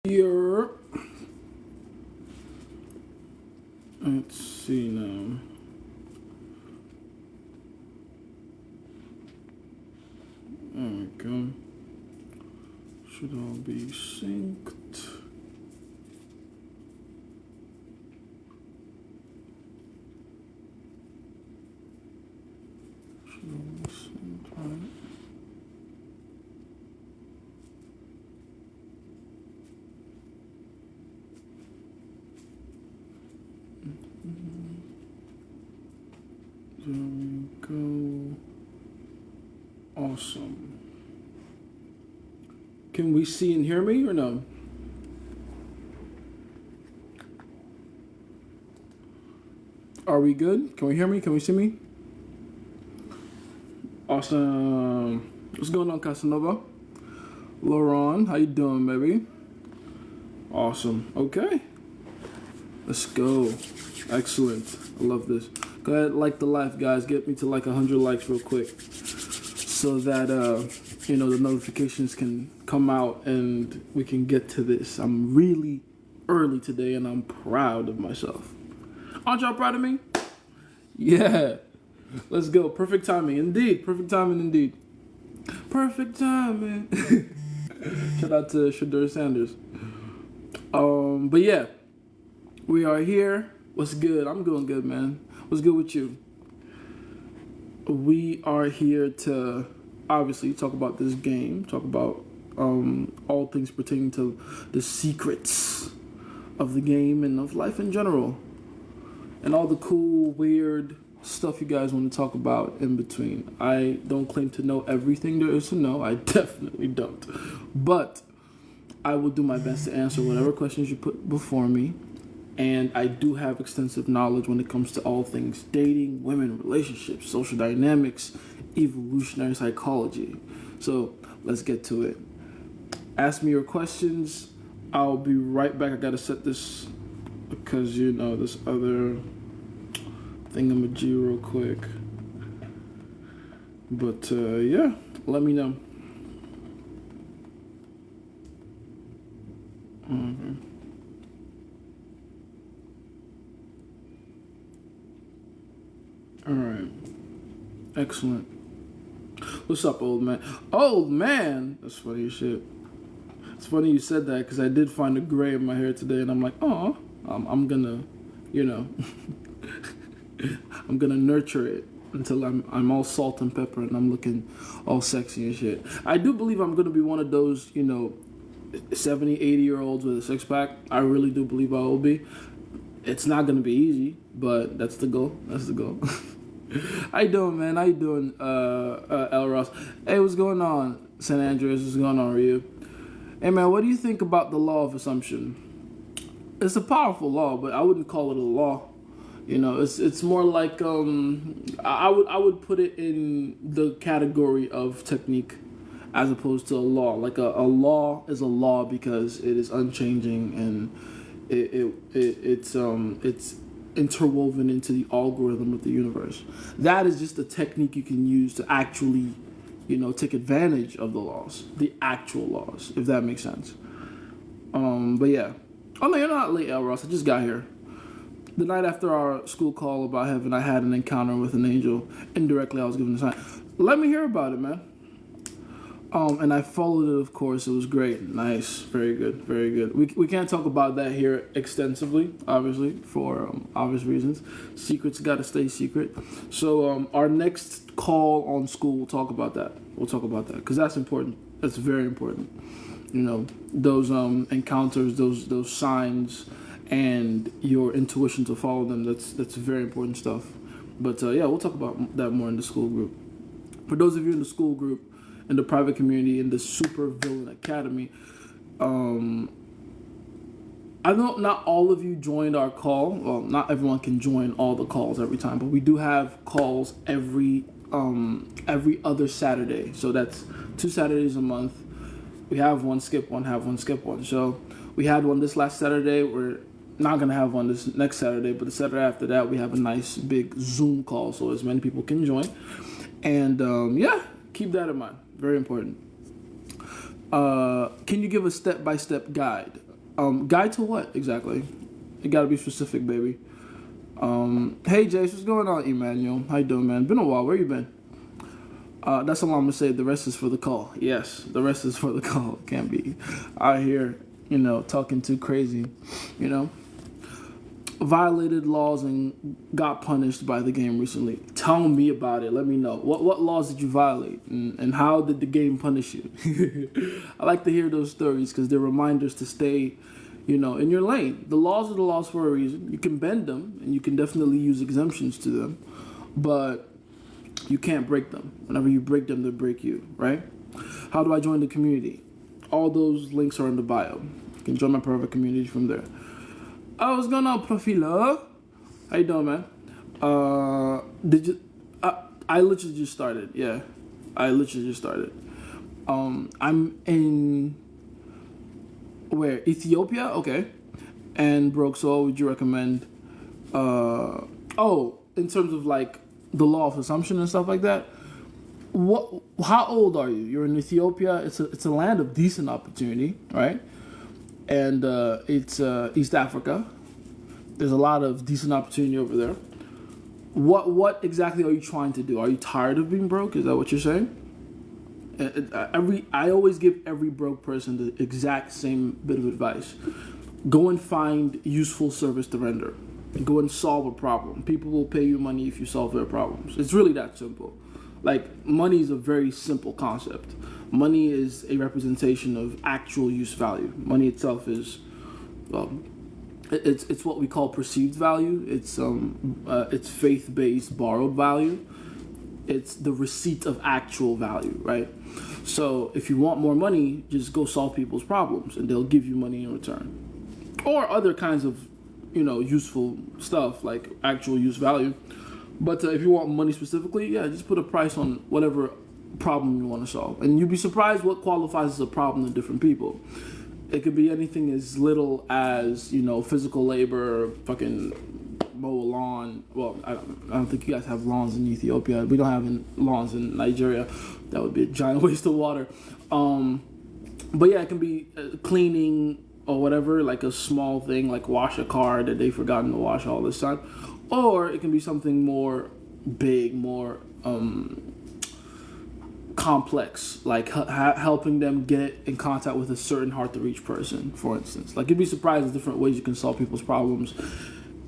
Here. Let's see now. There we go. Should all be synced. Should all be synced, right? There we go. Awesome. Can we see and hear me or no? Are we good? Can we hear me? Can we see me? Awesome. What's going on, Casanova? Lauren, how you doing, baby? Awesome. Okay. Let's go. Excellent. I love this. Go ahead, like the live, guys. Get me to like 100 likes real quick, so that the notifications can come out and we can get to this. I'm really early today, and I'm proud of myself. Aren't y'all proud of me? Yeah. Let's go. Perfect timing, indeed. Perfect timing, indeed. Perfect timing. Shout out to Shadur Sanders. But yeah, we are here. What's good? I'm doing good, man. What's good with you? We are here to obviously talk about this game, talk about all things pertaining to the secrets of the game and of life in general, and all the cool, weird stuff you guys want to talk about in between. I don't claim to know everything there is to know. I definitely don't. But I will do my best to answer whatever questions you put before me. And I do have extensive knowledge when it comes to all things dating, women, relationships, social dynamics, evolutionary psychology. So let's get to it. Ask me your questions. I'll be right back. I gotta set this because this other thingamajig real quick. But yeah, let me know. Okay. All right. Excellent. What's up, old man? Old man! That's funny as shit. It's funny you said that because I did find a gray in my hair today, and I'm like, oh, I'm gonna, I'm gonna nurture it until I'm all salt and pepper and I'm looking all sexy and shit. I do believe I'm gonna be one of those, 70, 80-year-olds with a six-pack. I really do believe I will be. It's not gonna be easy, but that's the goal. That's the goal. How you doing, man? How you doing, El Ross? Hey, what's going on, San Andreas? What's going on, Ryu? Hey, man, what do you think about the law of assumption? It's a powerful law, but I wouldn't call it a law. It's more like I would put it in the category of technique as opposed to a law. Like a law is a law because it is unchanging and it's interwoven into the algorithm of the universe. That is just a technique you can use to actually, take advantage of the laws, the actual laws, if that makes sense. But yeah. Oh no, you're not late, El Ross. I just got here. The night after our school call about heaven, I had an encounter with an angel. Indirectly, I was given a sign. Let me hear about it, man. And I followed it, of course. It was great. Nice. Very good. Very good. We can't talk about that here extensively, obviously, for obvious reasons. Secrets got to stay secret. So our next call on school, we'll talk about that. We'll talk about that because that's important. That's very important. Those encounters, those signs, and your intuition to follow them. That's very important stuff. But yeah, we'll talk about that more in the school group. For those of you in the school group, in the private community, in the Super Villain Academy, I know not all of you joined our call. Well, not everyone can join all the calls every time, but we do have calls every other Saturday. So that's 2 Saturdays a month. We have one, skip one, have one, skip one. So we had one this last Saturday. We're not going to have one this next Saturday, but the Saturday after that, we have a nice big Zoom call so as many people can join. And yeah, keep that in mind. Very important. Can you give a step-by-step guide? Guide to what exactly? You gotta be specific, baby. Hey Jace, what's going on, Emmanuel? How you doing, man? Been a while. Where you been? That's all I'm gonna say. The rest is for the call. Yes, the rest is for the call. Can't be out here, talking too crazy. Violated laws and got punished by the game recently. Tell me about it. Let me know. What laws did you violate, and how did the game punish you? I like to hear those stories because they're reminders to stay, in your lane. The laws are the laws for a reason. You can bend them, and you can definitely use exemptions to them, but you can't break them. Whenever you break them, they break you, right? How do I join the community? All those links are in the bio. You can join my private community from there. Oh, what's going on, Profilo? How you doing, man? I literally just started. Yeah, I literally just started. I'm in where? Ethiopia? Okay. And broke. So, what would you recommend? In terms of like the law of assumption and stuff like that. How old are you? You're in Ethiopia. It's a land of decent opportunity, right? And it's East Africa. There's a lot of decent opportunity over there. What exactly are you trying to do? Are you tired of being broke? Is that what you're saying? I always give every broke person the exact same bit of advice. Go and find useful service to render. Go and solve a problem. People will pay you money if you solve their problems. It's really that simple. Like, money is a very simple concept. Money is a representation of actual use value. Money itself is, it's what we call perceived value. It's faith-based borrowed value. It's the receipt of actual value, right? So if you want more money, just go solve people's problems, and they'll give you money in return, or other kinds of, useful stuff like actual use value. But if you want money specifically, just put a price on whatever problem you want to solve. And you'd be surprised what qualifies as a problem to different people. It could be anything as little as, physical labor, fucking mow a lawn. Well, I don't think you guys have lawns in Ethiopia. We don't have lawns in Nigeria. That would be a giant waste of water. But yeah, it can be cleaning or whatever, like a small thing, like wash a car that they've forgotten to wash all this time. Or it can be something more big, more complex, like helping them get in contact with a certain hard-to-reach person, for instance. Like, you'd be surprised at different ways you can solve people's problems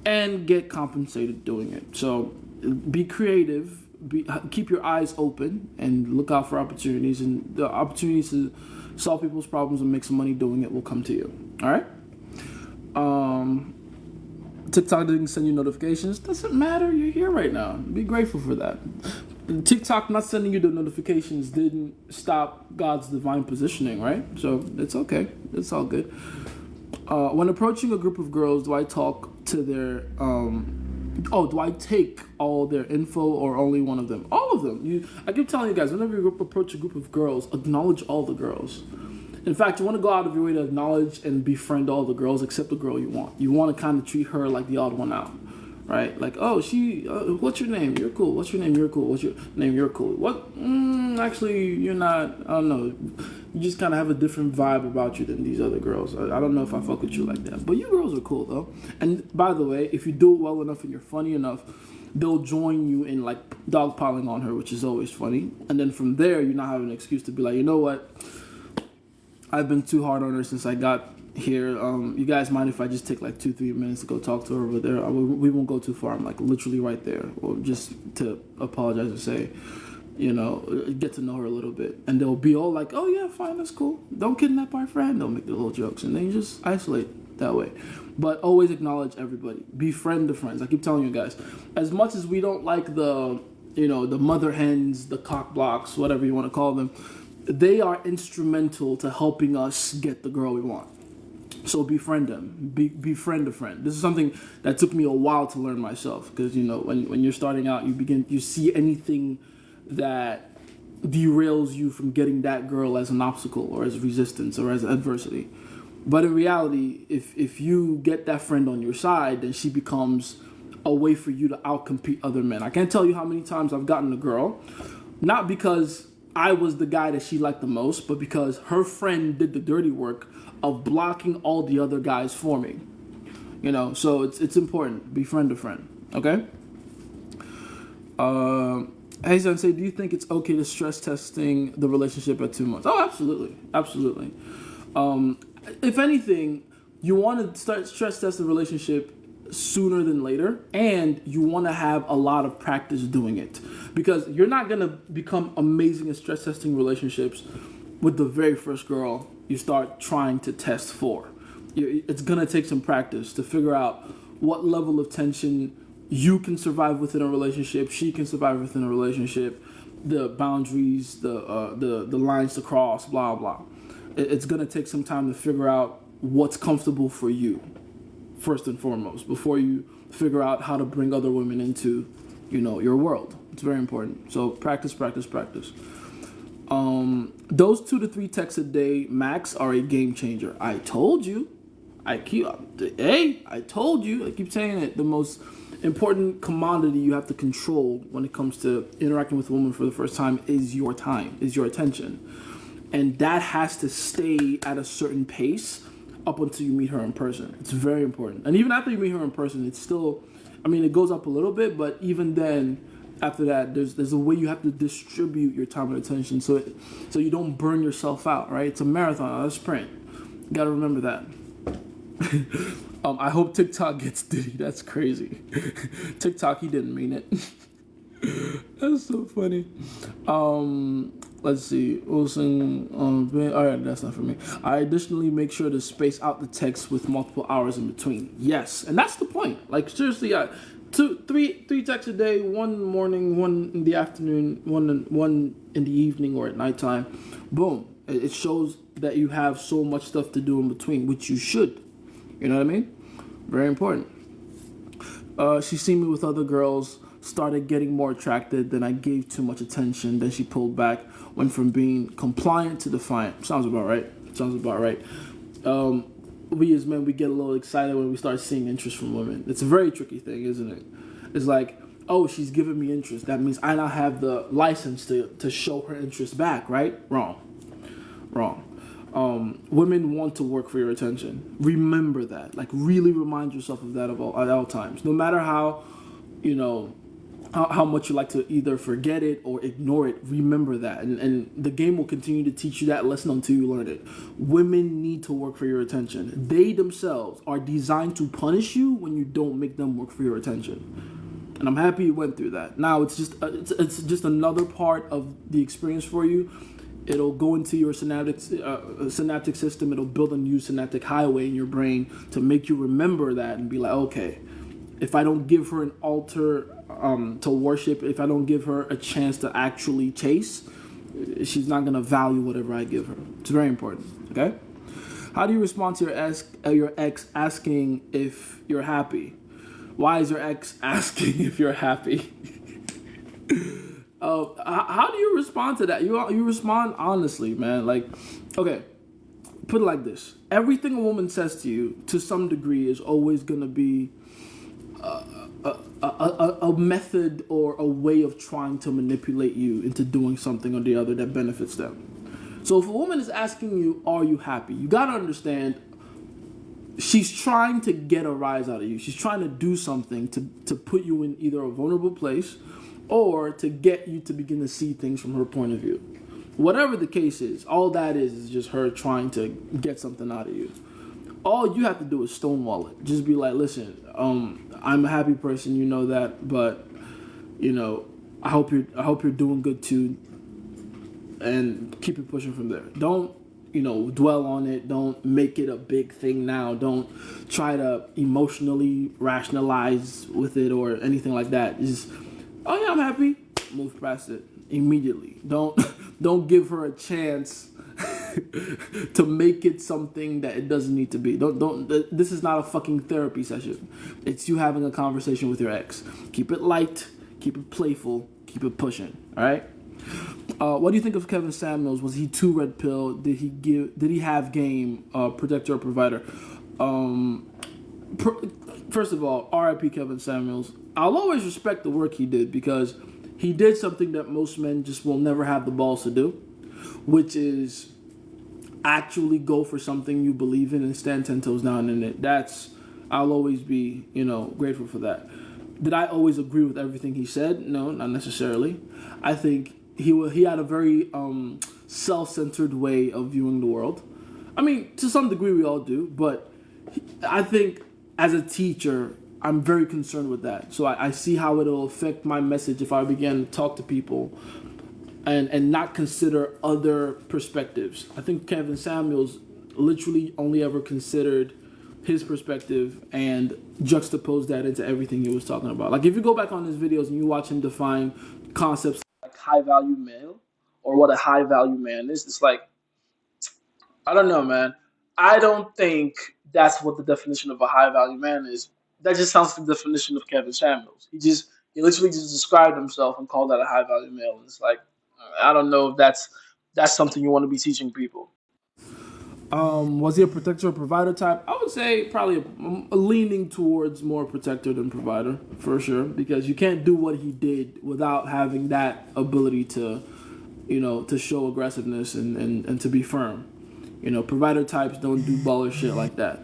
and get compensated doing it. So be creative, keep your eyes open, and look out for opportunities. And the opportunities to solve people's problems and make some money doing it will come to you. All right? TikTok didn't send you notifications. Doesn't matter. You're here right now. Be grateful for that. TikTok not sending you the notifications didn't stop God's divine positioning, right? So it's okay. It's all good. When approaching a group of girls, do I talk to their... do I take all their info or only one of them? All of them. I keep telling you guys, whenever you approach a group of girls, acknowledge all the girls. In fact, you want to go out of your way to acknowledge and befriend all the girls except the girl you want. You want to kind of treat her like the odd one out, right? Like, oh, what's your name? You're cool. What's your name? You're cool. What's your name? You're cool. What? Actually, you're not. I don't know. You just kind of have a different vibe about you than these other girls. I don't know if I fuck with you like that. But you girls are cool, though. And by the way, if you do it well enough and you're funny enough, they'll join you in, like, dogpiling on her, which is always funny. And then from there, you now have an excuse to be like, you know what? I've been too hard on her since I got here. You guys mind if I just take like 2-3 minutes to go talk to her over there? We won't go too far. I'm like literally right there. Or just to apologize and say, get to know her a little bit. And they'll be all like, oh yeah, fine, that's cool. Don't kidnap our friend. They'll make the little jokes. And then you just isolate that way. But always acknowledge everybody. Befriend the friends. I keep telling you guys, as much as we don't like the mother hens, the cock blocks, whatever you want to call them, they are instrumental to helping us get the girl we want. So befriend them. Befriend a friend. This is something that took me a while to learn myself. Because, when you're starting out, you see anything that derails you from getting that girl as an obstacle or as resistance or as adversity. But in reality, if you get that friend on your side, then she becomes a way for you to outcompete other men. I can't tell you how many times I've gotten a girl, not because I was the guy that she liked the most, but because her friend did the dirty work of blocking all the other guys for me. You know, so it's important. Be friend to friend. Okay? Hey, Sensei, do you think it's okay to stress testing the relationship at 2 months? Oh, absolutely. Absolutely. If anything, you want to start stress test the relationship sooner than later, and you want to have a lot of practice doing it, because you're not going to become amazing at stress testing relationships with the very first girl you start trying to test for. It's going to take some practice to figure out what level of tension you can survive within a relationship, she can survive within a relationship, the boundaries, the lines to cross, blah, blah. It's going to take some time to figure out what's comfortable for you, first and foremost, before you figure out how to bring other women into, you know, your world. It's very important. So practice, practice, practice. Those 2 to 3 texts a day max are a game changer. I told you. I told you. I keep saying it. The most important commodity you have to control when it comes to interacting with a woman for the first time is your time, is your attention. And that has to stay at a certain pace up until you meet her in person. It's very important. And even after you meet her in person, it's still, I mean, it goes up a little bit, but even then, after that, there's a way you have to distribute your time and attention so you don't burn yourself out, right? It's a marathon, not a sprint. You gotta remember that. I hope TikTok gets Diddy. That's crazy. TikTok, he didn't mean it. That's so funny. Let's see. Wilson. All right, that's not for me. I additionally make sure to space out the text with multiple hours in between. Yes, and that's the point. Like seriously, three texts a day. One morning, one in the afternoon, one in the evening or at nighttime. Boom. It shows that you have so much stuff to do in between, which you should. You know what I mean? Very important. She's seen me with other girls, started getting more attracted, then I gave too much attention, then she pulled back, went from being compliant to defiant. Sounds about right. We as men, we get a little excited when we start seeing interest from women. It's a very tricky thing, isn't it? It's like, oh, she's giving me interest. That means I now have the license to show her interest back, right? Wrong. Women want to work for your attention. Remember that. Like, really remind yourself of that at all times. No matter how, you know, how much you like to either forget it or ignore it, remember that. And the game will continue to teach you that lesson until you learn it. Women need to work for your attention. They themselves are designed to punish you when you don't make them work for your attention. And I'm happy you went through that. Now it's just another part of the experience for you. It'll go into your synaptic system. It'll build a new synaptic highway in your brain to make you remember that and be like, okay, if I don't give her an altar to worship, if I don't give her a chance to actually chase, she's not going to value whatever I give her. It's very important, okay? How do you respond to your ex asking if you're happy? Why is your ex asking if you're happy? How do you respond to that? You respond honestly, man. Like, okay, put it like this. Everything a woman says to you, to some degree, is always going to be a method or a way of trying to manipulate you into doing something or the other that benefits them. So if a woman is asking you, are you happy? You got to understand, she's trying to get a rise out of you. She's trying to do something to put you in either a vulnerable place or to get you to begin to see things from her point of view. Whatever the case is, all that is just her trying to get something out of you. All you have to do is stonewall it. Just be like, listen, I'm a happy person, you know that, but you know, I hope you're doing good too, and keep it pushing from there. Don't, you know, dwell on it. Don't make it a big thing now. Don't try to emotionally rationalize with it or anything like that. Just, oh yeah, I'm happy. Move past it immediately. Don't give her a chance to make it something that it doesn't need to be. Don't. This is not a fucking therapy session. It's you having a conversation with your ex. Keep it light. Keep it playful. Keep it pushing. All right. What do you think of Kevin Samuels? Was he too red pill? Did he have game? Protector or provider? First of all, R.I.P. Kevin Samuels. I'll always respect the work he did because he did something that most men just will never have the balls to do, which is actually go for something you believe in and stand 10 toes down in it. I'll always be, grateful for that. Did I always agree with everything he said? No, not necessarily. I think he had a very self-centered way of viewing the world. I mean, to some degree we all do, but I think as a teacher, I'm very concerned with that. So I see how it'll affect my message if I begin to talk to people and not consider other perspectives. I think Kevin Samuels literally only ever considered his perspective and juxtaposed that into everything he was talking about. Like if you go back on his videos and you watch him define concepts like high value male or what a high value man is, it's like, I don't know, man. I don't think that's what the definition of a high value man is. That just sounds like the definition of Kevin Samuels. He literally just described himself and called that a high value male. And it's like, I don't know if that's something you want to be teaching people. Was he a protector or provider type? I would say probably a leaning towards more protector than provider, for sure, because you can't do what he did without having that ability to, to show aggressiveness and to be firm. Provider types don't do baller shit like that.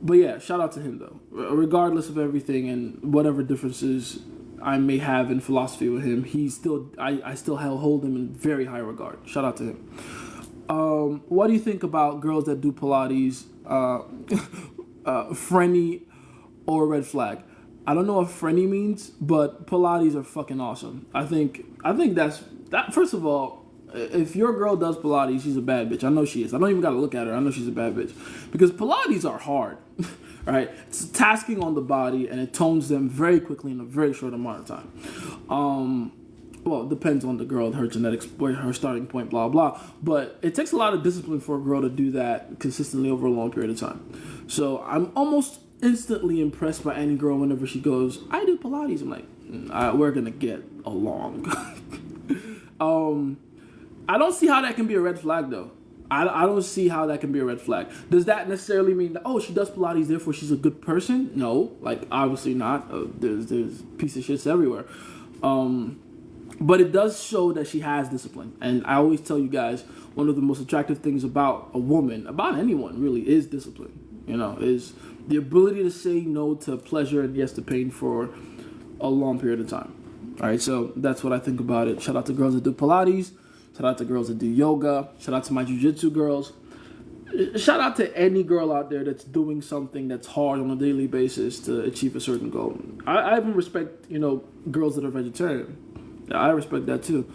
But yeah, shout out to him though. Regardless of everything and whatever differences I may have in philosophy with him, I still hold him in very high regard. Shout out to him. What do you think about girls that do Pilates, frenny or red flag? I don't know what frenny means, but Pilates are fucking awesome. I think that's that. First of all, if your girl does Pilates, she's a bad bitch. I know she is. I don't even gotta look at her. I know she's a bad bitch because Pilates are hard. Right, it's tasking on the body, and it tones them very quickly in a very short amount of time. Well, it depends on the girl, her genetics, her starting point, blah blah. But it takes a lot of discipline for a girl to do that consistently over a long period of time. So I'm almost instantly impressed by any girl whenever she goes, "I do Pilates." I'm like, we're gonna get along. I don't see how that can be a red flag though. I don't see how that can be a red flag. Does that necessarily mean that, she does Pilates, therefore she's a good person? No, obviously not. There's piece of shits everywhere. But it does show that she has discipline. And I always tell you guys, one of the most attractive things about a woman, about anyone really, is discipline. Is the ability to say no to pleasure and yes to pain for a long period of time. All right, so that's what I think about it. Shout out to girls that do Pilates. Shout out to girls that do yoga. Shout out to my jiu-jitsu girls. Shout out to any girl out there that's doing something that's hard on a daily basis to achieve a certain goal. I even respect, girls that are vegetarian. I respect that too.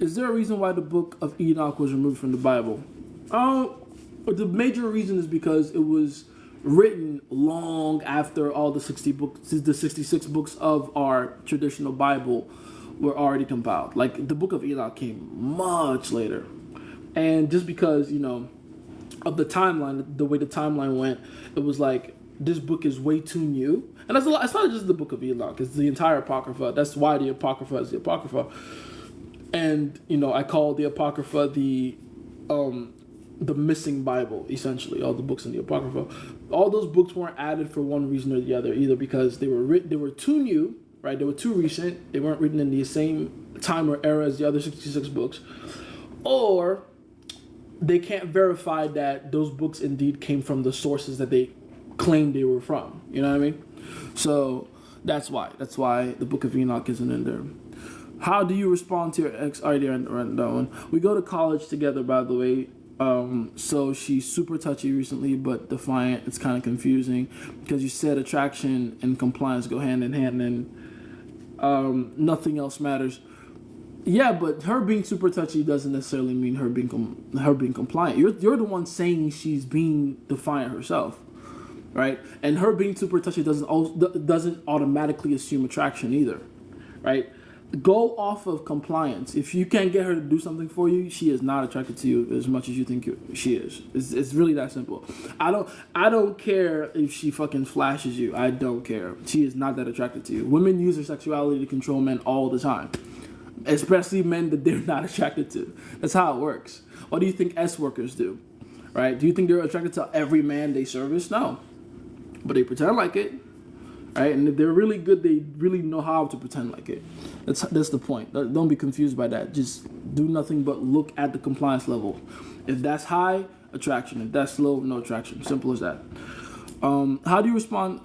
Is there a reason why the book of Enoch was removed from the Bible? The major reason is because it was written long after all the 66 books of our traditional Bible were already compiled. Like the book of Enoch came much later, and just because of the timeline, the way the timeline went, it was like this book is way too new. And that's a lot. It's not just the book of Enoch; it's the entire Apocrypha. That's why the Apocrypha is the Apocrypha. And I call the Apocrypha the missing Bible, essentially. All the books in the Apocrypha, all those books weren't added for one reason or the other, either because they were too new. Right, they were too recent. They weren't written in the same time or era as the other 66 books, or they can't verify that those books indeed came from the sources that they claimed they were from. You know what I mean? So that's why the book of Enoch isn't in there. How do you respond to your ex? All right, that one. We go to college together, by the way. So she's super touchy recently, but defiant. It's kind of confusing because you said attraction and compliance go hand in hand, and nothing else matters. Yeah, but her being super touchy doesn't necessarily mean her being compliant. You're the one saying she's being defiant herself, right? And her being super touchy doesn't automatically assume attraction either, right? Go off of compliance. If you can't get her to do something for you, she is not attracted to you as much as you think she is. It's really that simple. I don't care if she fucking flashes you. I don't care. She is not that attracted to you. Women use their sexuality to control men all the time, especially men that they're not attracted to. That's how it works. What do you think S workers do? Right? Do you think they're attracted to every man they service? No, but they pretend like it. right? And if they're really good, they really know how to pretend like it. That's the point. Don't be confused by that. Just do nothing but look at the compliance level. If that's high, attraction. If that's low, no attraction. Simple as that. How do you respond?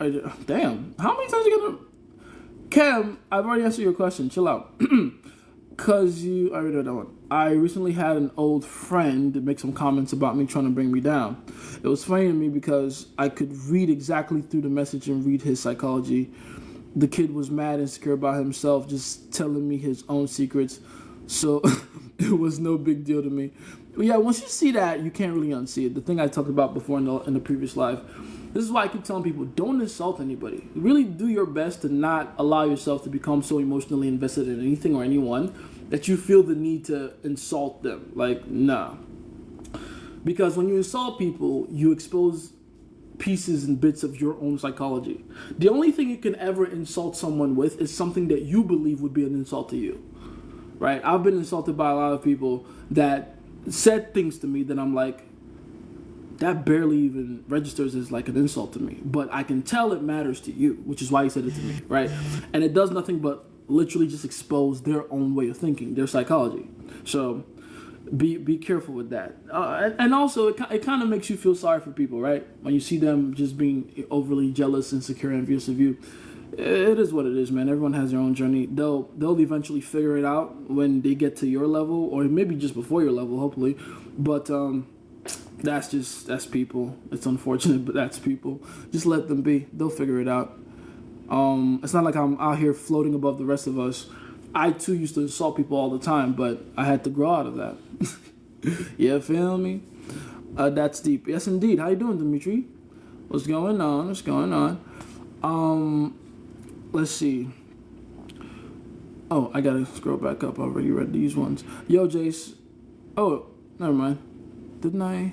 Damn, how many times are you gonna? Cam, I've already answered your question. Chill out. Cause I already know that one. I recently had an old friend make some comments about me trying to bring me down. It was funny to me because I could read exactly through the message and read his psychology. The kid was mad, insecure about himself, just telling me his own secrets. So it was no big deal to me. But yeah, once you see that, you can't really unsee it. The thing I talked about before in the previous live. This is why I keep telling people, don't insult anybody. Really do your best to not allow yourself to become so emotionally invested in anything or anyone that you feel the need to insult them. Like, nah. Because when you insult people, you expose pieces and bits of your own psychology. The only thing you can ever insult someone with is something that you believe would be an insult to you. Right? I've been insulted by a lot of people that said things to me that I'm like, that barely even registers as like an insult to me. But I can tell it matters to you, which is why he said it to me, right? And it does nothing but literally just expose their own way of thinking, their psychology. So be careful with that. And also, it kind of makes you feel sorry for people, right? When you see them just being overly jealous, insecure, envious of you. It is what it is, man. Everyone has their own journey. They'll eventually figure it out when they get to your level, or maybe just before your level, hopefully. But that's people. It's unfortunate, but that's people. Just let them be. They'll figure it out. It's not like I'm out here floating above the rest of us. I too used to insult people all the time, but I had to grow out of that. You feel me? That's deep. Yes, indeed. How you doing, Dimitri? What's going on? What's going on? Let's see. Oh, I gotta scroll back up. I already read these ones. Yo, Jace. Oh, never mind. Didn't I?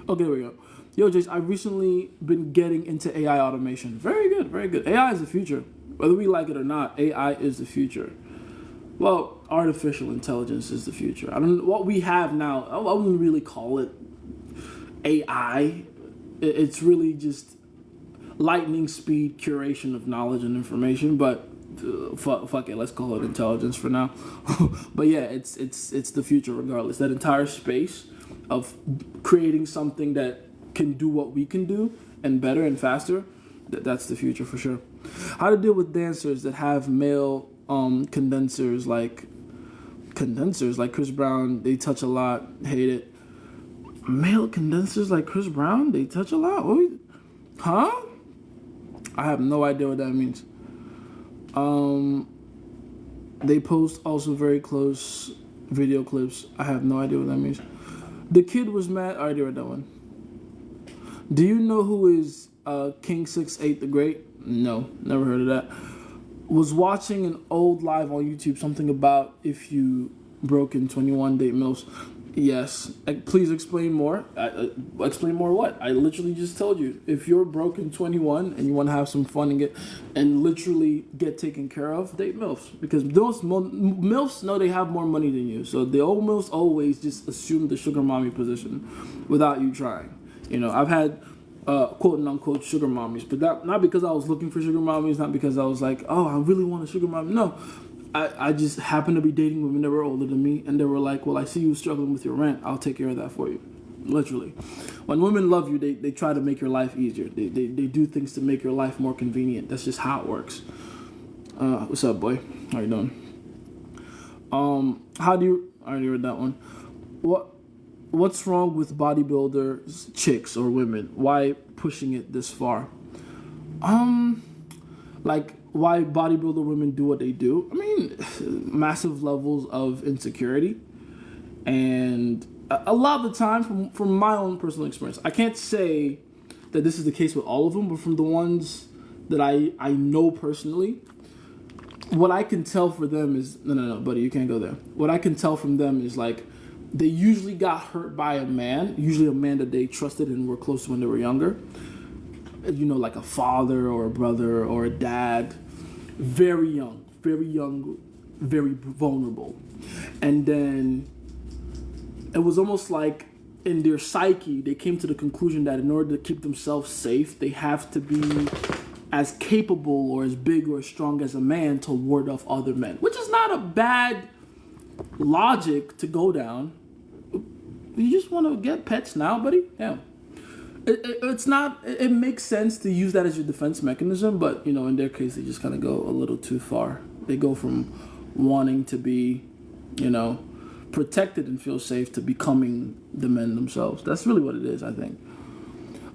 Okay, there we go. Yo, Jace, I've recently been getting into AI automation. Very good, very good. AI is the future. Whether we like it or not, AI is the future. Well, artificial intelligence is the future. I don't know what we have now. I wouldn't really call it AI. It's really just lightning speed curation of knowledge and information, but fuck it, let's call it intelligence for now. But yeah, it's the future regardless. That entire space of creating something that can do what we can do and better and faster, that's the future for sure. How to deal with dancers that have male condensers like Chris Brown. They touch a lot, hate it. Male condensers like Chris Brown, they touch a lot? Huh? I have no idea what that means. They post also very close video clips. I have no idea what that means. The kid was mad. I already read that one. Do you know who is King 68 the Great? No, never heard of that. Was watching an old live on YouTube, something about if you broke in 21 date MILFs. Yes. Please explain more. Explain more what? I literally just told you. If you're broke in 21 and you want to have some fun and literally get taken care of, date MILFs. Because those MILFs know they have more money than you. So the old MILFs always just assume the sugar mommy position without you trying. You know, I've had quote unquote sugar mommies, but that not because I was looking for sugar mommies, not because I was like, oh, I really want a sugar mommy. No. I just happened to be dating women that were older than me, and they were like, well, I see you struggling with your rent. I'll take care of that for you. Literally. When women love you, they try to make your life easier. They do things to make your life more convenient. That's just how it works. What's up, boy? How you doing? How do you... I already read that one. What's wrong with bodybuilders, chicks, or women? Why pushing it this far? Like... why bodybuilder women do what they do. I mean, massive levels of insecurity. And a lot of the time, from my own personal experience, I can't say that this is the case with all of them, but from the ones that I know personally, what I can tell for them is, no, buddy, you can't go there. What I can tell from them is like, they usually got hurt by a man, usually a man that they trusted and were close to when they were younger. You know, like a father or a brother or a dad, very young, very vulnerable. And then it was almost like in their psyche, they came to the conclusion that in order to keep themselves safe, they have to be as capable or as big or as strong as a man to ward off other men, which is not a bad logic to go down. You just want to get pets now, buddy? Yeah. It's not, it makes sense to use that as your defense mechanism, but, you know, in their case, they just kind of go a little too far. They go from wanting to be, you know, protected and feel safe to becoming the men themselves. That's really what it is, I think.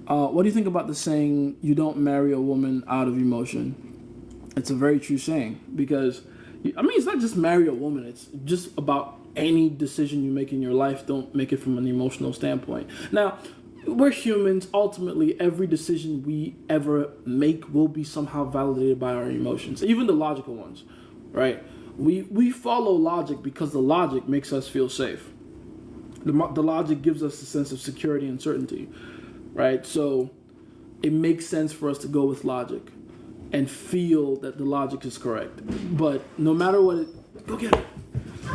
What do you think about the saying, you don't marry a woman out of emotion? It's a very true saying, because, I mean, it's not just marry a woman. It's just about any decision you make in your life. Don't make it from an emotional standpoint. Now, we're humans. Ultimately, every decision we ever make will be somehow validated by our emotions, even the logical ones, right? We follow logic because the logic makes us feel safe. The logic gives us a sense of security and certainty, right? So it makes sense for us to go with logic and feel that the logic is correct. But no matter what, go get it.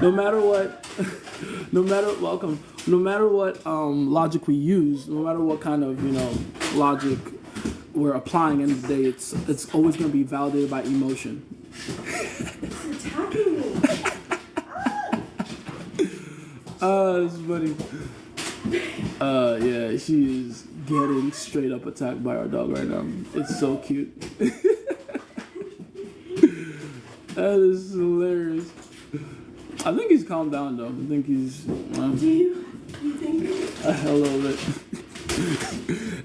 No matter what, no matter what logic we use, no matter what kind of, you know, logic we're applying, end of the day, it's always going to be validated by emotion. It's attacking me. It's funny. Yeah, she is getting straight up attacked by our dog right now. It's so cute. That is hilarious. I think he's calmed down though. I think he's. Do you think? A little bit.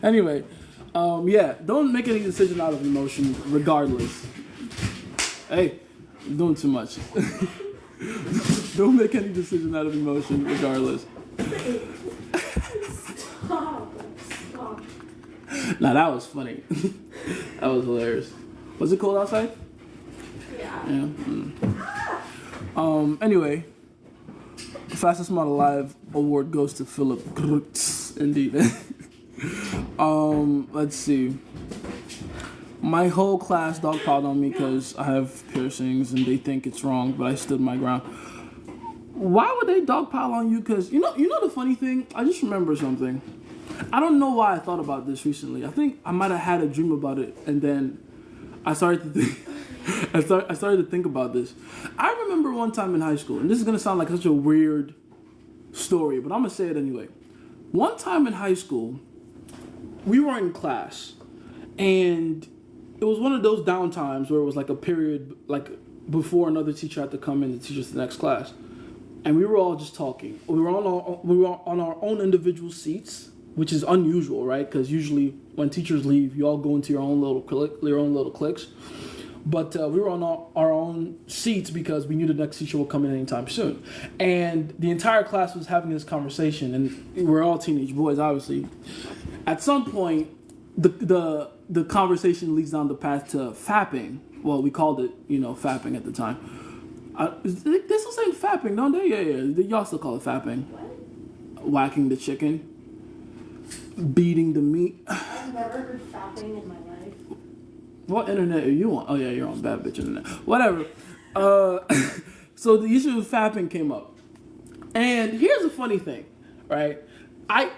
Anyway, yeah, don't make any decision out of emotion, regardless. Hey, you're doing too much. Don't make any decision out of emotion, regardless. Stop. Nah, that was funny. That was hilarious. Was it cold outside? Yeah. Anyway, fastest model alive award goes to Philip. Indeed. Let's see. My whole class dogpiled on me because I have piercings and they think it's wrong, but I stood my ground. Why would they dogpile on you? Because you know the funny thing. I just remember something. I don't know why I thought about this recently. I think I might have had a dream about it, and then I started to think. I started to think about this. I remember one time in high school, and this is gonna sound like such a weird story, but I'm gonna say it anyway. One time in high school, we were in class, and it was one of those downtimes where it was like a period, like before another teacher had to come in to teach us the next class, and we were all just talking. We were on our own individual seats, which is unusual, right? Because usually when teachers leave, you all go into your own little cliques. But we were on our own seats because we knew the next teacher would come in anytime soon. And the entire class was having this conversation, and we're all teenage boys, obviously. At some point, the conversation leads down the path to fapping. Well, we called it, fapping at the time. They still saying fapping, don't they? Yeah. Y'all still call it fapping. What? Whacking the chicken. Beating the meat. I've never heard fapping in my life. What internet are you on? Oh yeah, you're on bad bitch internet. Whatever. So the issue of fapping came up. And here's the funny thing, right?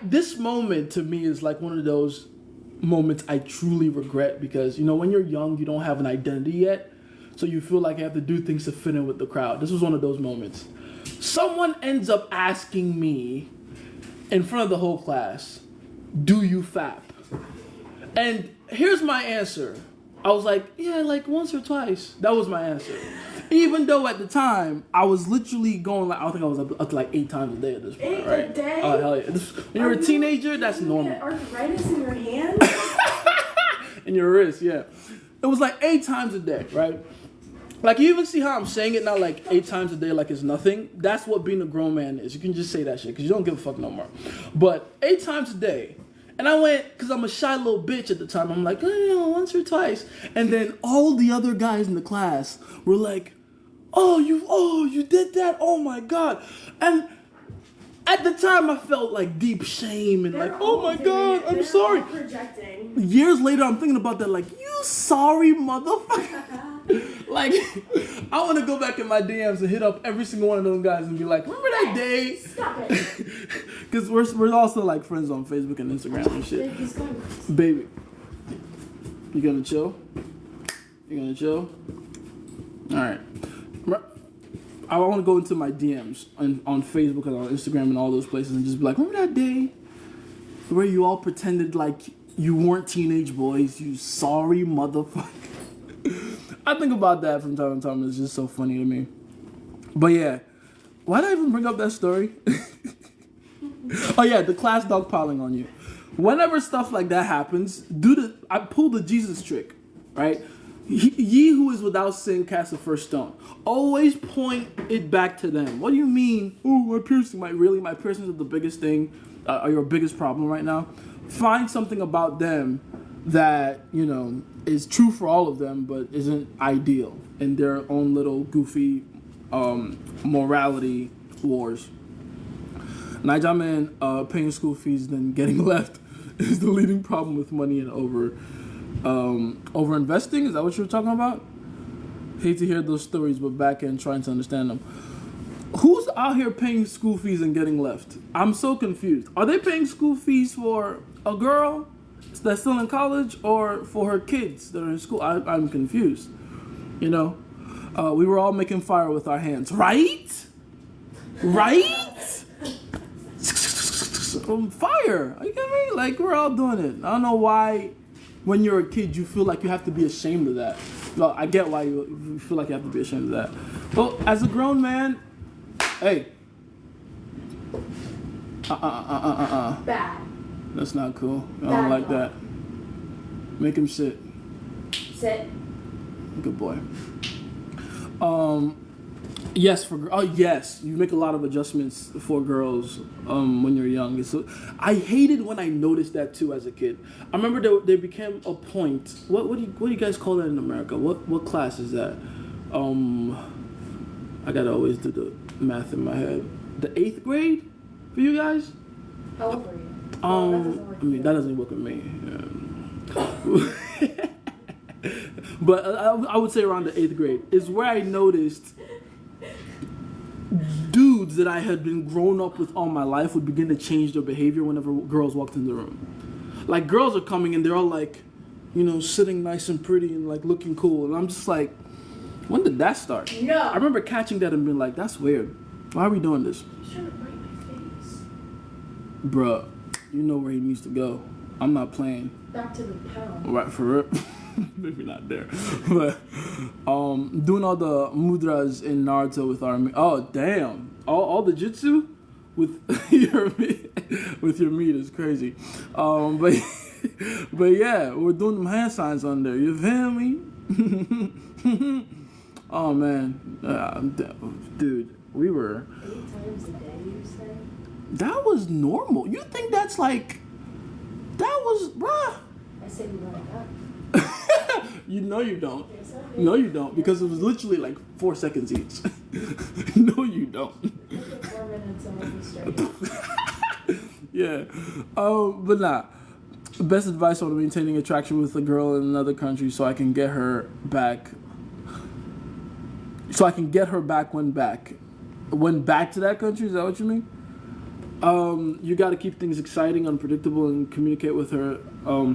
This moment to me is like one of those moments I truly regret because, when you're young, you don't have an identity yet. So you feel like you have to do things to fit in with the crowd. This was one of those moments. Someone ends up asking me in front of the whole class, do you fap? And here's my answer. I was like, yeah, like once or twice. That was my answer. Even though at the time, I was literally going I think I was up to like 8 times a day at this point, 8 right? a day? Oh, hell yeah. When you're a teenager, that's normal. Arthritis in your hand? In your wrist, yeah. It was like 8 times a day, right? Like, you even see how I'm saying it now, like 8 times a day, like it's nothing. That's what being a grown man is. You can just say that shit, because you don't give a fuck no more. But 8 times a day. And I went, because I'm a shy little bitch at the time, I'm like, once or twice. And then all the other guys in the class were like, oh, you did that? Oh my God. And at the time I felt like deep shame and like, oh my God, I'm sorry. Projecting. Years later, I'm thinking about that like, you sorry motherfucker. Like, I want to go back in my DMs and hit up every single one of those guys and be like, remember that day? Stop it. Because we're also like friends on Facebook and Instagram and shit. He's going. Baby, you gonna chill? You gonna chill? All right. I want to go into my DMs on Facebook and on Instagram and all those places and just be like, remember that day where you all pretended like you weren't teenage boys, you sorry motherfucker. I think about that from time to time. It's just so funny to me. But yeah, why did I even bring up that story? Oh yeah, the class dogpiling on you. Whenever stuff like that happens, I pull the Jesus trick, right? Ye who is without sin cast the first stone. Always point it back to them. What do you mean? Oh, my piercing. My piercings are the biggest thing, are your biggest problem right now. Find something about them that, is true for all of them, but isn't ideal in their own little goofy morality wars. Niger man paying school fees then getting left is the leading problem with money and over investing. Is that what you were talking about? Hate to hear those stories, but back end trying to understand them. Who's out here paying school fees and getting left? I'm so confused. Are they paying school fees for a girl that's still in college or for her kids that are in school? I'm confused. We were all making fire with our hands, right? Fire. Are you kidding me? Like, we're all doing it. I don't know why when you're a kid you feel like you have to be ashamed of that. Well, I get why you feel like you have to be ashamed of that. Well, as a grown man, hey. Bad. That's not cool. I don't like that. Make him sit. Sit. Good boy. Yes, yes, you make a lot of adjustments for girls when you're young. So I hated when I noticed that too as a kid. I remember there became a point. What do you guys call that in America? What class is that? I gotta always do the math in my head. The 8th grade for you guys? How old were you? That doesn't work with me. But I would say around the 8th grade is where I noticed dudes that I had been grown up with all my life would begin to change their behavior whenever girls walked in the room. Like, girls are coming and they're all like, sitting nice and pretty and like looking cool. And I'm just like, when did that start? No. I remember catching that and being like, that's weird. Why are we doing this? He's trying to break my face. Bruh, you know where he needs to go. I'm not playing. Back to the pound. Right, for real. Maybe not there. But doing all the mudras in Naruto with our... Oh, damn. All the jutsu with your meat is crazy. But yeah, we're doing them hand signs on there. You feel me? Oh, man. Dude, we were... 8 times a day, you say? That was normal. You think that's like... That was... Bruh. I say we run it up. You know you don't. Yes, I do. No, you don't, because it was literally like 4 seconds each. No, you don't. I get 4 minutes and I'll be straight. Yeah. But nah. Best advice on maintaining attraction with a girl in another country so I can get her back. When back to that country. Is that what you mean? You got to keep things exciting, unpredictable, and communicate with her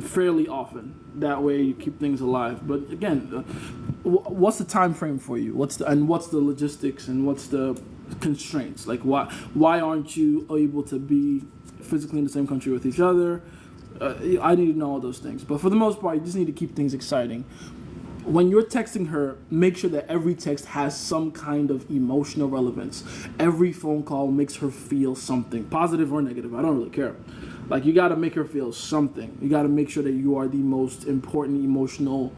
fairly often. That way, you keep things alive. But again, what's the time frame for you? What's the logistics and what's the constraints? Like, why aren't you able to be physically in the same country with each other? I need to know all those things. But for the most part, you just need to keep things exciting. When you're texting her, make sure that every text has some kind of emotional relevance. Every phone call makes her feel something, positive or negative. I don't really care. Like, you got to make her feel something. You got to make sure that you are the most important emotional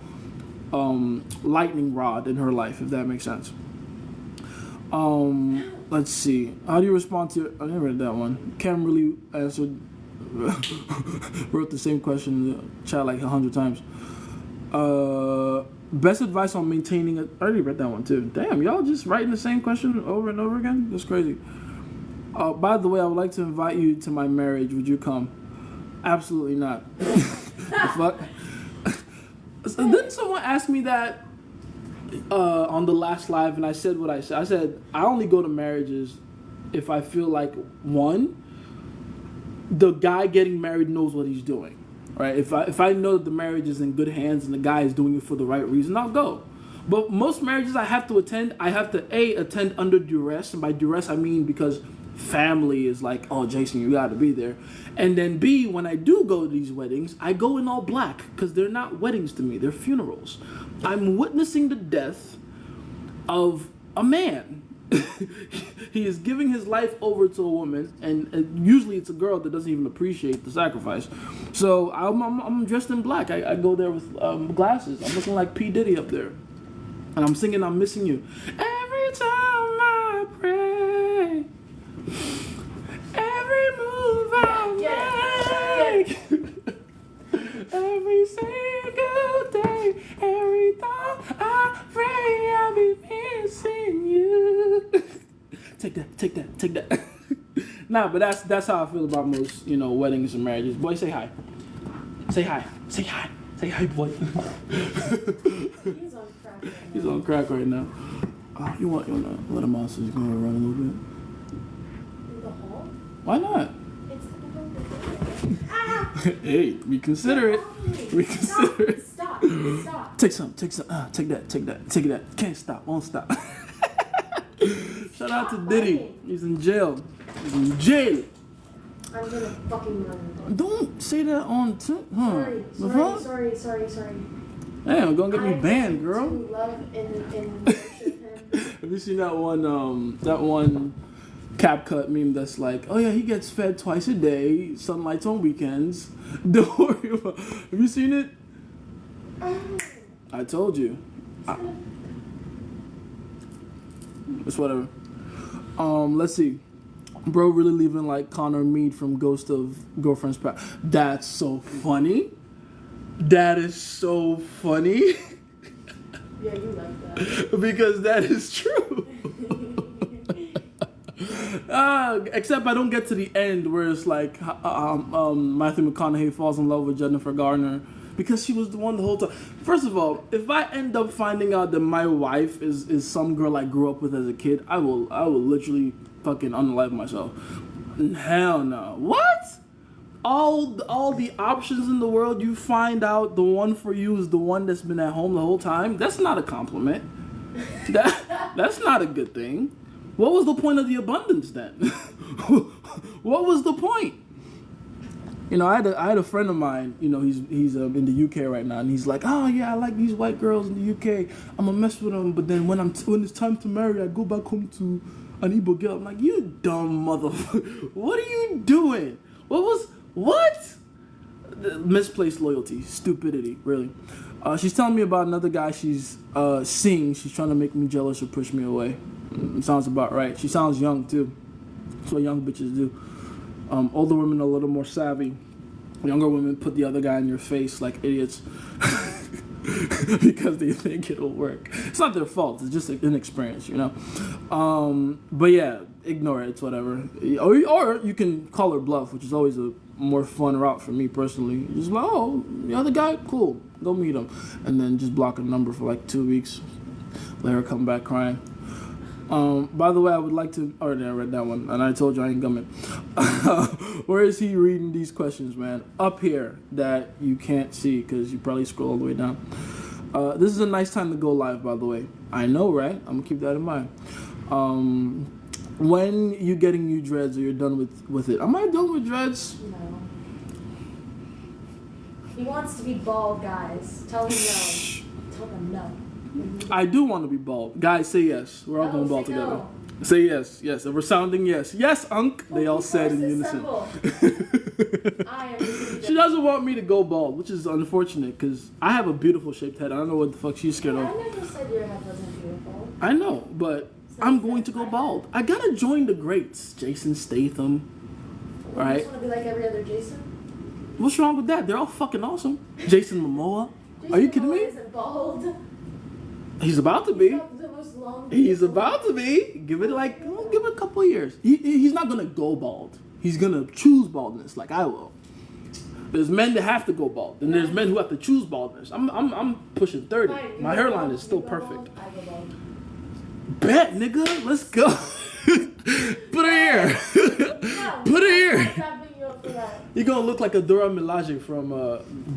lightning rod in her life, if that makes sense. Let's see. How do you respond to... I never read that one. Cam really answered... wrote the same question in the chat like 100 times. Best advice on maintaining I already read that one too. Damn, y'all just writing the same question over and over again? That's crazy. By the way, I would like to invite you to my marriage. Would you come? Absolutely not. The fuck? Didn't someone ask me that on the last live, and I said what I said. I said, I only go to marriages if I feel like, one, the guy getting married knows what he's doing. right? If I know that the marriage is in good hands and the guy is doing it for the right reason, I'll go. But most marriages I have to attend, I have to attend under duress, and by duress I mean because family is like, oh, Jason, you got to be there. And then B, when I do go to these weddings, I go in all black because they're not weddings to me, they're funerals. I'm witnessing the death of a man. He is giving his life over to a woman, and usually it's a girl that doesn't even appreciate the sacrifice. So I'm dressed in black. I go there with glasses. I'm looking like P. Diddy up there. And I'm singing I'm Missing You. Every time I pray, every move I make, every single day, every thought I pray, I'll be missing you. Take that. Nah, but that's how I feel about most, weddings and marriages. Boy, say hi. Say hi. Say hi. Say hi, boy. He's on crack right now. You want to let him out so he's going to run a little bit? In the hall? Why not? It's Hey, we consider it. We consider it. Stop. Take some. Take that. Can't stop. Won't stop. Shout out to Diddy. He's in jail. I'm gonna fucking run. Don't say that on Sorry. Damn, gonna get me banned, girl. To love and worship him. Have you seen that one CapCut meme that's like, oh yeah, he gets fed twice a day, sunlights on weekends. Don't worry about. Have you seen it? I told you. It's whatever. Let's see. Bro really leaving like Connor Mead from Ghost of Girlfriend's Past. That's so funny. That is so funny. Yeah, you like that. Because that is true. Except I don't get to the end where it's like Matthew McConaughey falls in love with Jennifer Garner because she was the one the whole time. First of all, if I end up finding out that my wife is some girl I grew up with as a kid, I will literally fucking unalive myself. Hell no. What? All the options in the world, you find out the one for you is the one that's been at home the whole time? That's not a compliment. That's not a good thing. What was the point of the abundance then? What was the point? I had a friend of mine, he's in the UK right now, and he's like, oh yeah, I like these white girls in the UK. I'm gonna mess with them, but then when it's time to marry, I go back home to an Igbo girl. I'm like, you dumb motherfucker. What are you doing? What? Misplaced loyalty, stupidity, really. She's telling me about another guy she's seeing. She's trying to make me jealous or push me away. Sounds about right. She sounds young too. That's what young bitches do. Older women are a little more savvy. Younger women put the other guy in your face like idiots because they think it'll work. It's not their fault. It's just inexperience, But yeah, ignore it. It's whatever. Or you can call her bluff, which is always a more fun route for me personally. Just like, oh, the other guy, cool, go meet him, and then just block a number for like 2 weeks. Let her come back crying. By the way, I would like to. Already, I read that one, and I told you I ain't coming. Where is he reading these questions, man? Up here that you can't see because you probably scroll all the way down. This is a nice time to go live, by the way. I know, right? I'm gonna keep that in mind. When you getting new dreads or you're done with it? Am I done with dreads? No. He wants to be bald, guys. Tell him no. Tell him no. I do want to be bald. Guys, say yes. We're all going bald together. No. Say yes. Yes. A resounding yes. Yes, Unc. They all said in unison. She doesn't want me to go bald, which is unfortunate because I have a beautiful shaped head. I don't know what the fuck she's scared of. I never said your head wasn't beautiful. I know, but I'm going to go bald. I gotta join the greats. Jason Statham. Right? You just want to be like every other Jason? What's wrong with that? They're all fucking awesome. Jason Momoa. Are you kidding me? Isn't bald. He's about to be. He's He's about to be. Give it a couple of years. He's not gonna go bald. He's gonna choose baldness like I will. There's men that have to go bald, and there's men who have to choose baldness. I'm pushing 30. My hairline is still perfect. Bet, nigga, let's go. Put her here. Put her here. for that. You're gonna look like a Dora Milaje from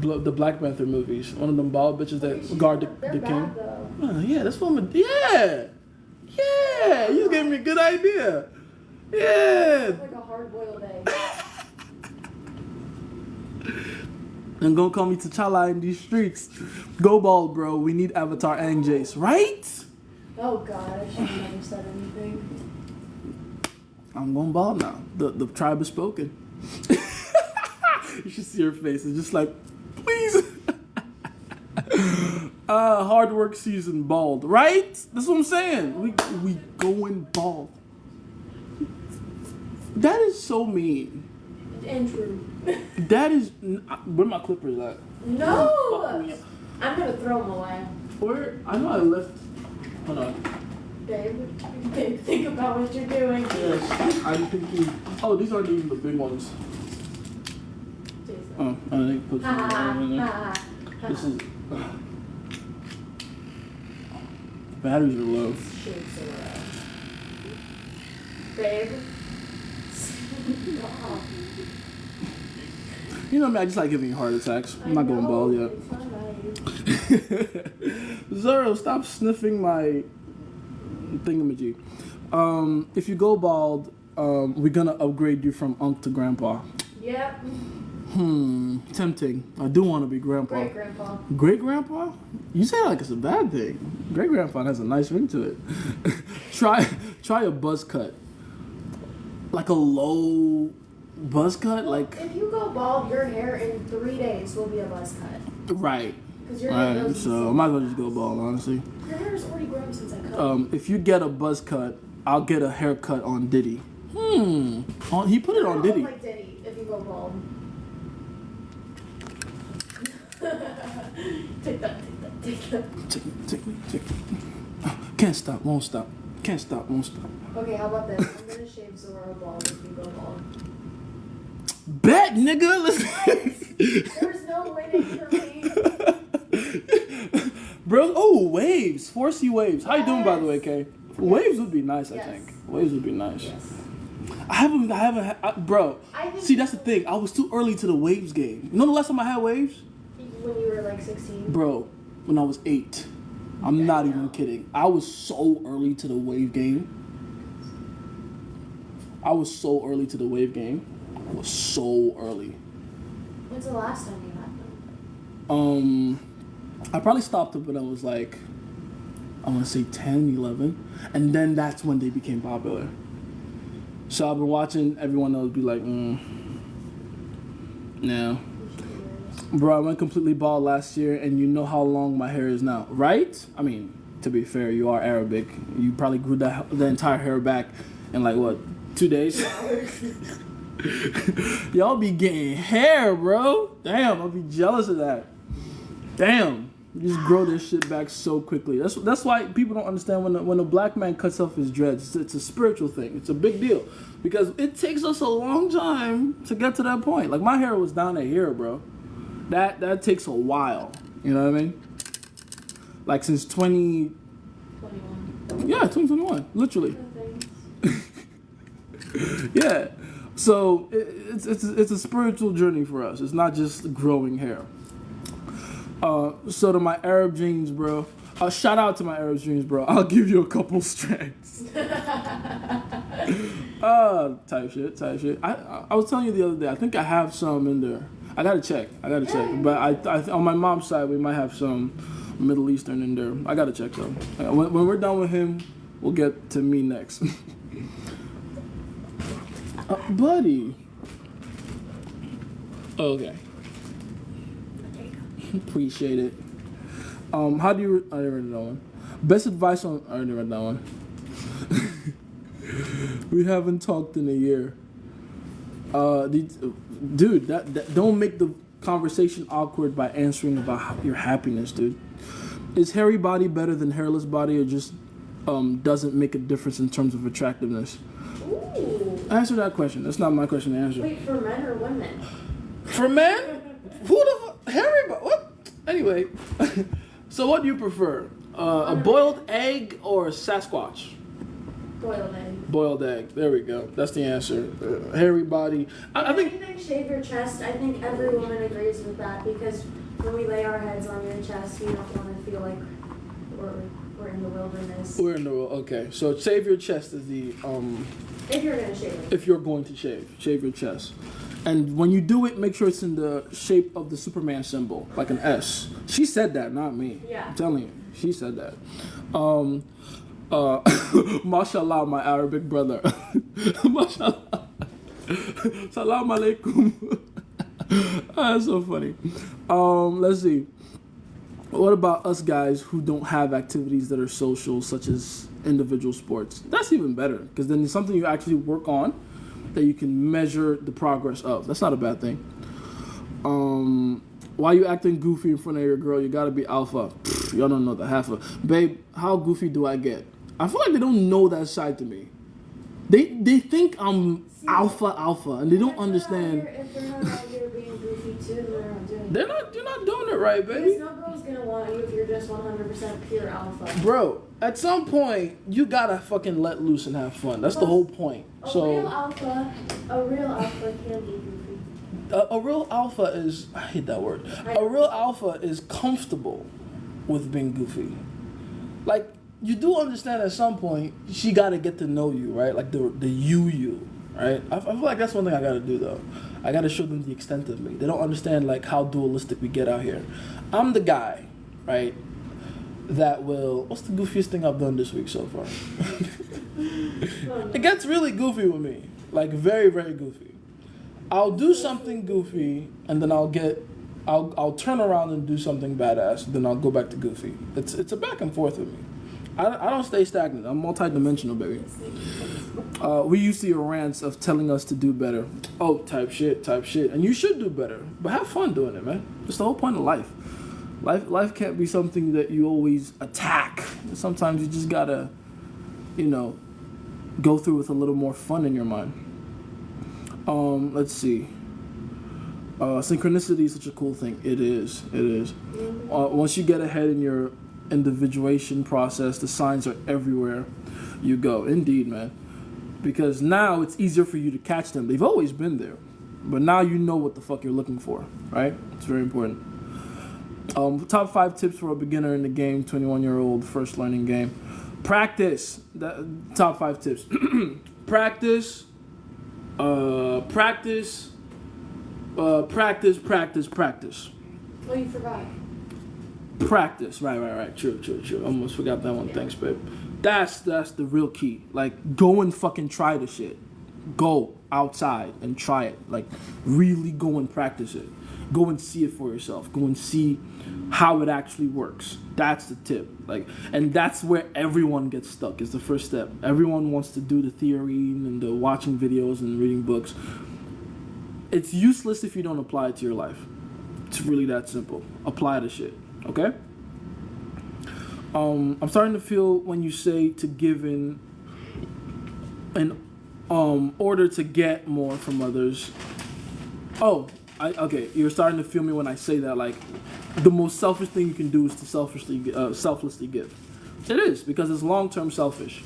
the Black Panther movies. One of them bald bitches that guard They're the king. bad, though. Oh, yeah, that's from yeah. Yeah, you gave me a good idea. Yeah. It's like a hard-boiled egg. And gonna call me T'Challa in these streets. Go bald, bro. We need Avatar and Jace, right? Oh God, I should have never said anything. I'm going bald now. The tribe has spoken. You should see her face. It's just like, please. Hard work season, bald, right? That's what I'm saying. We going bald. That is so mean. And true. That is. Where my clippers at? No! I'm gonna throw them away. Where? I know I left. Hold on. Babe, think about what you're doing. Yes, I'm thinking. Oh, these aren't even the big ones. Jason. Oh, I think put some in there. This is. Batteries are low. Shakes around. Babe. Stop. You know me, I just like giving you heart attacks. I'm not going bald yet. It's not nice. Zoro, stop sniffing my thingamajig. If you go bald, we're gonna upgrade you from Unc to Grandpa. Yep. Tempting. I do want to be Grandpa. Great grandpa. Great Grandpa? You say that like it's a bad thing. Great Grandpa has a nice ring to it. try a buzz cut. Like a low buzz cut, like If you go bald, your hair in 3 days will be a buzz cut. right. Because your hair Right. goes So I might as well just go bald, honestly. Your hair is already grown since I cut. If you get a buzz cut, I'll get a haircut on Diddy. He put it on Diddy. Like Diddy, if you go bald. Take that. Take me. Can't stop, won't stop. Can't stop, won't stop. Okay, how about this? I'm gonna shave Zoro bald if you go bald. Bet, nigga. Let's There's no winning for me. Bro, oh, waves. 4C waves. How you doing, by the way, Kay? Waves would be nice, I Yes. think. Waves would be nice. Yes. I haven't, bro. I think See, that's the thing. I was too early to the waves game. You know the last time I had waves? when you were like 16. Bro, when I was 8. I'm not even kidding. I was so early to the wave game. I was so early. When's the last time you had them? I probably stopped it when I was like, I want to say 10, 11. And then that's when they became popular. So I've been watching everyone else be like, no. Bro, I went completely bald last year, and you know how long my hair is now, right? I mean, to be fair, you are Arabic. You probably grew the entire hair back in like, what, 2 days? Y'all be getting hair, bro. Damn, I'll be jealous of that. Damn. You just grow this shit back so quickly. That's why people don't understand when a black man cuts off his dreads. It's a spiritual thing. It's a big deal. Because it takes us a long time to get to that point. Like, my hair was down to here, bro. That takes a while. You know what I mean? Like, since 21. Yeah, 2021. Literally. No thanks. Yeah. So, it's a spiritual journey for us. It's not just growing hair. So to my Arab dreams, bro. Shout out to my Arab dreams, bro. I'll give you a couple strands. Type shit. I was telling you the other day, I think I have some in there. I gotta check. But I on my mom's side, we might have some Middle Eastern in there. I gotta check though. When we're done with him, we'll get to me next. Buddy. Okay. Appreciate it. How do you? I already read that one. Best advice on. I already read that one. We haven't talked in a year. Dude, that don't make the conversation awkward by answering about your happiness, dude. Is hairy body better than hairless body, or just doesn't make a difference in terms of attractiveness? Ooh. Answer that question. That's not my question to answer. Wait, for men or women? For men? Who the fuck? Hairy body? What? Anyway, so what do you prefer? A boiled egg or a Sasquatch? Boiled egg. Boiled egg. There we go. That's the answer. Hairy body. I think. Anything shave your chest. I think every woman agrees with that because when we lay our heads on your chest, we don't want to feel like we're in the wilderness. We're in the okay. So shave your chest is the If you're gonna shave. If you're going to shave your chest, and when you do it, make sure it's in the shape of the Superman symbol, like an S. She said that, not me. Yeah. I'm telling you, she said that. Mashallah, my Arabic brother. Mashallah. Salam alaikum. That's so funny. Let's see. What about us guys who don't have activities that are social, such as individual sports? That's even better, because then it's something you actually work on that you can measure the progress of. That's not a bad thing. Why you acting goofy in front of your girl? You gotta be alpha. Pfft, y'all don't know the half of. Babe, how goofy do I get? I feel like they don't know that side to me. They think I'm alpha, and they don't understand. If they're not out here being goofy too, they're not doing it. You're not doing it right, baby. Because no girl's gonna want you if you're just 100% pure alpha. Bro, at some point, you gotta fucking let loose and have fun. That's the whole point. A real alpha can be goofy. A real alpha is, I hate that word. A real alpha is comfortable with being goofy. Like, you do understand at some point, she gotta get to know you, right? Like the you, right? I feel like that's one thing I gotta do though. I gotta show them the extent of me. They don't understand like how dualistic we get out here. I'm the guy, right? That will, what's the goofiest thing I've done this week so far? It gets really goofy with me. Like very, very goofy. I'll do something goofy and then I'll turn around and do something badass, then I'll go back to goofy. It's a back and forth with me. I don't stay stagnant. I'm multi-dimensional, baby. We used to your rants of telling us to do better. Oh, type shit. And you should do better. But have fun doing it, man. It's the whole point of life. Life can't be something that you always attack. Sometimes you just gotta, go through with a little more fun in your mind. Let's see. Synchronicity is such a cool thing. It is. Once you get ahead in your individuation process, the signs are everywhere you go. Indeed, man. Because now it's easier for you to catch them. They've always been there. But now you know what the fuck you're looking for, right? It's very important. Top 5 tips for a beginner in the game, 21-year-old, first learning game. Practice. Top 5 tips. Practice. Practice. Oh, you forgot. Practice. Right. True. Almost forgot that one. Yeah. Thanks, babe. That's the real key. Like, go and fucking try the shit. Go outside and try it. Like, really go and practice it. Go and see it for yourself. Go and see how it actually works. That's the tip. Like, and that's where everyone gets stuck, is the first step. Everyone wants to do the theory and the watching videos and reading books. It's useless if you don't apply it to your life. It's really that simple. Apply the shit. Okay? I'm starting to feel when you say to give in order to get more from others. Okay, you're starting to feel me when I say that, like, the most selfish thing you can do is to selflessly give. It is, because it's long-term selfish.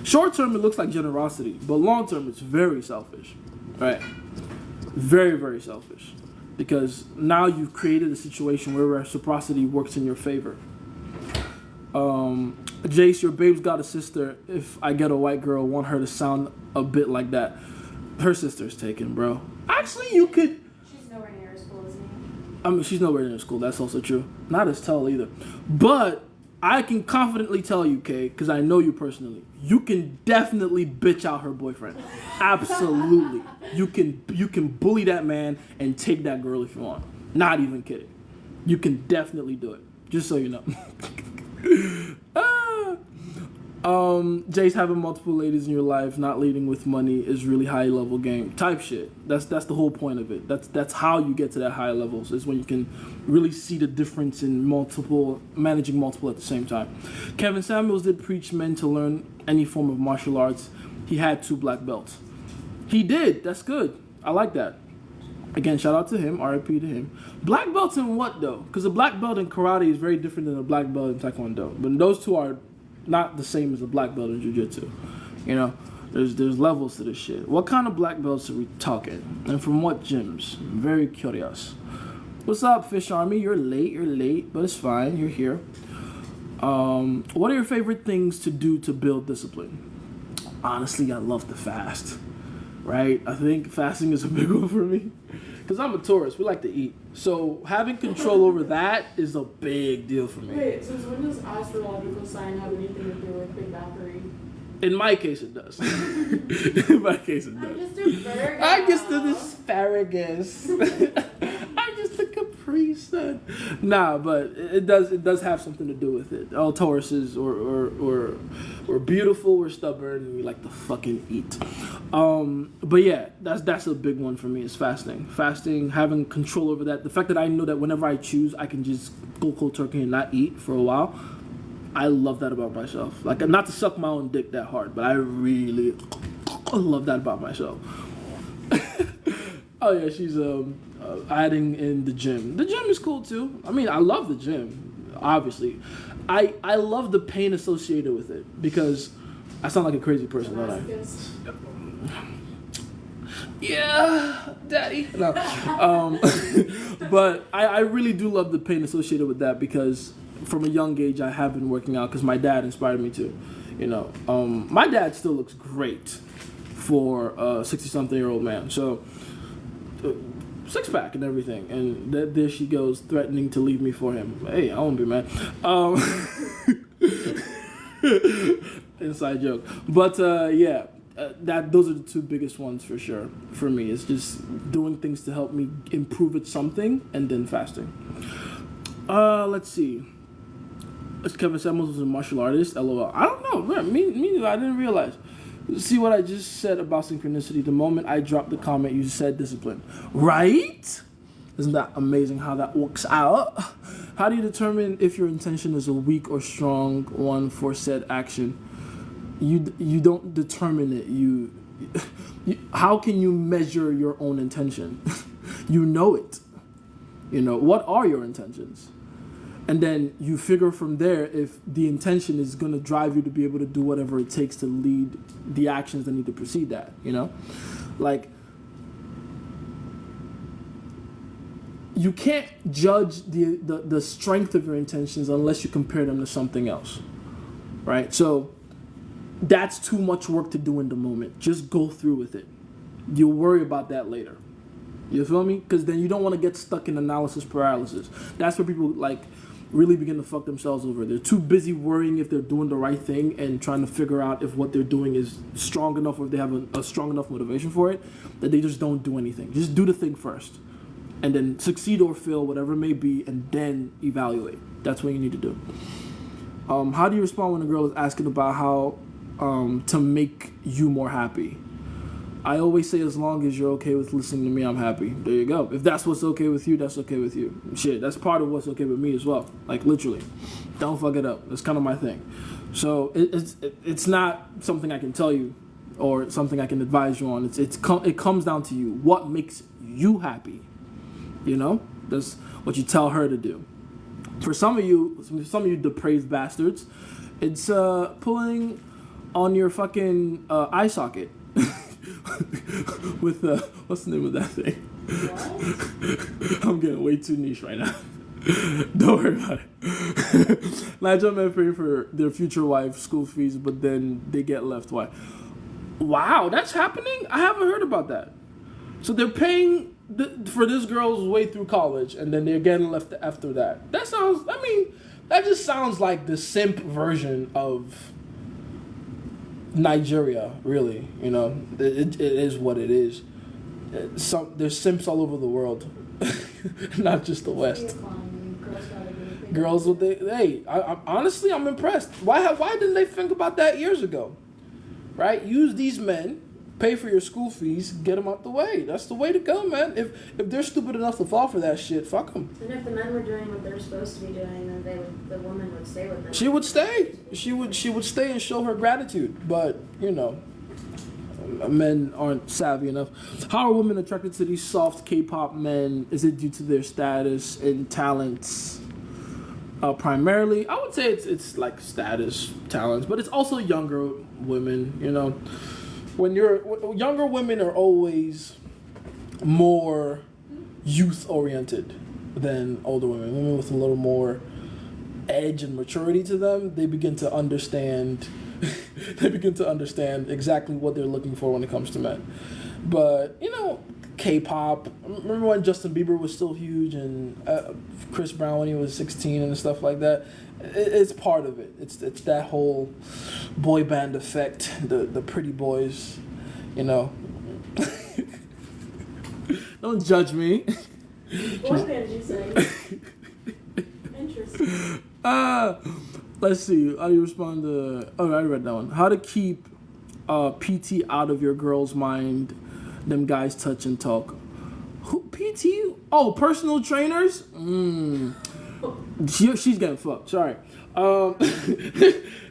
Short-term, it looks like generosity, but long-term, it's very selfish, right? Very, very selfish. Because now you've created a situation where reciprocity works in your favor. Jace, your babe's got a sister. If I get a white girl, I want her to sound a bit like that. Her sister's taken, bro. Actually, you could... She's nowhere near as cool as me. I mean, she's nowhere near school. That's also true. Not as tall either. But I can confidently tell you, Kay, because I know you personally, you can definitely bitch out her boyfriend. Absolutely. You can bully that man and take that girl if you want. Not even kidding. You can definitely do it. Just so you know. Jace, having multiple ladies in your life, not leading with money is really high level game type shit. That's the whole point of it. That's how you get to that high levels, is when you can really see the difference in managing multiple at the same time. Kevin Samuels did preach men to learn any form of martial arts. He had 2 black belts. He did. That's good. I like that. Again, shout out to him. RIP to him. Black belts in what though? Because a black belt in karate is very different than a black belt in taekwondo. But those two are not the same as a black belt in jiu-jitsu. There's levels to this shit. What kind of black belts are we talking? And from what gyms? I'm very curious. What's up, Fish Army? You're late, but it's fine. You're here. What are your favorite things to do to build discipline? Honestly, I love to fast. Right? I think fasting is a big one for me. Because I'm a tourist. We like to eat. So having control over that is a big deal for me. Wait, since when does astrological sign have anything to do with Big Bakery? In my case, it does. In my case, it does. I'm just I'm just an asparagus. I'm just a Capri Sun. Nah, but it does have something to do with it. All Tauruses or beautiful, we're stubborn, and we like to fucking eat. But yeah, that's a big one for me. Is fasting, having control over that. The fact that I know that whenever I choose, I can just go cold turkey and not eat for a while. I love that about myself. Like, not to suck my own dick that hard, but I really love that about myself. Oh yeah, she's adding in the gym. The gym is cool too. I mean, I love the gym, obviously. I love the pain associated with it because I sound like a crazy person, don't I? Yeah, daddy. No. But I really do love the pain associated with that because from a young age I have been working out because my dad inspired me to. You know, my dad still looks great for a 60-something-year-old man. So, six-pack and everything. And there she goes threatening to leave me for him. Hey, I won't be mad. Inside joke. But, yeah. Those are the two biggest ones for sure for me. It's just doing things to help me improve at something and then fasting. Let's see. Kevin Samuels was a martial artist. LOL. I don't know. Me neither. I didn't realize. See what I just said about synchronicity. The moment I dropped the comment, you said discipline. Right? Isn't that amazing how that works out? How do you determine if your intention is a weak or strong one for said action? You don't determine it. You how can you measure your own intention? You know it. You know, what are your intentions? And then you figure from there if the intention is going to drive you to be able to do whatever it takes to lead the actions that need to precede that, you know? Like, you can't judge the strength of your intentions unless you compare them to something else, right? So that's too much work to do in the moment. Just go through with it. You'll worry about that later. You feel me? Because then you don't want to get stuck in analysis paralysis. That's where people, like, really begin to fuck themselves over. They're too busy worrying if they're doing the right thing and trying to figure out if what they're doing is strong enough or if they have a strong enough motivation for it, that they just don't do anything. Just do the thing first. And then succeed or fail, whatever it may be, and then evaluate. That's what you need to do. How do you respond when a girl is asking about how to make you more happy? I always say, as long as you're okay with listening to me, I'm happy. There you go. If that's what's okay with you, that's okay with you. Shit, that's part of what's okay with me as well. Like, literally. Don't fuck it up. That's kind of my thing. So it's not something I can tell you or something I can advise you on. It comes down to you. What makes you happy? You know? That's what you tell her to do. For some of you depraved bastards, it's pulling on your fucking eye socket. With what's the name of that thing? What? I'm getting way too niche right now. Don't worry about it. Nigel men pay for their future wife's school fees, but then they get left. Why? Wow, that's happening? I haven't heard about that. So they're paying for this girl's way through college, and then they're getting left after that. That just sounds like the simp version of Nigeria, really. You know, it is what it is. There's simps all over the world, not just the West. Girls, honestly, I'm impressed. Why didn't they think about that years ago? Right? Use these men, pay for your school fees, get them out the way. That's the way to go, man. If they're stupid enough to fall for that shit, fuck them. And if the men were doing what they're supposed to be doing, then the woman would stay with them. She would stay. She would stay and show her gratitude. But, you know, men aren't savvy enough. How are women attracted to these soft K-pop men? Is it due to their status and talents? Primarily, I would say it's like status, talents, but it's also younger women, you know. younger women are always more youth oriented than older women. Women with a little more edge and maturity to them, they begin to understand exactly what they're looking for when it comes to men. But K-pop, remember when Justin Bieber was still huge and Chris Brown when he was 16 and stuff like that? It's part of it. It's that whole boy band effect, the pretty boys, Don't judge me. Boy band, you say? Interesting. Let's see. How do you respond to... Oh, I read that one. How to keep PT out of your girl's mind. Them guys touch and talk. Who PT? Oh, personal trainers? She's getting fucked. Sorry.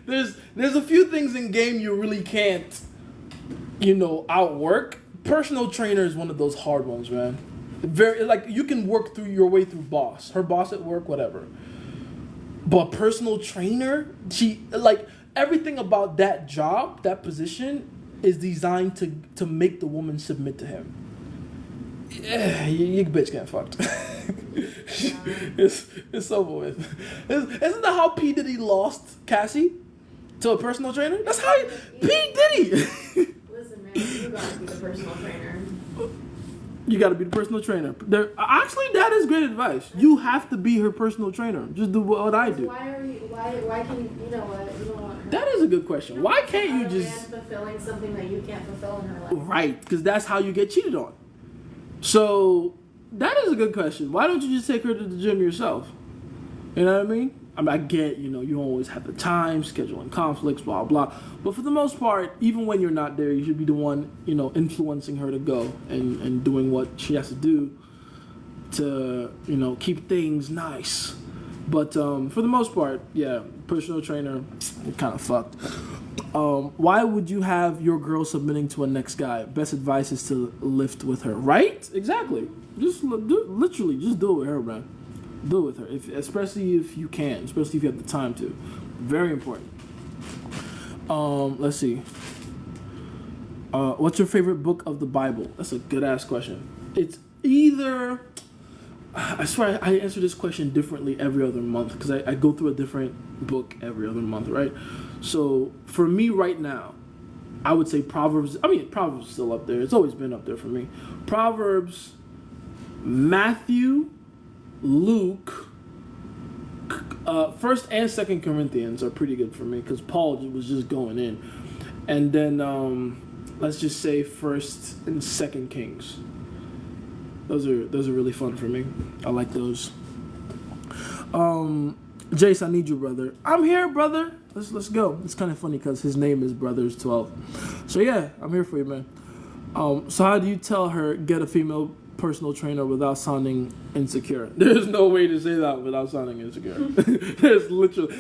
There's a few things in game you really can't, outwork. Personal trainer is one of those hard ones, man. Very you can work through your way through boss, her boss at work, whatever. But personal trainer, everything about that job, that position, is designed to make the woman submit to him. Yeah, your bitch getting fucked. It's over with. Isn't that how P. Diddy lost Cassie? To a personal trainer? That's how P. Diddy. Listen, man, you gotta be the personal trainer. You gotta be the personal trainer. Actually, that is great advice. You have to be her personal trainer. Just do what I do. Why can you know what? You don't want her. That is a good question. Why can't you just... fulfilling something that you can't fulfill in her life? Right, because that's how you get cheated on. So, that is a good question. Why don't you just take her to the gym yourself? You know what I mean? I get, you always have the time, scheduling conflicts, blah, blah. But for the most part, even when you're not there, you should be the one, influencing her to go and doing what she has to do to, keep things nice. But for the most part, yeah, personal trainer, kind of fucked. Why would you have your girl submitting to a next guy? Best advice is to lift with her. Right? Exactly. Literally, just do it with her, man. Do it with her, especially if you can, especially if you have the time to. Very important. Let's see. What's your favorite book of the Bible? That's a good ass question. It's either... I swear I answer this question differently every other month because I go through a different book every other month, right? So for me right now, I would say Proverbs. Proverbs is still up there. It's always been up there for me. Proverbs, Matthew, Luke, 1st and 2nd Corinthians are pretty good for me because Paul was just going in. And then let's just say 1st and 2nd Kings. Those are really fun for me. I like those. Jace, I need you, brother. I'm here, brother. Let's go. It's kind of funny because his name is Brothers 12. So yeah, I'm here for you, man. So how do you tell her get a female personal trainer without sounding insecure? There's no way to say that without sounding insecure. There's literally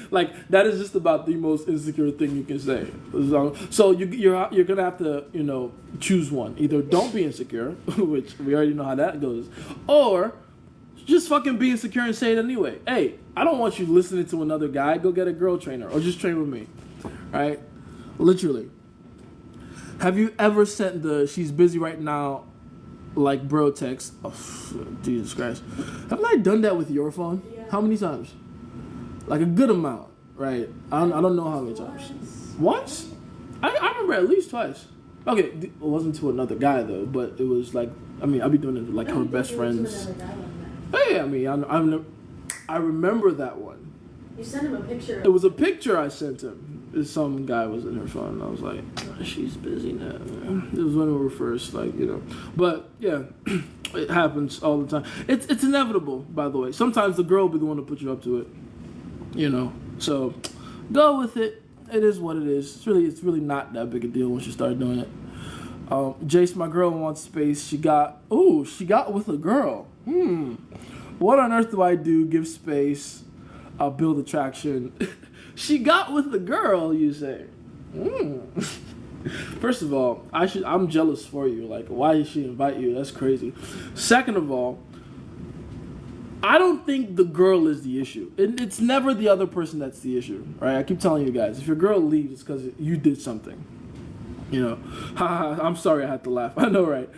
that is just about the most insecure thing you can say. So you're gonna have to choose one. Either don't be insecure, which we already know how that goes, or just fucking be insecure and say it anyway. Hey, I don't want you listening to another guy. Go get a girl trainer or just train with me, right? Literally. Have you ever sent the "she's busy right now" bro text? Oh, Jesus Christ. Haven't I done that with your phone? Yeah. How many times? A good amount, right? I don't know how many times. Once? I remember at least twice. Okay, it wasn't to another guy though, but it was I'll be doing it with her best friends. Hey, I remember that one. You sent him a picture. It was a picture I sent him. Some guy was in her phone, and I was like, she's busy now. It was when we were first, But, yeah, it happens all the time. It's inevitable, by the way. Sometimes the girl will be the one to put you up to it, So, go with it. It is what it is. It's really not that big a deal once you start doing it. Jace, my girl wants space. She got with a girl. What on earth do I do? Give space. I'll build attraction. She got with the girl, you say. First of all, I'm jealous for you. Why did she invite you? That's crazy. Second of all, I don't think the girl is the issue. It's never the other person that's the issue, right? I keep telling you guys, if your girl leaves, it's because you did something. You know, I'm sorry I had to laugh. I know, right?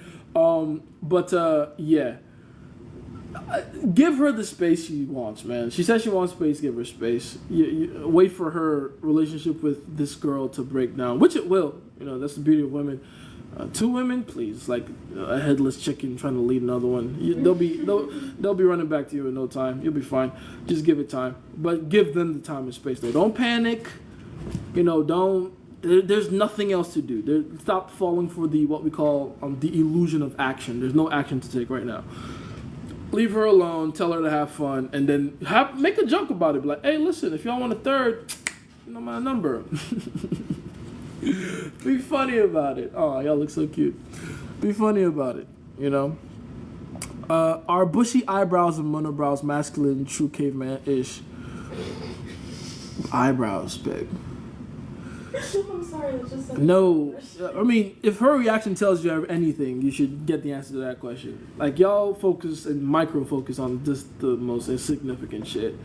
Yeah. Give her the space she wants, man. She says she wants space. Give her space. You wait for her relationship with this girl to break down, which it will. You know, that's the beauty of women. Two women, please, like a headless chicken trying to lead another one. They'll be running back to you in no time. You'll be fine. Just give it time, but give them the time and space. Though, don't panic. You know, don't. There's nothing else to do. Stop falling for what we call the illusion of action. There's no action to take right now. Leave her alone, tell her to have fun, and then make a joke about it. Be like, hey, listen, if y'all want a third, you know my number. Be funny about it. Oh, y'all look so cute. Be funny about it, you know. Are bushy eyebrows and monobrows masculine, true caveman-ish? Eyebrows, babe. I'm sorry, it's just like No, I mean, if her reaction tells you anything, you should get the answer to that question. Like, y'all focus and micro-focus on just the most insignificant shit.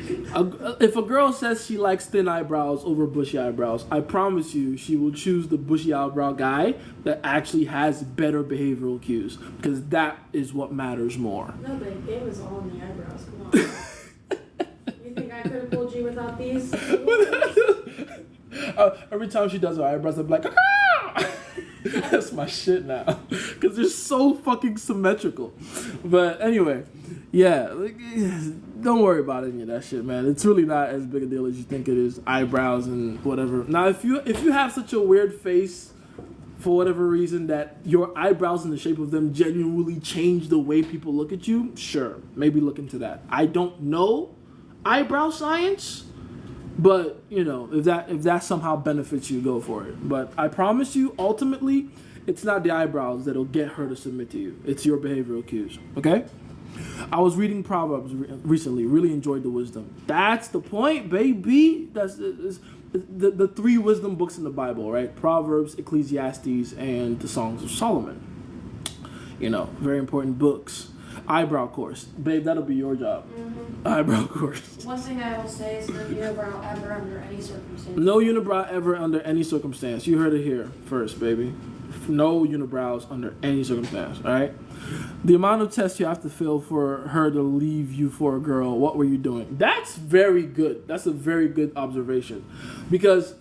If a girl says she likes thin eyebrows over bushy eyebrows, I promise you she will choose the bushy eyebrow guy that actually has better behavioral cues, because that is what matters more. No, but it game is all in the eyebrows. Come on. You think I could have pulled you without these? Every time she does her eyebrows, I'm like, ah! That's my shit now, because they're so fucking symmetrical. But anyway, yeah, don't worry about any of that shit, man. It's really not as big a deal as you think it is. Eyebrows and whatever. Now, if you have such a weird face for whatever reason that your eyebrows and the shape of them genuinely change the way people look at you, sure, maybe look into that. I don't know eyebrow science. But, you know, if that somehow benefits you, go for it. But I promise you, ultimately, it's not the eyebrows that'll get her to submit to you. It's your behavioral cues, okay? I was reading Proverbs recently. Really enjoyed the wisdom. That's the point, baby. That's the 3 wisdom books in the Bible, right? Proverbs, Ecclesiastes, and the Songs of Solomon. You know, very important books. Eyebrow course. Babe, that'll be your job. Mm-hmm. Eyebrow course. One thing I will say is no unibrow ever under any circumstance. No unibrow ever under any circumstance. You heard it here first, baby. No unibrows under any circumstance, all right? The amount of tests you have to fill for her to leave you for a girl, what were you doing? That's very good. That's a very good observation. Because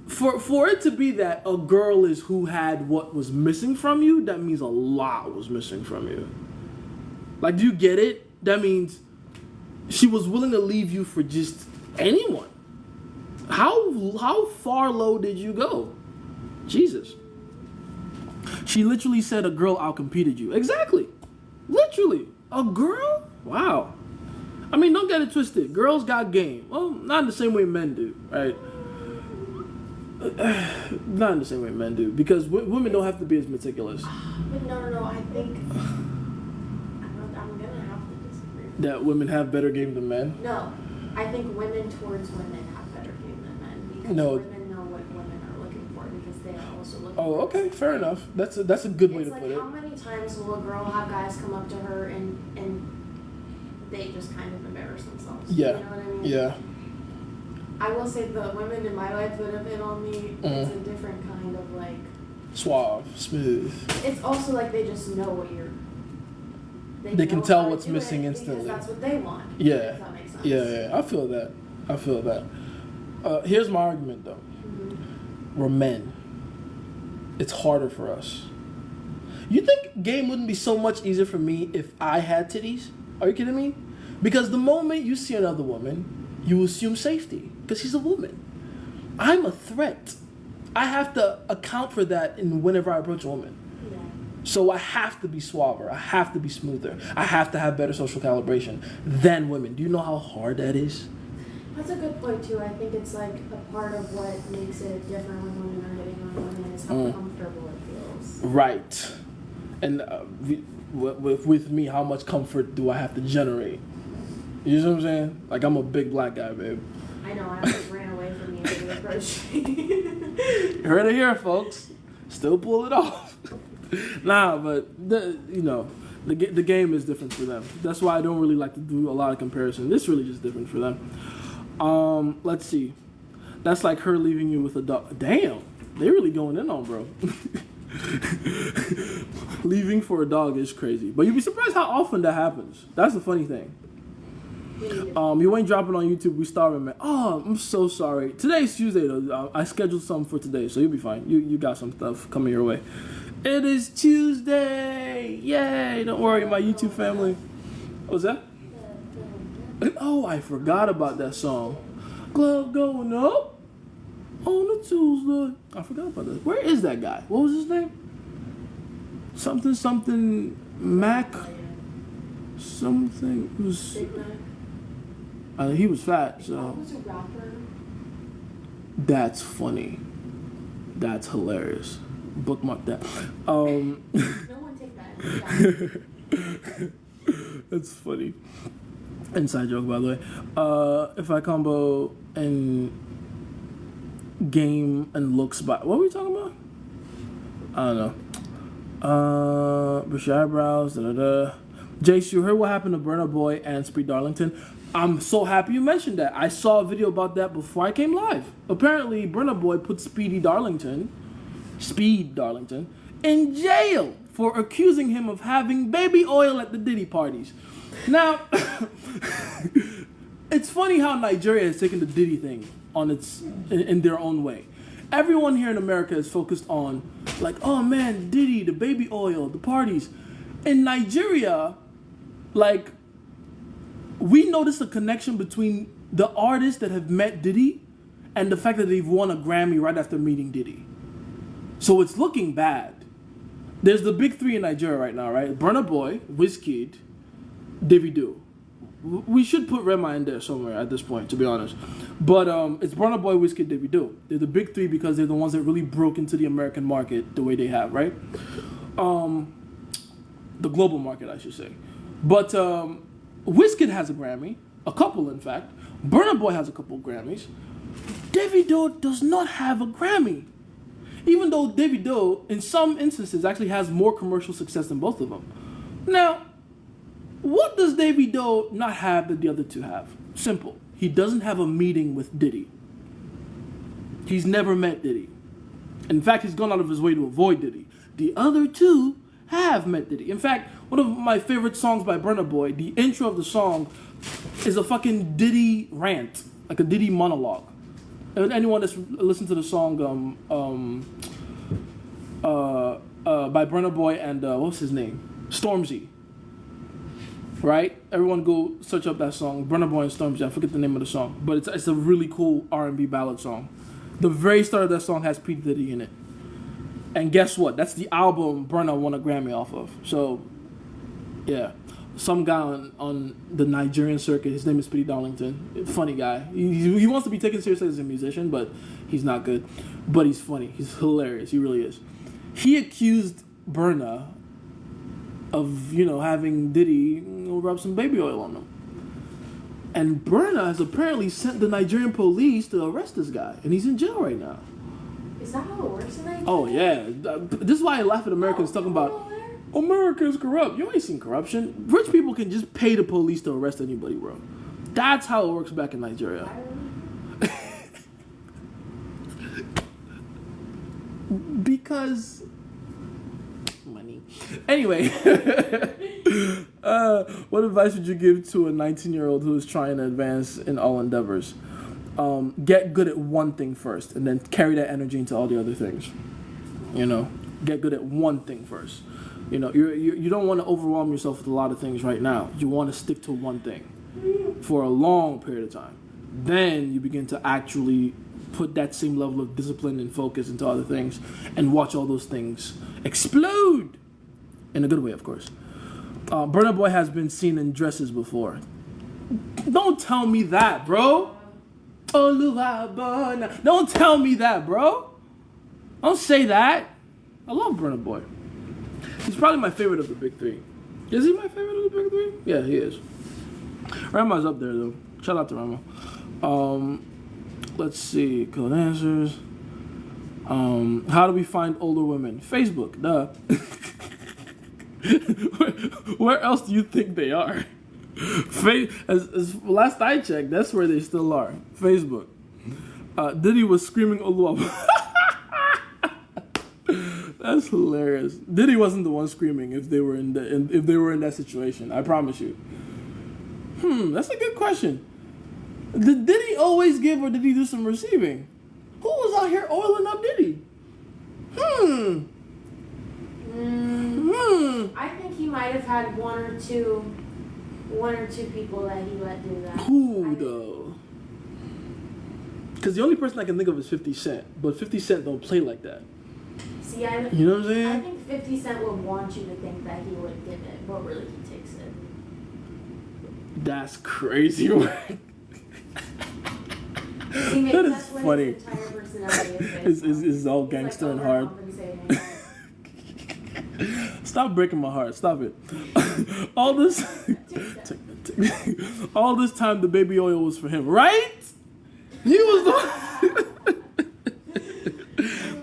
for it to be that a girl is who had what was missing from you, that means a lot was missing from you. Like, do you get it? That means she was willing to leave you for just anyone. How far low did you go? Jesus. She literally said a girl outcompeted you. Exactly. Literally. A girl? Wow. I mean, don't get it twisted. Girls got game. Well, not in the same way men do, right? Not in the same way men do. Because women don't have to be as meticulous. But no, I think... That women have better game than men? No, I think women towards women have better game than men because women know what women are looking for because they are also looking for. Okay, fair enough. That's a good way to put it. How many times will a girl have guys come up to her and they just kind of embarrass themselves? Yeah. You know what I mean? Yeah. I will say the women in my life that have hit on me, it's a different kind of like... Suave, smooth. It's also like they just know what you're... They can tell what's missing instantly. That's what they want. Yeah. If that makes sense. Yeah. I feel that. Here's my argument, though. Mm-hmm. We're men. It's harder for us. You think game wouldn't be so much easier for me if I had titties? Are you kidding me? Because the moment you see another woman, you assume safety because she's a woman. I'm a threat. I have to account for that whenever I approach a woman. So I have to be suaver. I have to be smoother. I have to have better social calibration than women. Do you know how hard that is? That's a good point, too. I think it's like a part of what makes it different when women are hitting on women is how comfortable it feels. Right. And with me, how much comfort do I have to generate? You know what I'm saying? Like, I'm a big black guy, babe. I know. I just ran away from you when you approached me. You heard it here, folks. Still pull it off. Nah, but the game is different for them. That's why I don't really like to do a lot of comparison. It's really just different for them. Let's see. That's like her leaving you with a dog. Damn. They really going in on bro. Leaving for a dog is crazy, but you'd be surprised how often that happens. That's the funny thing. You ain't dropping on YouTube. We starving, man. Oh, I'm so sorry. Today's Tuesday though. I scheduled something for today, so you'll be fine. You got some stuff coming your way. It is Tuesday. Yay! Don't worry, my YouTube family. What was that? Oh, I forgot about that song. Glove going up on a Tuesday. I forgot about that. Where is that guy? What was his name? Something Mac. Something was. He was fat, so. Was a rapper. That's funny. That's hilarious. Bookmark that. No one take that. That's funny. Inside joke, by the way. If I combo and game and looks by, what were we talking about? I don't know. Bushy eyebrows. Jace, you heard what happened to Burna Boy and Speed Darlington? I'm so happy you mentioned that. I saw a video about that before I came live. Apparently, Burna Boy put Speed Darlington, in jail for accusing him of having baby oil at the Diddy parties. Now, it's funny how Nigeria has taken the Diddy thing on in their own way. Everyone here in America is focused on, like, oh man, Diddy, the baby oil, the parties. In Nigeria, like, we notice a connection between the artists that have met Diddy and the fact that they've won a Grammy right after meeting Diddy. So it's looking bad. There's the big three in Nigeria right now, right? Burna Boy, Wizkid, Davido. We should put Rema in there somewhere at this point, to be honest. But it's Burna Boy, Wizkid, Davido. They're the big three because they're the ones that really broke into the American market the way they have, right? The global market, I should say. But Wizkid has a Grammy, a couple in fact. Burna Boy has a couple Grammys. Davido does not have a Grammy. Even though Davido, in some instances, actually has more commercial success than both of them. Now, what does Davido not have that the other two have? Simple. He doesn't have a meeting with Diddy. He's never met Diddy. In fact, he's gone out of his way to avoid Diddy. The other two have met Diddy. In fact, one of my favorite songs by Burna Boy, the intro of the song is a fucking Diddy rant, like a Diddy monologue. And anyone that's listened to the song by Burna Boy and what's his name? Stormzy. Right? Everyone go search up that song, Burna Boy and Stormzy. I forget the name of the song, but it's a really cool R&B ballad song. The very start of that song has P. Diddy in it. And guess what? That's the album Burna won a Grammy off of. So, yeah. Some guy on the Nigerian circuit, his name is Speedy Darlington. Funny guy. He wants to be taken seriously as a musician, but he's not good. But he's funny. He's hilarious. He really is. He accused Burna of, having Diddy rub some baby oil on him. And Burna has apparently sent the Nigerian police to arrest this guy. And he's in jail right now. Is that how it works in Nigeria? Oh, yeah. This is why I laugh at Americans talking about, America is corrupt. You ain't seen corruption. Rich people can just pay the police to arrest anybody, bro. That's how it works back in Nigeria. Because money. Anyway, what advice would you give to a 19-year-old who is trying to advance in all endeavors? Get good at one thing first, and then carry that energy into all the other things. Get good at one thing first. You don't want to overwhelm yourself with a lot of things right now. You want to stick to one thing for a long period of time. Then you begin to actually put that same level of discipline and focus into other things and watch all those things explode. In a good way, of course. Burna Boy has been seen in dresses before. Don't tell me that, bro. Don't tell me that, bro. Don't say that. I love Burna Boy. He's probably my favorite of the big three. Is he my favorite of the big three? Yeah, he is. Rema's up there, though. Shout out to Rema. Let's see. Cool answers. How do we find older women? Facebook, duh. Where else do you think they are? As last I checked, that's where they still are. Facebook. Diddy was screaming Oluwabo. That's hilarious. Diddy wasn't the one screaming if they were in that situation. I promise you. That's a good question. Did Diddy always give, or did he do some receiving? Who was out here oiling up Diddy? I think he might have had one or two people that he let do that. Who though? Because the only person I can think of is 50 Cent, but 50 Cent don't play like that. See, You know what I'm saying? I think 50 Cent would want you to think that he would give it, but really he takes it. That's crazy. He makes That is that's what funny. his entire personality is. Is all He's gangster like and hard. overcompensating. Stop breaking my heart. Stop it. all this time the baby oil was for him, right? He was the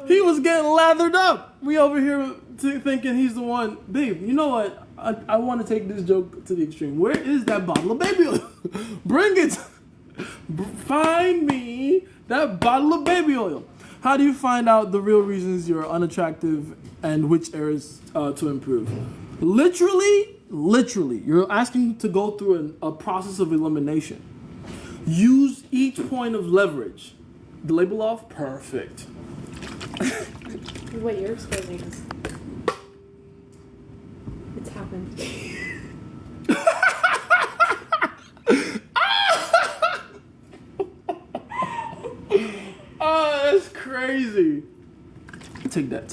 he was getting lathered up. We over here thinking he's the one. Babe, you know what? I want to take this joke to the extreme. Where is that bottle of baby oil? Bring it. Find me that bottle of baby oil. How do you find out the real reasons you're unattractive and which areas to improve? Literally, you're asking to go through a process of elimination. Use each point of leverage. The label off? Perfect. What you're exposing us. It's happened. Oh, that's crazy. Take that.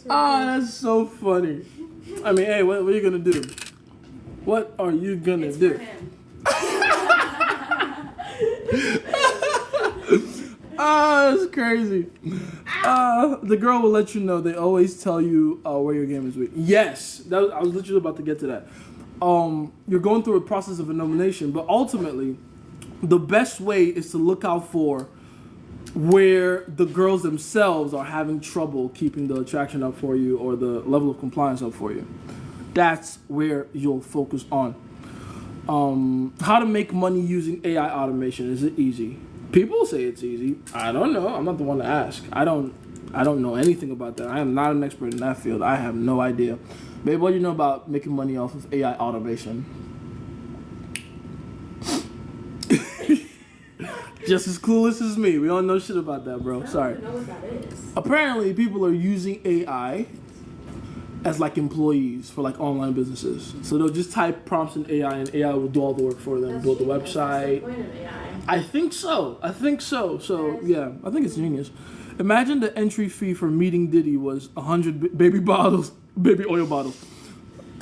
Oh, that's so funny. I mean, hey, what are you gonna do? What are you gonna It's do? for him. Oh, that's crazy. The girl will let you know. They always tell you where your game is weak. Yes, I was literally about to get to that. You're going through a process of elimination, but ultimately, the best way is to look out for where the girls themselves are having trouble keeping the attraction up for you or the level of compliance up for you. That's where you'll focus on. How to make money using AI automation. Is it easy? People say it's easy. I don't know. I'm not the one to ask. I don't know anything about that. I am not an expert in that field. I have no idea. Babe, what do you know about making money off of AI automation? Just as clueless as me. We don't know shit about that, bro. Sorry. I don't know what that is. Apparently, people are using AI as like employees for like online businesses. So they'll just type prompts in AI and AI will do all the work for them. That's Build the genius. website. That's the point of AI. I think so. So yeah, I think it's genius. Imagine the entry fee for meeting Diddy was 100 baby oil bottles.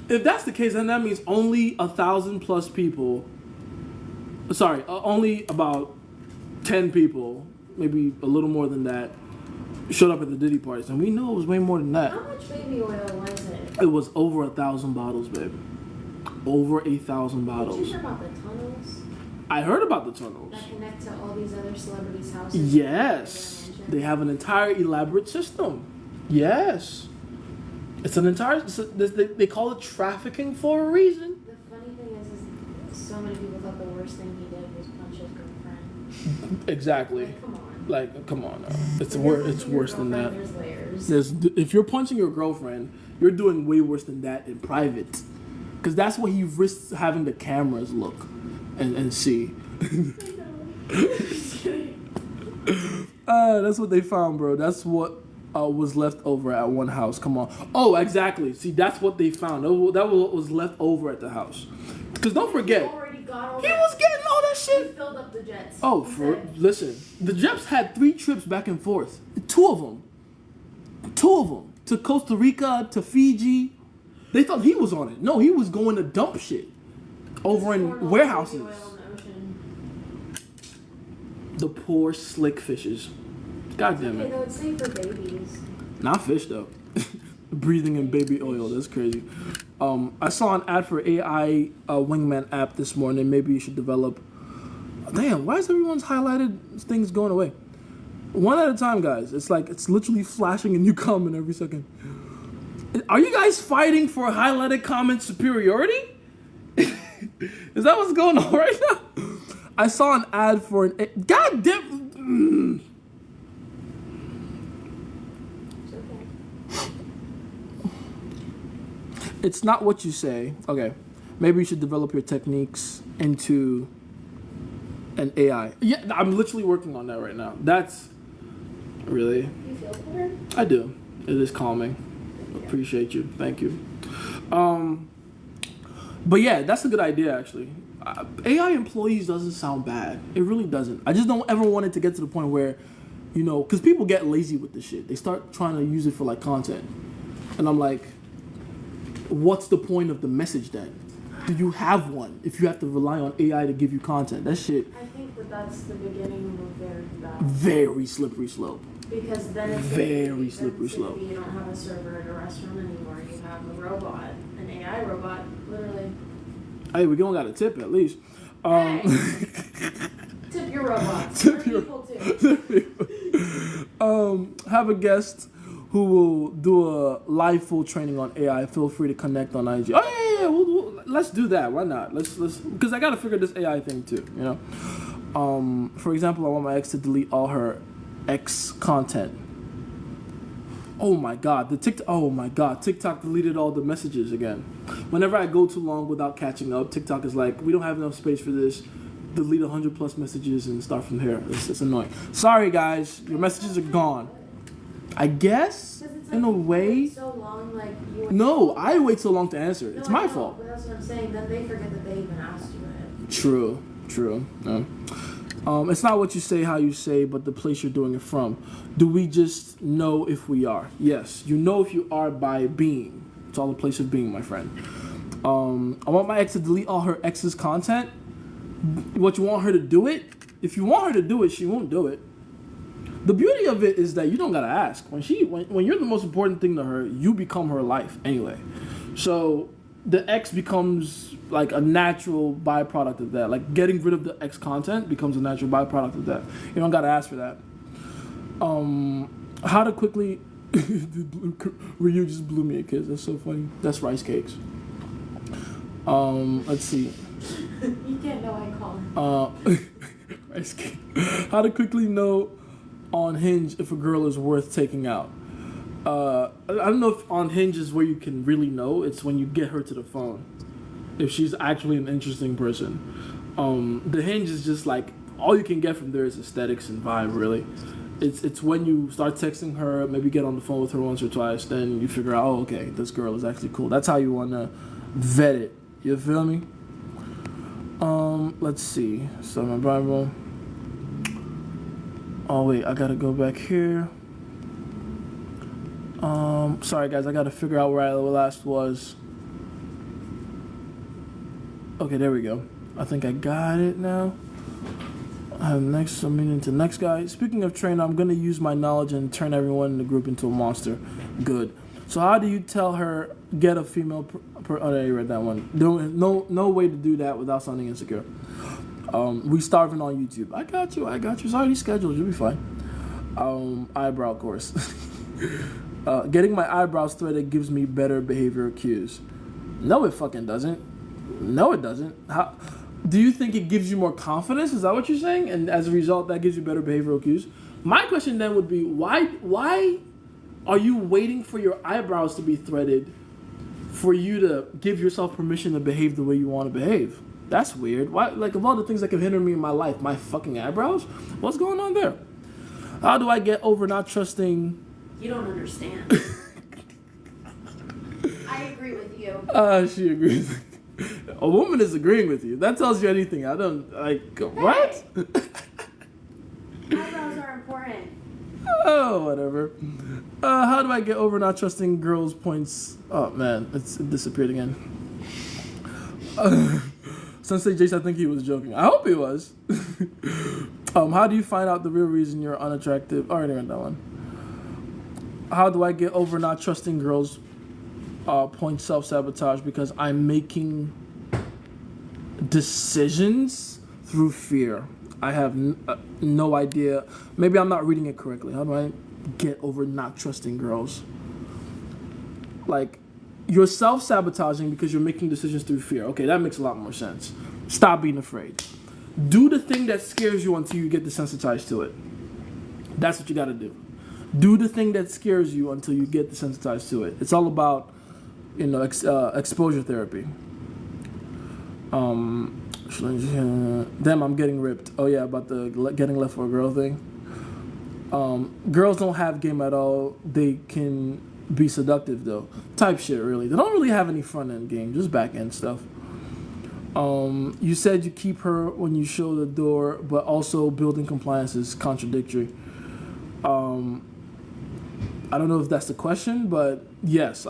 If that's the case, then that means only 1,000 plus people. Sorry, only about 10 people, maybe a little more than that, showed up at the Diddy parties, and we know it was way more than that. How much baby oil was it? It was over 1,000 bottles, babe. Over 1,000 Did bottles. you hear about the tunnels I heard about the tunnels. that connect to all these other celebrities' houses? Yes, they have an entire elaborate system. Yes, it's an entire. They call it trafficking for a reason. The funny thing is so many people thought the worst thing he did was punch his girlfriend. Exactly. Like, come on. Come on. It's Because It's worse than that. There's layers. If you're punching your girlfriend, you're doing way worse than that in private. Because that's what he risks having the cameras look and see. That's what they found, bro. That's what was left over at one house. Come on. Oh, exactly. See, that's what they found. That was what was left over at the house. Because don't forget, He already got all he that. was getting all that He shit. filled up the jets. Oh, listen. The Jeps had 3 trips back and forth. 2 of them. To Costa Rica, to Fiji. They thought he was on it. No, he was going to dump shit over in warehouses. Baby oil in the ocean. The poor slick fishes. God damn Okay, it. though, it's safe for babies. Not fish though. Breathing in baby oil. That's crazy. I saw an ad for AI Wingman app this morning. Maybe you should develop. Damn, why is everyone's highlighted things going away? One at a time, guys. It's like it's literally flashing a new comment every second. Are you guys fighting for highlighted comment superiority? Is that what's going on right now? I saw an ad for an. God damn. It's not what you say. Okay, maybe you should develop your techniques into an AI. Yeah, I'm literally working on that right now. That's really. You feel better? I do. It is calming. Appreciate you. Thank you. But yeah, that's a good idea actually. AI employees doesn't sound bad. It really doesn't. I just don't ever want it to get to the point where, you know, because people get lazy with this shit. They start trying to use it for like content, and I'm like, what's the point of the message then? Do you have one if you have to rely on AI to give you content? That shit. I think that's the beginning of a very bad. Very slippery slope. Because then it's Very slippery slope. You don't have a server at a restaurant anymore. You have a robot, an AI robot, literally. Hey, we don't got a tip at least. Hey. Tip your robots. Tip They're your- people too. Have a guest who will do a live full training on AI. Feel free to connect on IG. Oh yeah. Let's do that. Why not? Let's because I gotta figure this AI thing too. You know. For example, I want my ex to delete all her ex content. Oh my god, TikTok deleted all the messages again. Whenever I go too long without catching up, TikTok is like, we don't have enough space for this. Delete 100+ messages and start from here. It's annoying. Sorry guys, your messages are gone. I guess, 'Cause it's in a you way. wait so long, like you. No, I wait so long to answer. It's I my know, fault. But that's what I'm saying. Then they forget that they even asked you it. True. No. It's not what you say, how you say, but the place you're doing it from. Do we just know if we are? Yes. You know if you are by being. It's all a place of being, my friend. I want my ex to delete all her ex's content. What, you want her to do it? If you want her to do it, she won't do it. The beauty of it is that you don't gotta ask. When you're the most important thing to her, you become her life anyway. So the X becomes like a natural byproduct of that. Like getting rid of the X content becomes a natural byproduct of that. You don't gotta ask for that. How to quickly Ryu just blew me a kiss. That's so funny. That's rice cakes. Let's see. You can't know I call him. Rice cake. How to quickly know on Hinge if a girl is worth taking out. I don't know if on Hinge is where you can really know. It's when you get her to the phone. If she's actually an interesting person. The Hinge is just like, all you can get from there is aesthetics and vibe, really. It's when you start texting her, maybe get on the phone with her once or twice, then you figure out, oh, okay, this girl is actually cool. That's how you want to vet it. You feel me? Let's see. So my Bible. Oh, wait, I got to go back here. Sorry, guys, I got to figure out where I last was. Okay, there we go. I think I got it now. I have next, I'm meaning to next guy. Speaking of trainer, I'm going to use my knowledge and turn everyone in the group into a monster. Good. So how do you tell her, get a female, oh, yeah, you read that one. No way to do that without sounding insecure. We starving on YouTube. I got you. It's already scheduled. You'll be fine. Eyebrow course. Getting my eyebrows threaded gives me better behavioral cues. No, it fucking doesn't. No, it doesn't. How? Do you think it gives you more confidence? Is that what you're saying? And as a result, that gives you better behavioral cues? My question then would be, why are you waiting for your eyebrows to be threaded for you to give yourself permission to behave the way you want to behave? That's weird. Why? Like, of all the things that can hinder me in my life, my fucking eyebrows? What's going on there? How do I get over not trusting... You don't understand. I agree with you. She agrees. A woman is agreeing with you. That tells you anything. I don't, like, what? Eyebrows are important. Oh, whatever. How do I get over not trusting girls' points? Oh, man, it disappeared again. Sensei Jace, I think he was joking. I hope he was. How do you find out the real reason you're unattractive? I already read that one. How do I get over not trusting girls' point self-sabotage because I'm making decisions through fear? I have no idea. Maybe I'm not reading it correctly. How do I get over not trusting girls? Like, you're self-sabotaging because you're making decisions through fear. Okay, that makes a lot more sense. Stop being afraid. Do the thing that scares you until you get desensitized to it. That's what you got to do. Do the thing that scares you until you get desensitized to it. It's all about exposure therapy. Damn, I'm getting ripped. Oh yeah, about the getting left for a girl thing. Girls don't have game at all. They can be seductive though. Type shit, really. They don't really have any front end game, just back end stuff. You said you keep her when you show the door, but also building compliance is contradictory. I don't know if that's the question, but yes,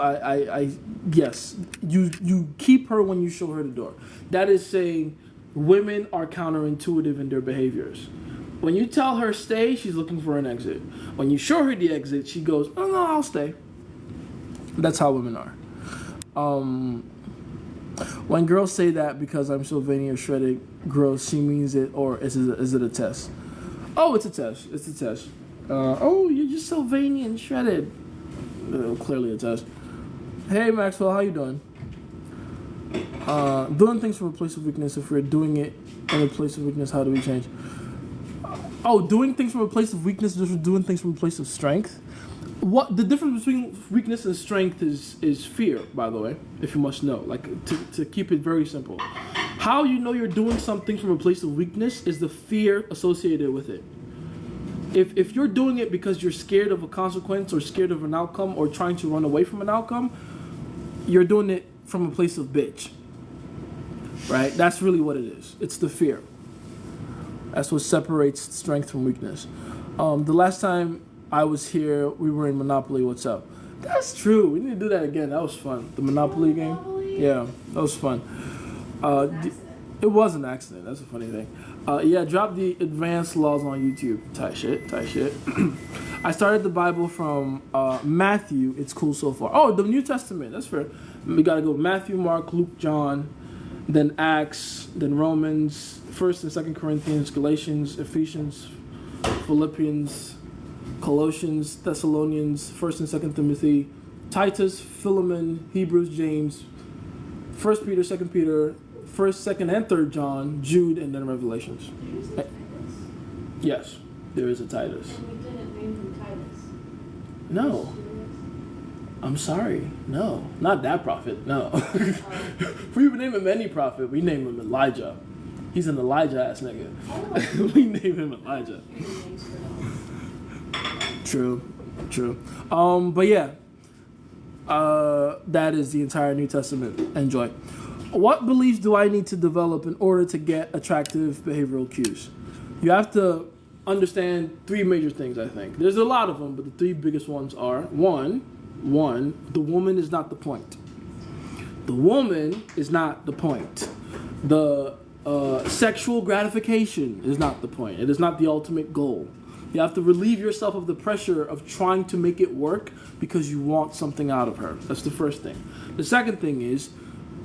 yes, you keep her when you show her the door. That is saying women are counterintuitive in their behaviors. When you tell her stay, she's looking for an exit. When you show her the exit, she goes, oh no, I'll stay. That's how women are. When girls say that because I'm so veiny or shredded, girls, she means it, or is it a test? Oh, it's a test. It's a test. Oh, you're just so veiny and shredded. Clearly a test. Hey, Maxwell, how you doing? Doing things from a place of weakness. If we're doing it in a place of weakness, how do we change? Oh, doing things from a place of weakness versus doing things from a place of strength. What the difference between weakness and strength is fear, by the way, if you must know. Like, to keep it very simple. How you know you're doing something from a place of weakness is the fear associated with it. If you're doing it because you're scared of a consequence or scared of an outcome or trying to run away from an outcome, you're doing it from a place of bitch. Right? That's really what it is. It's the fear. That's what separates strength from weakness. The last time I was here, we were in Monopoly. What's up? That's true. We need to do that again. That was fun. The Monopoly game. Yeah, that was fun. It was an accident. That's a funny thing. Yeah, drop the advanced laws on YouTube. Tight shit. I started the Bible from Matthew. It's cool so far. Oh, the New Testament. That's fair. We gotta go Matthew, Mark, Luke, John, then Acts, then Romans, 1st and 2nd Corinthians, Galatians, Ephesians, Philippians, Colossians, Thessalonians, 1st and 2nd Timothy, Titus, Philemon, Hebrews, James, 1 Peter, 2 Peter, 1st, 2nd, and 3rd John, Jude, and then Revelations. There's a Titus. Yes, there is a Titus. And we didn't name him Titus. No. I'm sorry. No. Not that prophet. No. If we would name him any prophet, we name him Elijah. He's an Elijah-ass nigga. We name him Elijah. True. But yeah. That is the entire New Testament. Enjoy. What beliefs do I need to develop in order to get attractive behavioral cues? You have to understand 3 major things, I think. There's a lot of them, but the 3 biggest ones are, one, the woman is not the point. The woman is not the point. The sexual gratification is not the point. It is not the ultimate goal. You have to relieve yourself of the pressure of trying to make it work because you want something out of her. That's the first thing. The second thing is,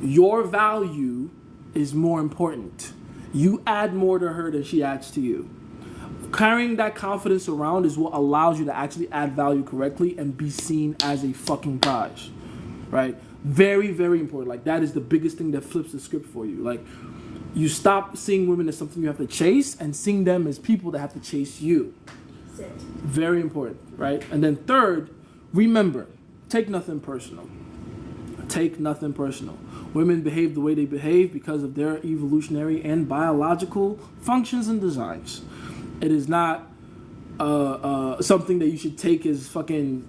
your value is more important. You add more to her than she adds to you. Carrying that confidence around is what allows you to actually add value correctly and be seen as a fucking prize, right? Very, very important. Like, that is the biggest thing that flips the script for you. Like, you stop seeing women as something you have to chase and seeing them as people that have to chase you. Sit. Very important, right? And then third, remember, take nothing personal. Take nothing personal. Women behave the way they behave because of their evolutionary and biological functions and designs. It is not something that you should take as fucking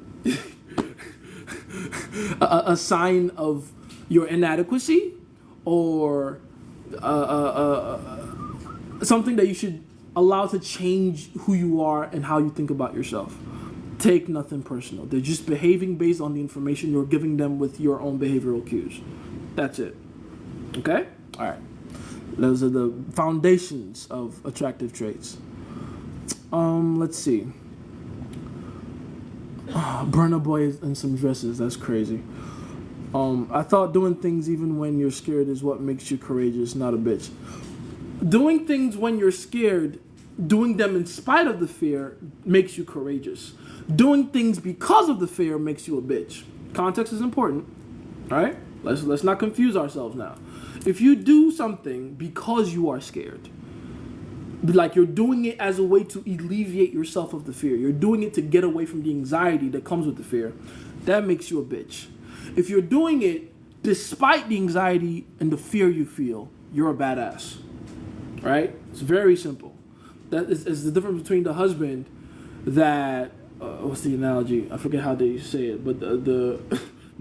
a sign of your inadequacy or something that you should allow to change who you are and how you think about yourself. Take nothing personal. They're just behaving based on the information you're giving them with your own behavioral cues. That's it. Okay? All right. Those are the foundations of attractive traits. Let's see. Burn a boy in some dresses. That's crazy. I thought doing things even when you're scared is what makes you courageous, not a bitch. Doing things when you're scared, doing them in spite of the fear, makes you courageous. Doing things because of the fear makes you a bitch. Context is important, all right? Let's not confuse ourselves now. If you do something because you are scared, like you're doing it as a way to alleviate yourself of the fear, you're doing it to get away from the anxiety that comes with the fear, that makes you a bitch. If you're doing it despite the anxiety and the fear you feel, you're a badass. Right? It's very simple. That is the difference between the husband that what's the analogy? I forget how they say it, but the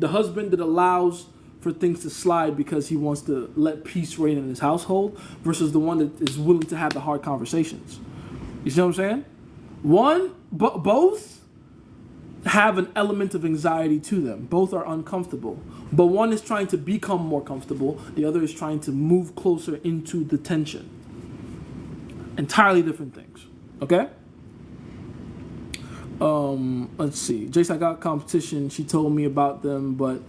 husband that allows for things to slide because he wants to let peace reign in his household versus the one that is willing to have the hard conversations. You see what I'm saying? Both have an element of anxiety to them. Both are uncomfortable. But one is trying to become more comfortable. The other is trying to move closer into the tension. Entirely different things. Okay? Let's see. Jace, I got competition. She told me about them, but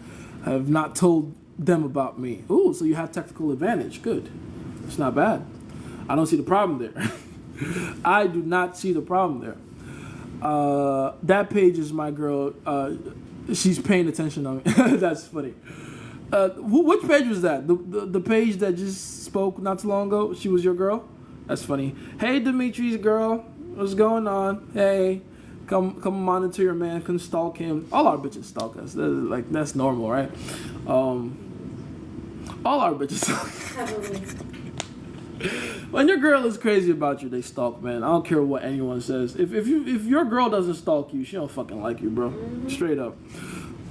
I have not told them about me. Ooh, so you have technical advantage. Good. It's not bad. I don't see the problem there. I do not see the problem there. That page is my girl. She's paying attention on me. That's funny. Which page was that? The page that just spoke not too long ago? She was your girl? That's funny. Hey, Dimitri's girl. What's going on? Hey. Come monitor your man. Come stalk him. All our bitches stalk us. That's normal, right? All our bitches stalk. When your girl is crazy about you, they stalk, man. I don't care what anyone says. If your girl doesn't stalk you, she don't fucking like you, bro. Straight up.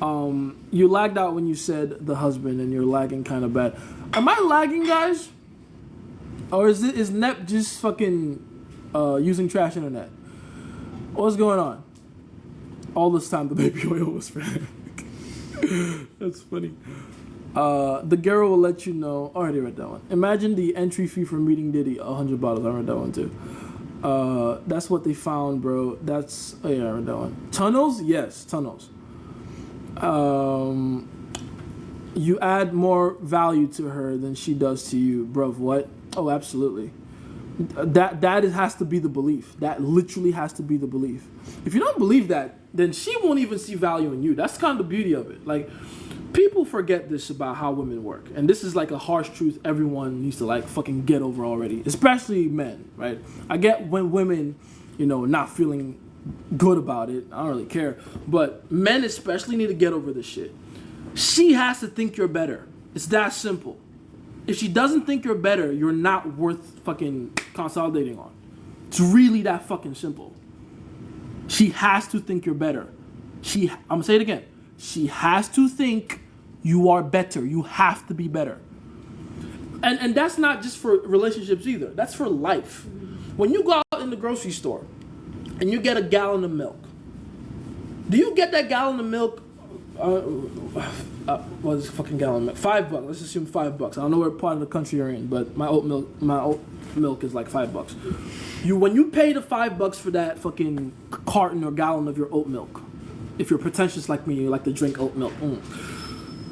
You lagged out when you said the husband, and you're lagging kind of bad. Am I lagging, guys? Or is Nep just fucking using trash internet? What's going on? All this time the baby oil was fake. That's funny. The girl will let you know. Already read that one. Imagine the entry fee for meeting Diddy, $100. I read that one too. That's what they found, bro. I read that one. Tunnels? Yes, tunnels. You add more value to her than she does to you, bruv. What? Oh, absolutely. That has to be the belief. That literally has to be the belief. If you don't believe that, then she won't even see value in you. That's kind of the beauty of it. Like, people forget this about how women work. And this is like a harsh truth everyone needs to like fucking get over already. Especially men, right? I get when women, not feeling good about it. I don't really care. But men especially need to get over this shit. She has to think you're better. It's that simple. If she doesn't think you're better, you're not worth fucking consolidating on. It's really that fucking simple. She has to think you're better. I'm gonna say it again. She has to think you are better. You have to be better. And that's not just for relationships either. That's for life. When you go out in the grocery store and you get a gallon of milk, do you get that gallon of milk? What is a fucking gallon of milk? $5. Let's assume $5. I don't know what part of the country you're in, but my oat milk is like $5. When you pay the $5 for that fucking carton or gallon of your oat milk, if you're pretentious like me, you like to drink oat milk.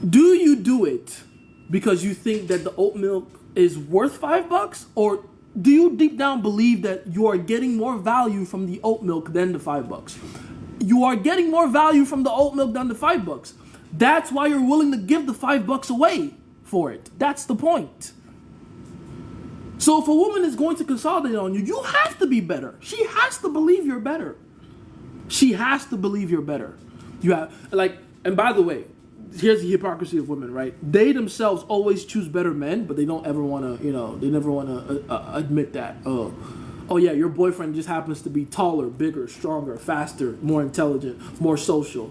Do you do it because you think that the oat milk is worth $5, or do you deep down believe that you are getting more value from the oat milk than the $5? You are getting more value from the oat milk than the $5. That's why you're willing to give the $5 away for it. That's the point. So if a woman is going to consolidate on you, you have to be better. She has to believe you're better. She has to believe you're better. And by the way, here's the hypocrisy of women, right? They themselves always choose better men, but they don't ever want to, they never want to admit that. Oh yeah, your boyfriend just happens to be taller, bigger, stronger, faster, more intelligent, more social,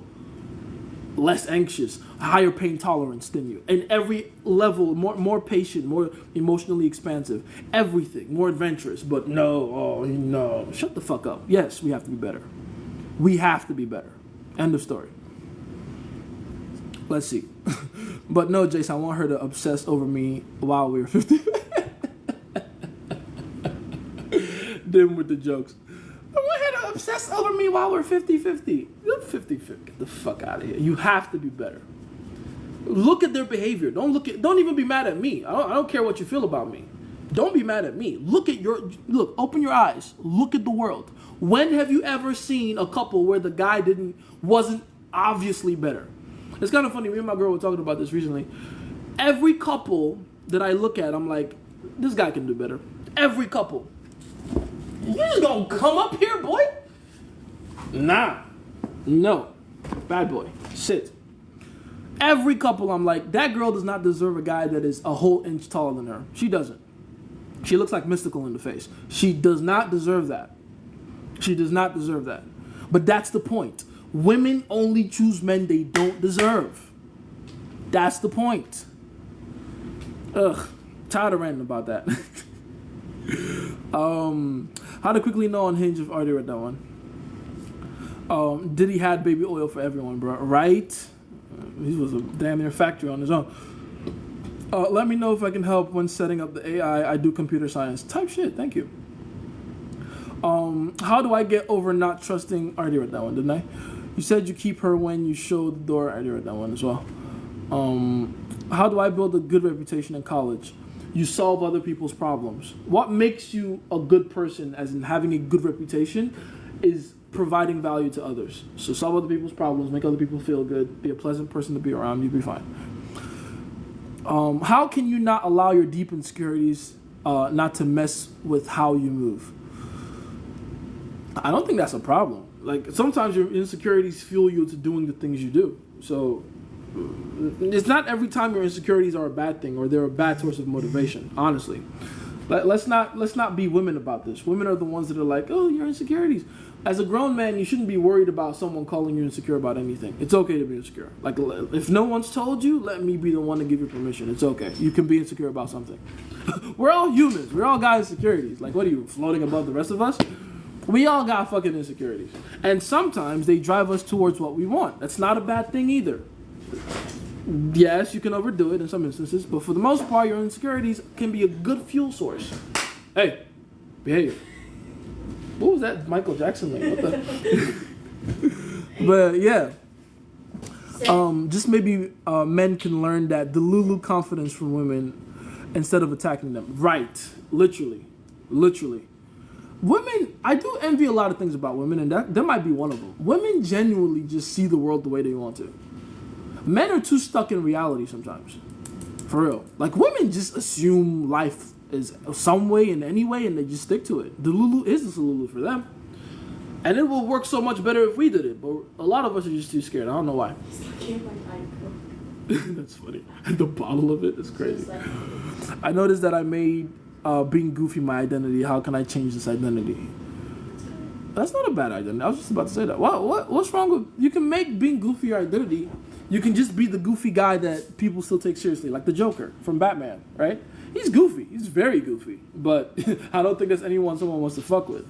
less anxious, higher pain tolerance than you. And every level, more patient, more emotionally expansive, everything, more adventurous. But no, shut the fuck up. Yes, we have to be better. We have to be better. End of story. Let's see. But no, Jace, I want her to obsess over me while we were 50. Dim with the jokes. I want her to obsess over me while we're 50-50. You're 50-50. Get the fuck out of here. You have to be better. Look at their behavior. Don't even be mad at me. I don't care what you feel about me. Don't be mad at me. Open your eyes. Look at the world. When have you ever seen a couple where the guy wasn't obviously better? It's kind of funny. Me and my girl were talking about this recently. Every couple that I look at, I'm like, this guy can do better. Every couple. You just gonna come up here, boy? Nah. No. Bad boy. Sit. Every couple, I'm like, that girl does not deserve a guy that is a whole inch taller than her. She doesn't. She looks like Mystical in the face. She does not deserve that. She does not deserve that. But that's the point. Women only choose men they don't deserve. That's the point. Ugh. Tired of ranting about that. How to quickly know on Hinge if Artie read that one. Did he had baby oil for everyone, bro? Right? He was a damn near factory on his own. Let me know if I can help when setting up the AI. I do computer science. Type shit. Thank you. How do I get over not trusting? I already read that one, didn't I? You said you keep her when you show the door. I already read that one as well. How do I build a good reputation in college? You solve other people's problems. What makes you a good person, as in having a good reputation, is providing value to others. So solve other people's problems, make other people feel good, be a pleasant person to be around, you'll be fine. How can you not allow your deep insecurities not to mess with how you move? I don't think that's a problem. Like, sometimes your insecurities fuel you to doing the things you do. So it's not every time your insecurities are a bad thing or they're a bad source of motivation, honestly. Let's not be women about this. Women are the ones that are like, oh, your insecurities. As a grown man, you shouldn't be worried about someone calling you insecure about anything. It's okay to be insecure. Like, if no one's told you, let me be the one to give you permission. It's okay. You can be insecure about something. We're all humans. We're all got insecurities. Like, what are you, floating above the rest of us? We all got fucking insecurities. And sometimes they drive us towards what we want. That's not a bad thing either. Yes, you can overdo it in some instances, but for the most part, your insecurities can be a good fuel source. Hey, behave. What was that Michael Jackson like? What the? But yeah, just maybe men can learn that Delulu confidence from women instead of attacking them. Right, literally. Women, I do envy a lot of things about women, and that might be one of them. Women genuinely just see the world the way they want to. Men are too stuck in reality sometimes. For real. Like, women just assume life is some way in any way, and they just stick to it. Delulu is the Delulu for them. And it will work so much better if we did it, but a lot of us are just too scared. I don't know why. That's funny. The bottle of it is crazy. I noticed that I made being goofy my identity. How can I change this identity? That's not a bad identity. I was just about to say that. What's wrong with... You can make being goofy your identity. You can just be the goofy guy that people still take seriously, like the Joker from Batman, right? He's goofy. He's very goofy. But I don't think that's someone wants to fuck with.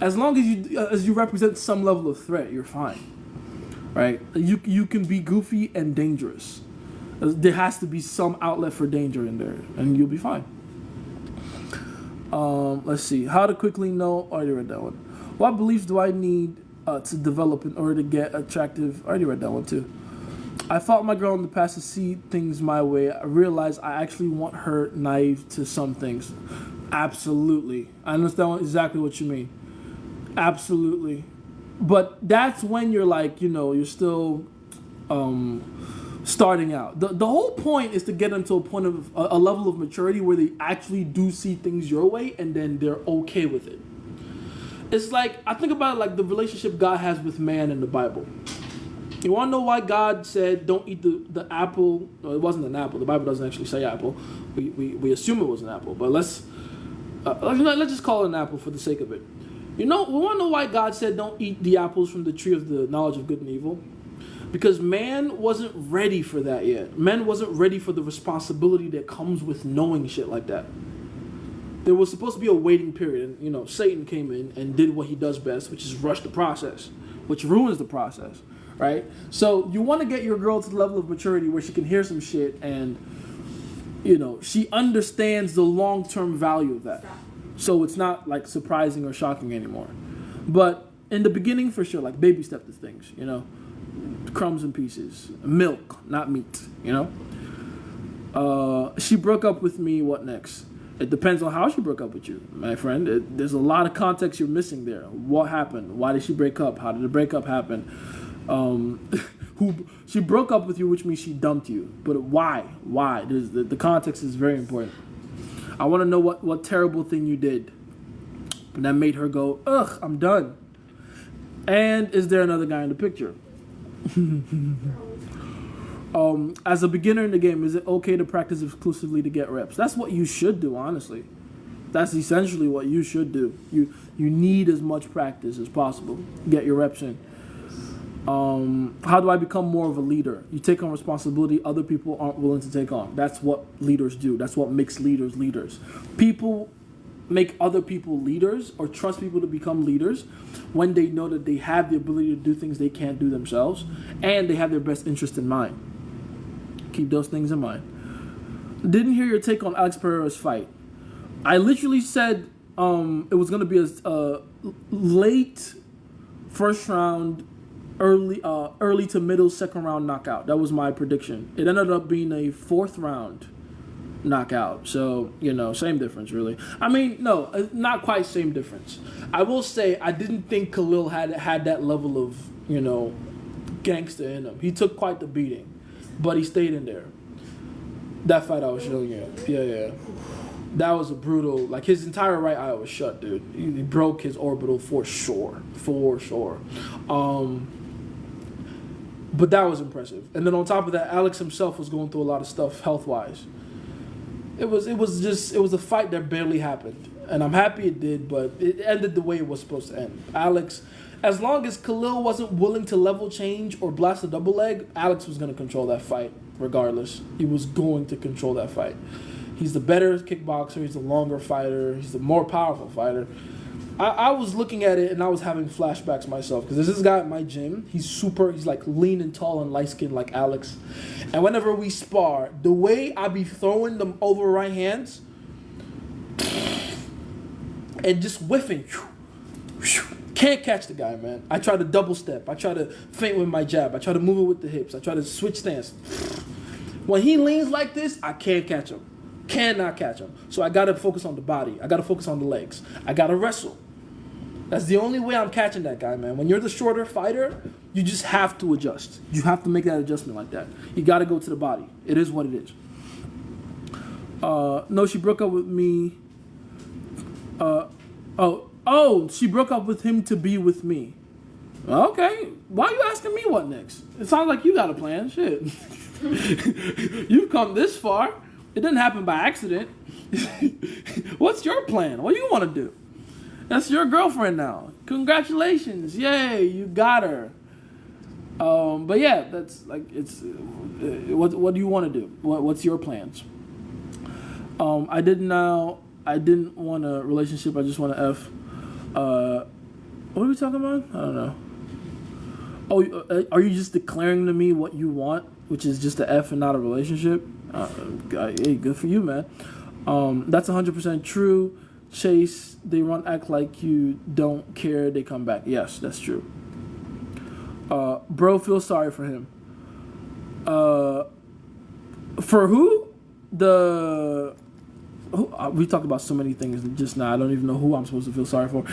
As long as you represent some level of threat, you're fine, right? You can be goofy and dangerous. There has to be some outlet for danger in there, and you'll be fine. Let's see. How to quickly know... I already read that one. What beliefs do I need to develop in order to get attractive? I already read that one too. I fought my girl in the past to see things my way. I realized I actually want her naive to some things. Absolutely. I understand exactly what you mean. Absolutely. But that's when you're like, you're still starting out. The whole point is to get them to a point of a level of maturity where they actually do see things your way and then they're okay with it. It's like, I think about it like the relationship God has with man in the Bible. You want to know why God said don't eat the apple? Well, it wasn't an apple. The Bible doesn't actually say apple. We assume it was an apple, but let's just call it an apple for the sake of it. We want to know why God said don't eat the apples from the tree of the knowledge of good and evil? Because man wasn't ready for that yet. Man wasn't ready for the responsibility that comes with knowing shit like that. There was supposed to be a waiting period, and Satan came in and did what he does best, which is rush the process, which ruins the process. Right? So you want to get your girl to the level of maturity where she can hear some shit and, she understands the long-term value of that. So it's not like surprising or shocking anymore. But in the beginning, for sure, like baby step to things, crumbs and pieces, milk, not meat, She broke up with me, what next? It depends on how she broke up with you, my friend. There's a lot of context you're missing there. What happened? Why did she break up? How did the breakup happen? She broke up with you, which means she dumped you. But why? The context is very important. I want to know what terrible thing you did that made her go, ugh, I'm done. And is there another guy in the picture? As a beginner in the game, is it okay to practice exclusively to get reps? That's what you should do, honestly. That's essentially what you should do. You need as much practice as possible. Get your reps in. How do I become more of a leader? You take on responsibility other people aren't willing to take on. That's what leaders do. That's what makes leaders leaders. People make other people leaders or trust people to become leaders when they know that they have the ability to do things they can't do themselves and they have their best interest in mind. Keep those things in mind. Didn't hear your take on Alex Pereira's fight. I literally said it was going to be a late first round, early to middle second round knockout. That was my prediction. It ended up being a fourth round knockout. So, same difference, really. I mean, no, not quite same difference. I will say I didn't think Khalil had that level of, gangster in him. He took quite the beating, but he stayed in there. That fight I was showing you. Yeah. That was a brutal, his entire right eye was shut, dude. He broke his orbital for sure. But that was impressive. And then on top of that, Alex himself was going through a lot of stuff health-wise. It was a fight that barely happened. And I'm happy it did, but it ended the way it was supposed to end. Alex, as long as Khalil wasn't willing to level change or blast a double leg, Alex was going to control that fight regardless. He was going to control that fight. He's the better kickboxer. He's the longer fighter. He's the more powerful fighter. I was looking at it and I was having flashbacks myself because there's this guy at my gym. He's lean and tall and light skinned like Alex. And whenever we spar, the way I be throwing them over right hands and just whiffing, can't catch the guy, man. I try to double step. I try to feint with my jab. I try to move it with the hips. I try to switch stance. When he leans like this, I can't catch him. Cannot catch him. So I got to focus on the body. I got to focus on the legs. I got to wrestle. That's the only way I'm catching that guy, man. When you're the shorter fighter, you just have to adjust. You have to make that adjustment like that. You got to go to the body. It is what it is. No, she broke up with me. She broke up with him to be with me. Okay. Why are you asking me what next? It sounds like you got a plan. Shit. You've come this far. It didn't happen by accident. What's your plan? What do you want to do? That's your girlfriend now. Congratulations. Yay, you got her. But yeah, that's it's what do you want to do? What's your plans? I didn't want a relationship. I just want to F. What are we talking about? I don't know. Oh, are you just declaring to me what you want, which is just a F and not a relationship? Hey, good for you, man. That's 100% true. Chase, they act like you don't care. They come back. Yes, that's true. Bro, feel sorry for him. For who? We talked about so many things just now. I don't even know who I'm supposed to feel sorry for.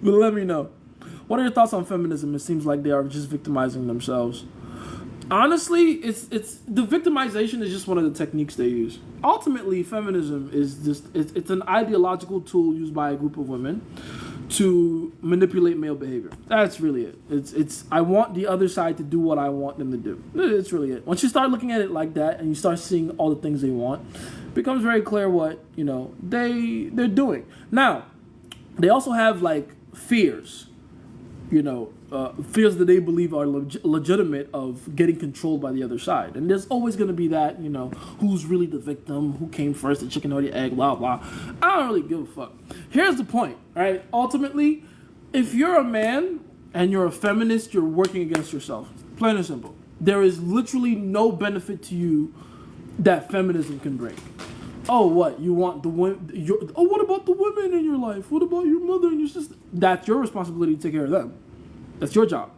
But let me know. What are your thoughts on feminism? It seems like they are just victimizing themselves. Honestly, it's the victimization is just one of the techniques they use. Ultimately, feminism is just it's an ideological tool used by a group of women to manipulate male behavior. That's really it. It's I want the other side to do what I want them to do. It's really it. Once you start looking at it like that and you start seeing all the things they want, it becomes very clear what, they're doing. Now, they also have fears. Fears that they believe are legitimate of getting controlled by the other side. And there's always going to be that, who's really the victim, who came first, the chicken or the egg, blah, blah. I don't really give a fuck. Here's the point, right? Ultimately, if you're a man and you're a feminist, you're working against yourself. Plain and simple. There is literally no benefit to you that feminism can bring. Oh, what? You want the women? What about the women in your life? What about your mother and your sister? That's your responsibility to take care of them. That's your job.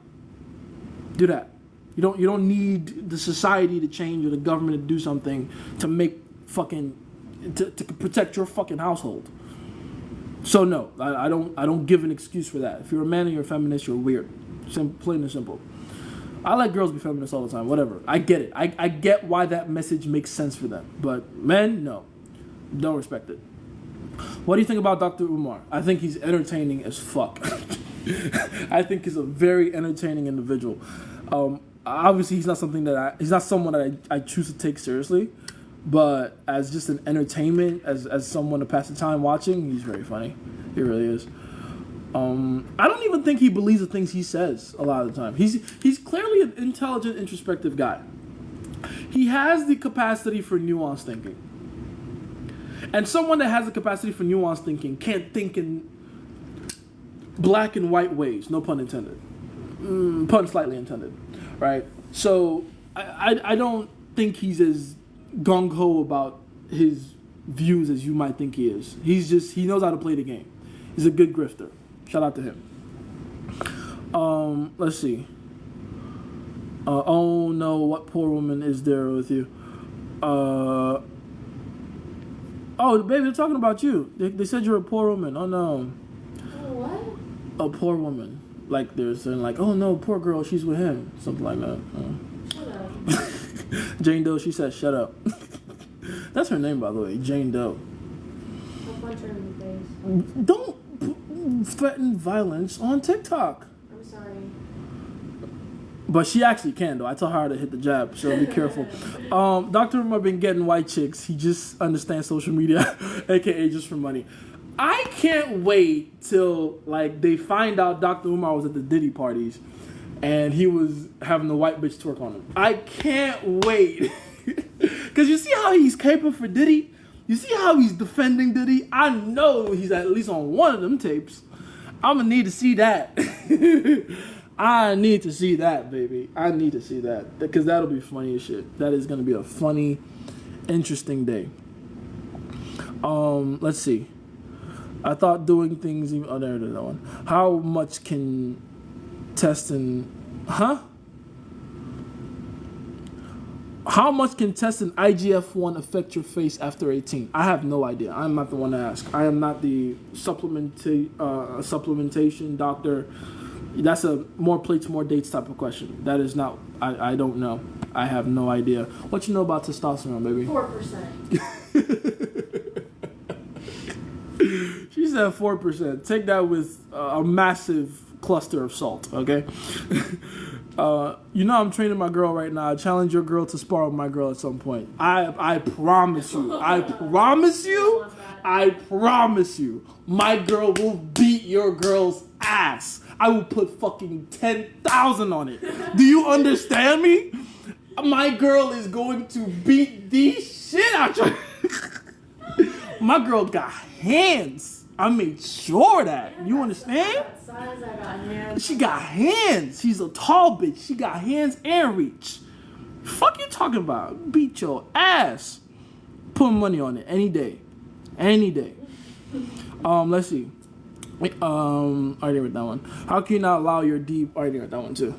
Do that. You don't need the society to change or the government to do something to make to protect your fucking household. So no, I don't give an excuse for that. If you're a man and you're a feminist, you're weird. Plain and simple. I let girls be feminists all the time. Whatever. I get it. I get why that message makes sense for them. But men, no. Don't respect it. What do you think about Dr. Umar? I think he's entertaining as fuck. I think he's a very entertaining individual. Obviously, he's not someone that I choose to take seriously, but as just an entertainment, as someone to pass the time watching, he's very funny. He really is. I don't even think he believes the things he says a lot of the time. He's clearly an intelligent, introspective guy. He has the capacity for nuanced thinking. And someone that has the capacity for nuanced thinking can't think in black and white ways. No pun intended. Pun slightly intended. Right? So I don't think he's as gung-ho about his views as you might think he is. He knows how to play the game. He's a good grifter. Shout out to him. Let's see. Oh no, what poor woman is there with you? Oh, baby, they're talking about you. They said you're a poor woman. Oh no. What? A poor woman. Like they're saying like, oh no, poor girl, she's with him. Something like that. Shut up. Jane Doe, she said, shut up. That's her name, by the way, Jane Doe. I'll punch her in the face. Don't threaten violence on TikTok. I'm sorry. But she actually can, though. I tell her to hit the jab, so be careful. Dr. Umar been getting white chicks. He just understands social media, a.k.a. just for money. I can't wait till, like, they find out Dr. Umar was at the Diddy parties and he was having the white bitch twerk on him. I can't wait. Because you see how he's caping for Diddy? You see how he's defending Diddy? I know he's at least on one of them tapes. I'm going to need to see that. I need to see that, baby. I need to see that. Because that'll be funny as shit. That is going to be a funny, interesting day. Let's see. I thought doing things... Oh, there it is, that one. How much can testing... Huh? How much can testing IGF-1 affect your face after 18? I have no idea. I'm not the one to ask. I am not the supplementation doctor. That's a more plates, more dates type of question. That is not... I don't know. I have no idea. What you know about testosterone, baby? 4%. She said 4%. Take that with a massive cluster of salt, okay? You know I'm training my girl right now. I challenge your girl to spar with my girl at some point. I promise you. I promise you. I promise you. My girl will beat your girl's ass. I will put fucking 10,000 on it. Do you understand me? My girl is going to beat the shit out of you. My girl got hands. I made sure that. You understand? Size, I got hands. She got hands. She's a tall bitch. She got hands and reach. Fuck you talking about? Beat your ass. Put money on it any day. Any day. Let's see. I already read that one. How can you not allow your deep... I already read that one too.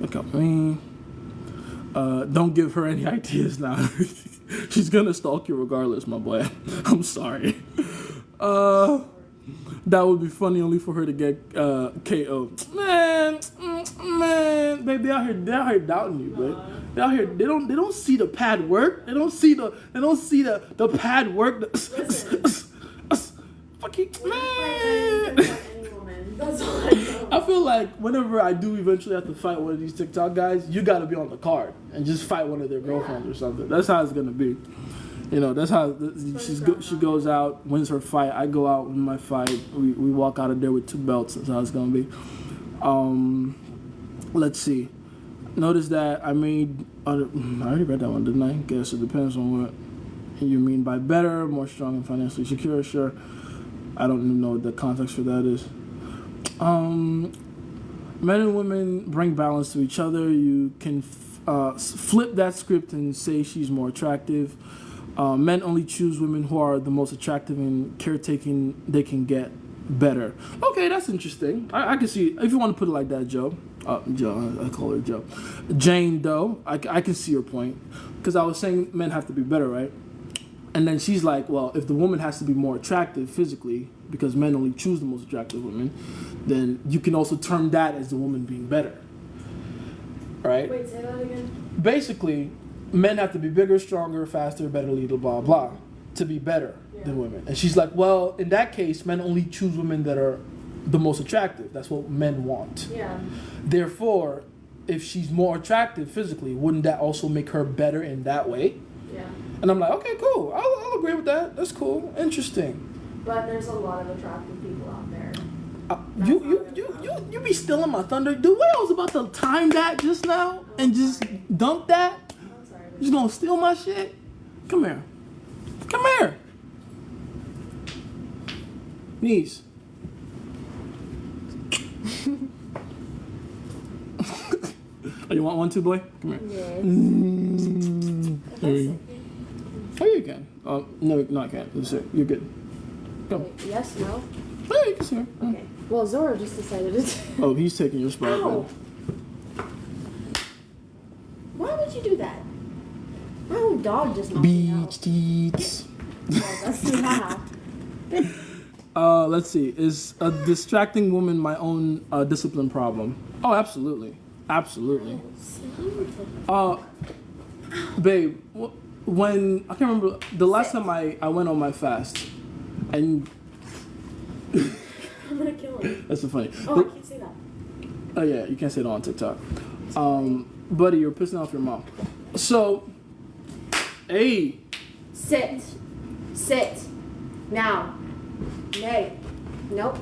Look at me. Don't give her any ideas now. She's gonna stalk you regardless, my boy. I'm sorry. That would be funny only for her to get KO. Man, baby, they out here doubting you, bro. They out here, they don't see the pad work. They don't see the pad work. Fucking man. That's all I know. I feel like whenever I do eventually have to fight one of these TikTok guys, you got to be on the card and just fight one of their girlfriends or something. That's how it's gonna be. You know, that's how she goes out, wins her fight. I go out with my fight. We walk out of there with 2 belts. That's how it's gonna be. Let's see. Notice that I made. I already read that one, didn't I? Guess it depends on what you mean by better, more strong, and financially secure. Sure. I don't even know what the context for that is. Men and women bring balance to each other. You can flip that script and say she's more attractive. Men only choose women who are the most attractive and caretaking they can get better. Okay, that's interesting. I can see, if you want to put it like that, Joe. Joe, I call her Joe. Jane Doe, I can see your point. Because I was saying men have to be better, right? And then she's like, well, if the woman has to be more attractive physically, because men only choose the most attractive women, then you can also term that as the woman being better. Right? Wait, say that again. Basically, men have to be bigger, stronger, faster, better leader, blah, blah, to be better than women. And she's like, well, in that case, men only choose women that are the most attractive. That's what men want. Yeah. Therefore, if she's more attractive physically, wouldn't that also make her better in that way? Yeah. And I'm like, okay, cool. I'll agree with that. That's cool. Interesting. But there's a lot of attractive people out there. You be stealing my thunder. The way I was about to time that just now and just dump that, I'm sorry. you just gonna steal my shit? Come here. Come here. Knees. Oh, you want one too, boy? Come here. Yes. There you go. Oh, you can. No, I can't. You're good. Go. Wait, yes, no? Oh, you can see her. Okay. Well, Zora just decided to. Oh, he's taking your spot. Ow. Man. Why would you do that? My own dog just knocked me out. Beach teats. Oh, that's not. Let's see. Is a distracting woman my own discipline problem? Oh, absolutely. Absolutely. Babe, when I can't remember the last time I went on my fast, and I'm gonna kill him. that's so funny. Oh, I can't say that. Oh yeah, you can't say that on TikTok. Buddy, you're pissing off your mom. So, hey. Sit. Now. Nay. Nope.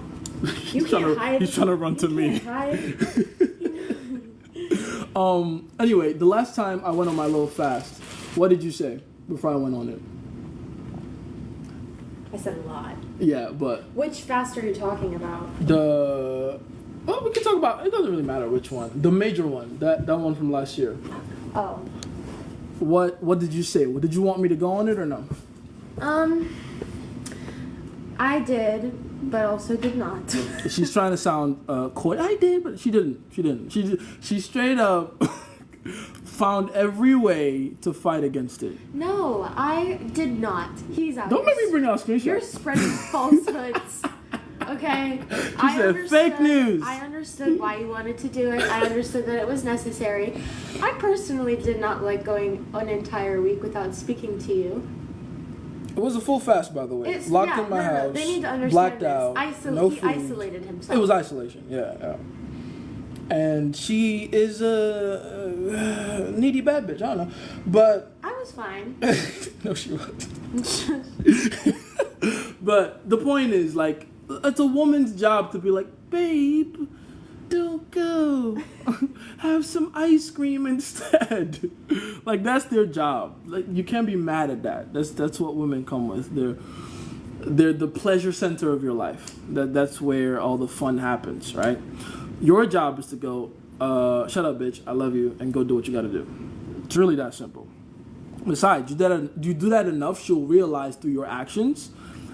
You can't hide. He's trying to run to me. Hide. Anyway, the last time I went on my little fast, what did you say before I went on it? I said a lot. Yeah, but Which fast are you talking about? well, we can talk about. It doesn't really matter which one. The major one, that one from last year. Oh. What did you say? Did you want me to go on it or no? I did, but also did not. She's trying to sound coy. I did, but she didn't. She straight up found every way to fight against it. No, I did not. He's out. Don't make me bring out screenshots. You're spreading falsehoods. Okay. She said fake news. I understood why you wanted to do it. I understood that it was necessary. I personally did not like going an entire week without speaking to you. It was a full fast, by the way. Locked in my house. They need to understand blacked this. out. He isolated himself. It was isolation. Yeah. And she is a needy bad bitch. I don't know, but I was fine. no, she wasn't. But the point is, like, it's a woman's job to be like, babe, don't go. Have some ice cream instead. Like, that's their job. Like, you can't be mad at that. That's what women come with. They're the pleasure center of your life. That's where all the fun happens, right? Your job is to go, shut up, bitch, I love you, and go do what you gotta do. It's really that simple. Besides, you do that enough, she'll realize through your actions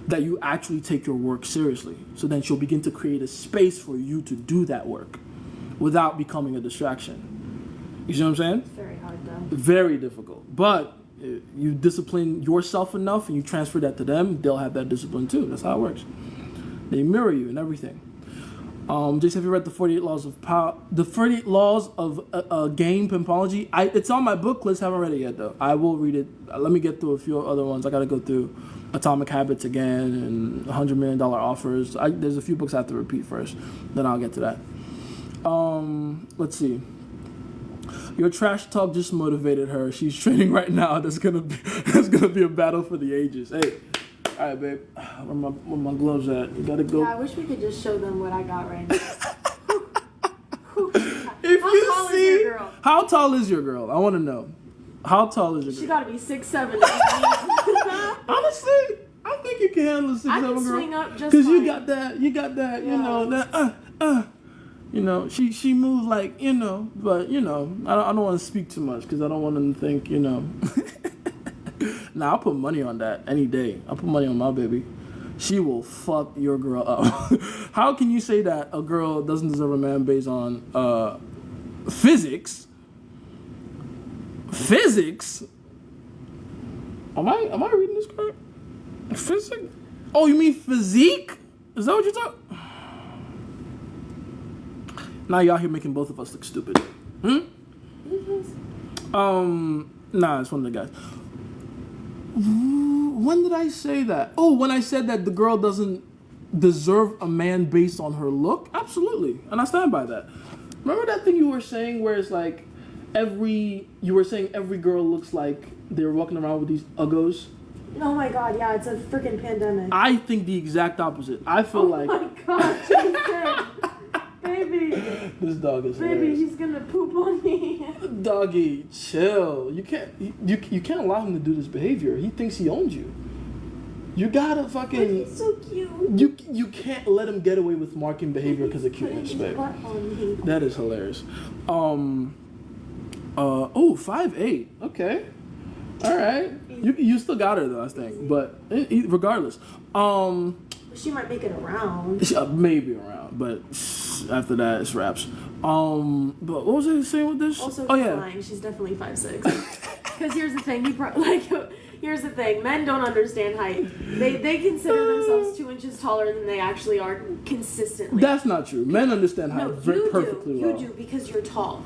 that you actually take your work seriously. So then she'll begin to create a space for you to do that work without becoming a distraction. You see what I'm saying? It's very hard though. Very difficult. But you discipline yourself enough and you transfer that to them, they'll have that discipline too. That's how it works. They mirror you in everything. Jace, have you read the 48 Laws of Power? The 48 Laws of Game Pimpology? It's on my book list. Haven't read it yet though. I will read it. Let me get through a few other ones. I got to go through Atomic Habits again and $100 Million Offers. There's a few books I have to repeat first. Then I'll get to that. Let's see. Your trash talk just motivated her. She's training right now. That's gonna be a battle for the ages. Hey. All right, babe. Where my gloves at? You gotta go. Yeah, I wish we could just show them what I got right now. How tall is your girl? I want to know. How tall is your girl? She gotta be 6'7". Honestly, I think you can handle a 6'7" girl. I can swing up just because fine. you got that. Yeah. You know that. She moves like but I don't want to speak too much because I don't want them to think Nah, I'll put money on that any day. I'll put money on my baby. She will fuck your girl up. How can you say that a girl doesn't deserve a man based on physics? Physics? Am I reading this correct? Physics? Oh, you mean physique? Is that what you're talking? Now y'all here making both of us look stupid. Nah, it's one of the guys. When did I say that? Oh, when I said that the girl doesn't deserve a man based on her look? Absolutely, and I stand by that. Remember that thing you were saying where it's like every girl looks like they're walking around with these uggos? Oh my god, yeah, it's a freaking pandemic. I think the exact opposite. I feel like Oh my god, Jason. Baby. this dog is Baby, hilarious. he's gonna poop on me. Doggy, chill. You can't allow him to do this behavior. He thinks he owns you. You gotta But fucking. he's so cute. You can't let him get away with marking behavior because of Putting cuteness, his babe. butt on me. That is hilarious. 5'8". Okay. All right. You still got her though, I think. But regardless, She might make it around. maybe around, but after that it's wraps. But what was I saying with this? Also, oh she's yeah. lying. She's definitely 5'6". Because here's the thing, here's the thing. Men don't understand height. They consider themselves 2 inches taller than they actually are consistently. That's not true. Men understand height No, very perfectly well. You do because you're tall.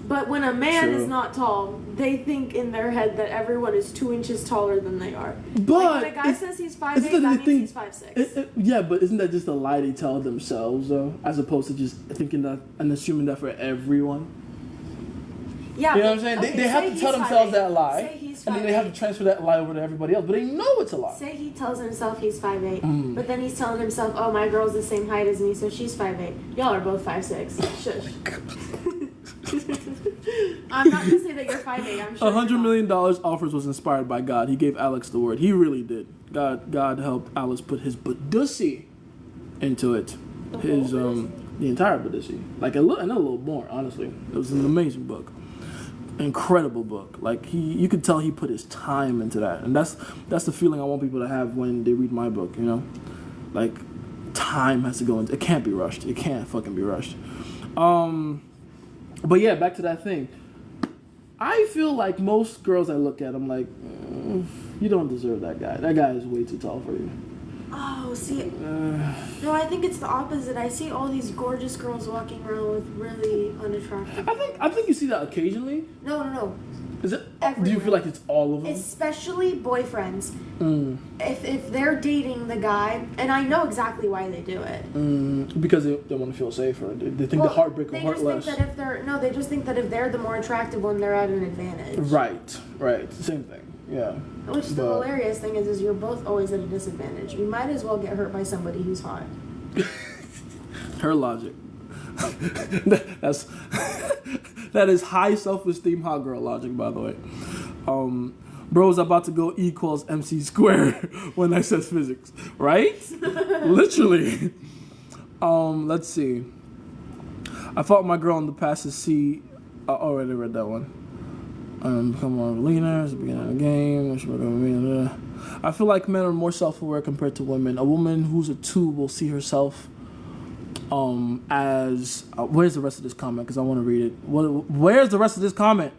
But when a man True. is not tall, they think in their head that everyone is 2 inches taller than they are. But like when a guy says he's 5'8", that means he's 5'6". Yeah, but isn't that just a lie they tell themselves though, as opposed to just thinking that and assuming that for everyone? Yeah, You know what I'm saying? okay, They have say to tell he's themselves 5'8". that lie, Say he's and then they have to 5'8". transfer that lie over to everybody else, but they know it's a lie. Say he tells himself he's 5'8", but then he's telling himself, oh, my girl's the same height as me, so she's 5'8". Y'all are both 5'6". Shush. I'm not gonna say that you're 5'8". I'm sure. $100 million offers was inspired by God. He gave Alex the word. He really did. God helped Alex put his badussy into it. His the entire badussy. Like and a little more. Honestly, it was an amazing book. Incredible book. Like you could tell he put his time into that, and that's the feeling I want people to have when they read my book. You know, like time has to go into. It can't be rushed. It can't fucking be rushed. But yeah, back to that thing. I feel like most girls I look at, I'm like, you don't deserve that guy. That guy is way too tall for you. Oh, see, no, I think it's the opposite. I see all these gorgeous girls walking around with really unattractive. I think you see that occasionally. No. Is it? Do you Everywhere. feel like it's all of them? Especially boyfriends. If they're dating the guy, and I know exactly why they do it. Because they want to feel safer. They think the heartbreak will hurt less. They just think that if they're the more attractive one, they're at an advantage. Right. Same thing. Yeah. Which the hilarious thing is you're both always at a disadvantage. You might as well get hurt by somebody who's hot. Her logic. That is high self-esteem hot girl logic, by the way. Bro's about to go E equals MC squared when I says physics, right? Literally. Let's see. I fought my girl in the past to see. I already read that one. Become more of a leader at the beginning of the game. I feel like men are more self-aware compared to women. A woman who's a 2 will see herself as where's the rest of this comment? Because I want to read it. Where's the rest of this comment?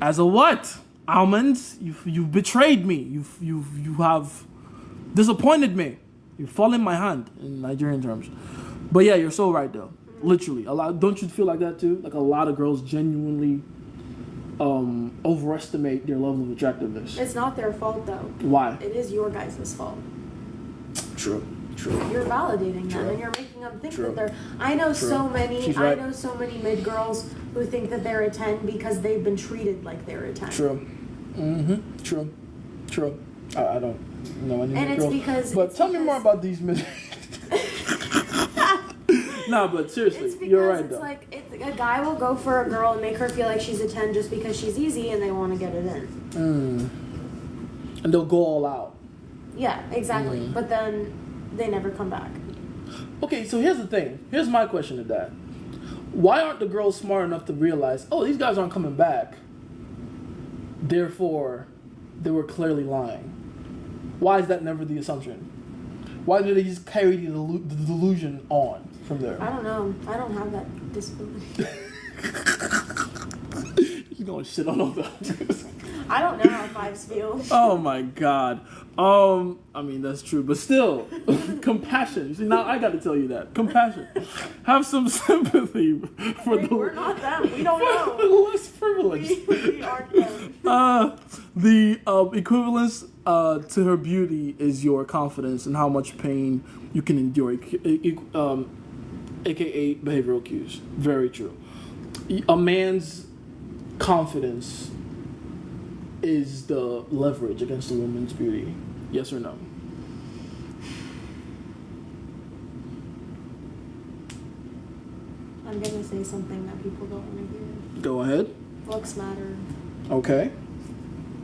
As a what? Almonds, you've betrayed me. You have disappointed me. You fall in my hand in Nigerian terms. But yeah, you're so right though. Literally, a lot. Don't you feel like that too? Like a lot of girls genuinely overestimate their level of attractiveness. It's not their fault though. Why? It is your guys' fault. True. You're validating them and you're making them think that they're. I know so many mid girls who think that they're a 10 because they've been treated like they're a 10. True. True. I don't know any And mid it's girls. because. But tell me more about these mid. Nah, but seriously, It's because you're right it's though. like a guy will go for a girl and make her feel like she's a 10 just because she's easy and they want to get it in. And they'll go all out. Yeah, exactly. But then they never come back. Okay, so here's the thing. Here's my question to that. Why aren't the girls smart enough to realize, oh, these guys aren't coming back, therefore they were clearly lying? Why is that never the assumption? Why do they just carry the delusion on from there? I don't know. I don't have that disability. You're going to shit on all the others. I don't know how 5s feel. Oh my God. I mean, that's true, but still, compassion. You see, now I got to tell you that. Compassion. Have some sympathy for We're not them. We don't know. the less privileged. We aren't them. The equivalence to her beauty is your confidence and how much pain you can endure, aka behavioral cues. Very true. A man's confidence is the leverage against a woman's beauty. Yes or no? I'm gonna say something that people don't want to hear. Go ahead. Looks matter. Okay.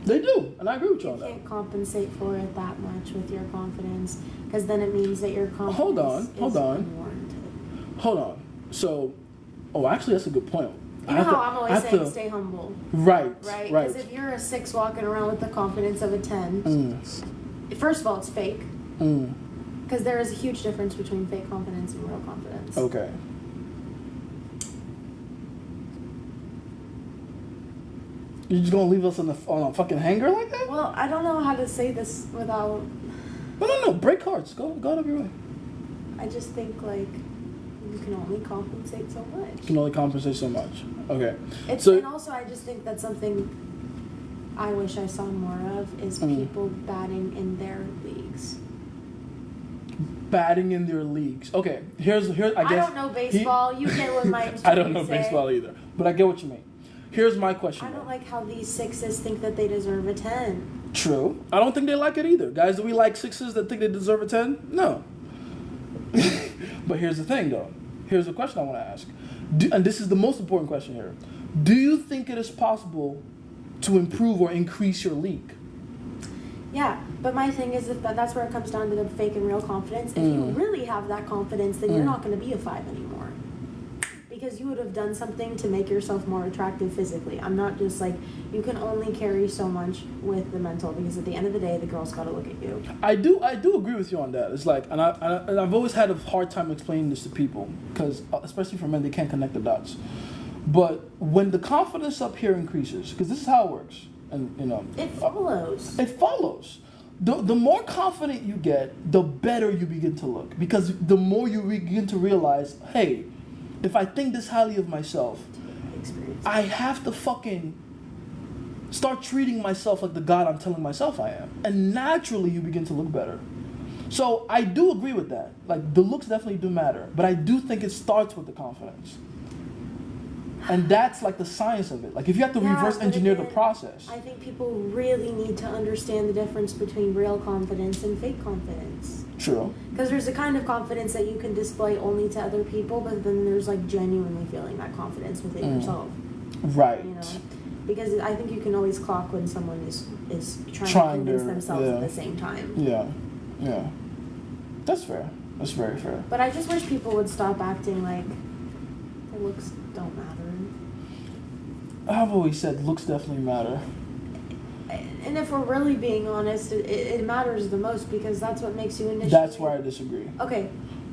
They do, and I agree with you on You that. can't compensate for it that much with your confidence, because then it means that your confidence Hold on. is unwarranted. Hold on. So, actually, that's a good point. You know how I'm always saying stay humble, Right. right? Because if you're a 6 walking around with the confidence of a 10, first of all, it's fake. Because there is a huge difference between fake confidence and real confidence. Okay. You just gonna leave us on a fucking hanger like that? Well, I don't know how to say this without. No. Break hearts. Go out of your way. I just think like you can only compensate so much. You can only compensate so much. Okay. And also, I just think that's something I wish I saw more of is people batting in their leagues. Batting in their leagues. Okay. Here's I guess. I don't know baseball. You get what my I don't know baseball either, but I get what you mean. Here's my question. I don't like how these 6s think that they deserve a 10. True. I don't think they like it either. Guys, do we like 6s that think they deserve a 10? No. But here's the thing, though. Here's the question I want to ask. And this is the most important question here. Do you think it is possible to improve or increase your league? Yeah, but my thing is that's where it comes down to the fake and real confidence. If you really have that confidence, then you're not going to be a 5 anymore. Because you would have done something to make yourself more attractive physically. I'm not just like, you can only carry so much with the mental, because at the end of the day, the girl's got to look at you. I do agree with you on that. It's like, and I've always had a hard time explaining this to people, because especially for men, they can't connect the dots. But when the confidence up here increases, because this is how it works, and it follows. It follows. The more confident you get, the better you begin to look, because the more you begin to realize, hey, if I think this highly of myself, I have to fucking start treating myself like the God I'm telling myself I am. And naturally, you begin to look better. So I do agree with that. Like, the looks definitely do matter. But I do think it starts with the confidence. And that's like the science of it. Like, if you have to reverse engineer the process. I think people really need to understand the difference between real confidence and fake confidence. True. Because there's a kind of confidence that you can display only to other people, but then there's like genuinely feeling that confidence within yourself. Right. Because I think you can always clock when someone is trying to convince themselves at the same time. Yeah. That's fair. That's very fair. But I just wish people would stop acting like their looks don't matter. I've always said looks definitely matter. And if we're really being honest, it matters the most, because that's what makes you initially... That's where I disagree. Okay.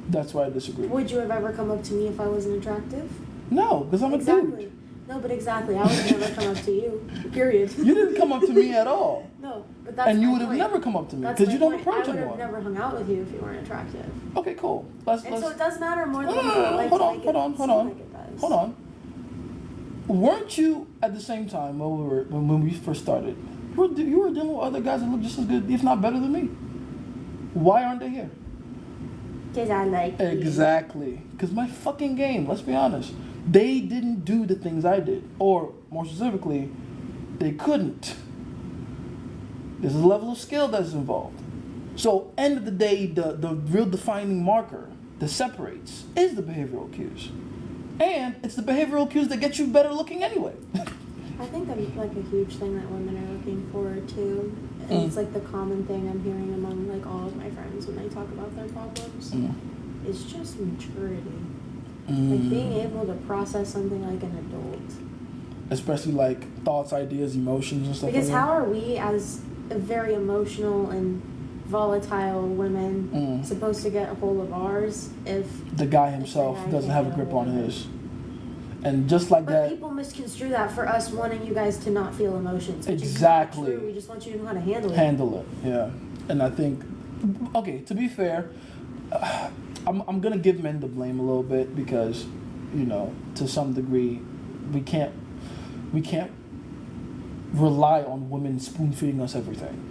That's why I disagree. Would you have ever come up to me if I wasn't attractive? No, because I'm a dude. No, but exactly. I would never come up to you. Period. You didn't come up to me at all. No, but that's And you my would have point. never come up to me, That's because my you don't point. approach I would anyone. have never hung out with you if you weren't attractive. Okay, cool. So it does matter more than people like to make it seem like it does. Hold on. Weren't you at the same time when we first started? You were dealing with other guys that look just as good, if not better than me. Why aren't they here? Because I like you. Exactly. Because my fucking game, let's be honest. They didn't do the things I did. Or, more specifically, they couldn't. There's a level of skill that's involved. So, end of the day, the real defining marker that separates is the behavioral cues. And it's the behavioral cues that get you better looking anyway. I think that's like a huge thing that women are looking for too. And it's like the common thing I'm hearing among like all of my friends when they talk about their problems. It's just maturity. Like being able to process something like an adult. Especially like thoughts, ideas, emotions and stuff Because like that. how are we as a very emotional and volatile women supposed to get a hold of ours if the guy himself doesn't have a grip on his? And just like that. But people misconstrue that for us wanting you guys to not feel emotions. Which Exactly. Is not true. We just want you to know how to handle it. Handle it, yeah. And I think, okay, to be fair, I'm gonna give men the blame a little bit because, to some degree, we can't rely on women spoon feeding us everything.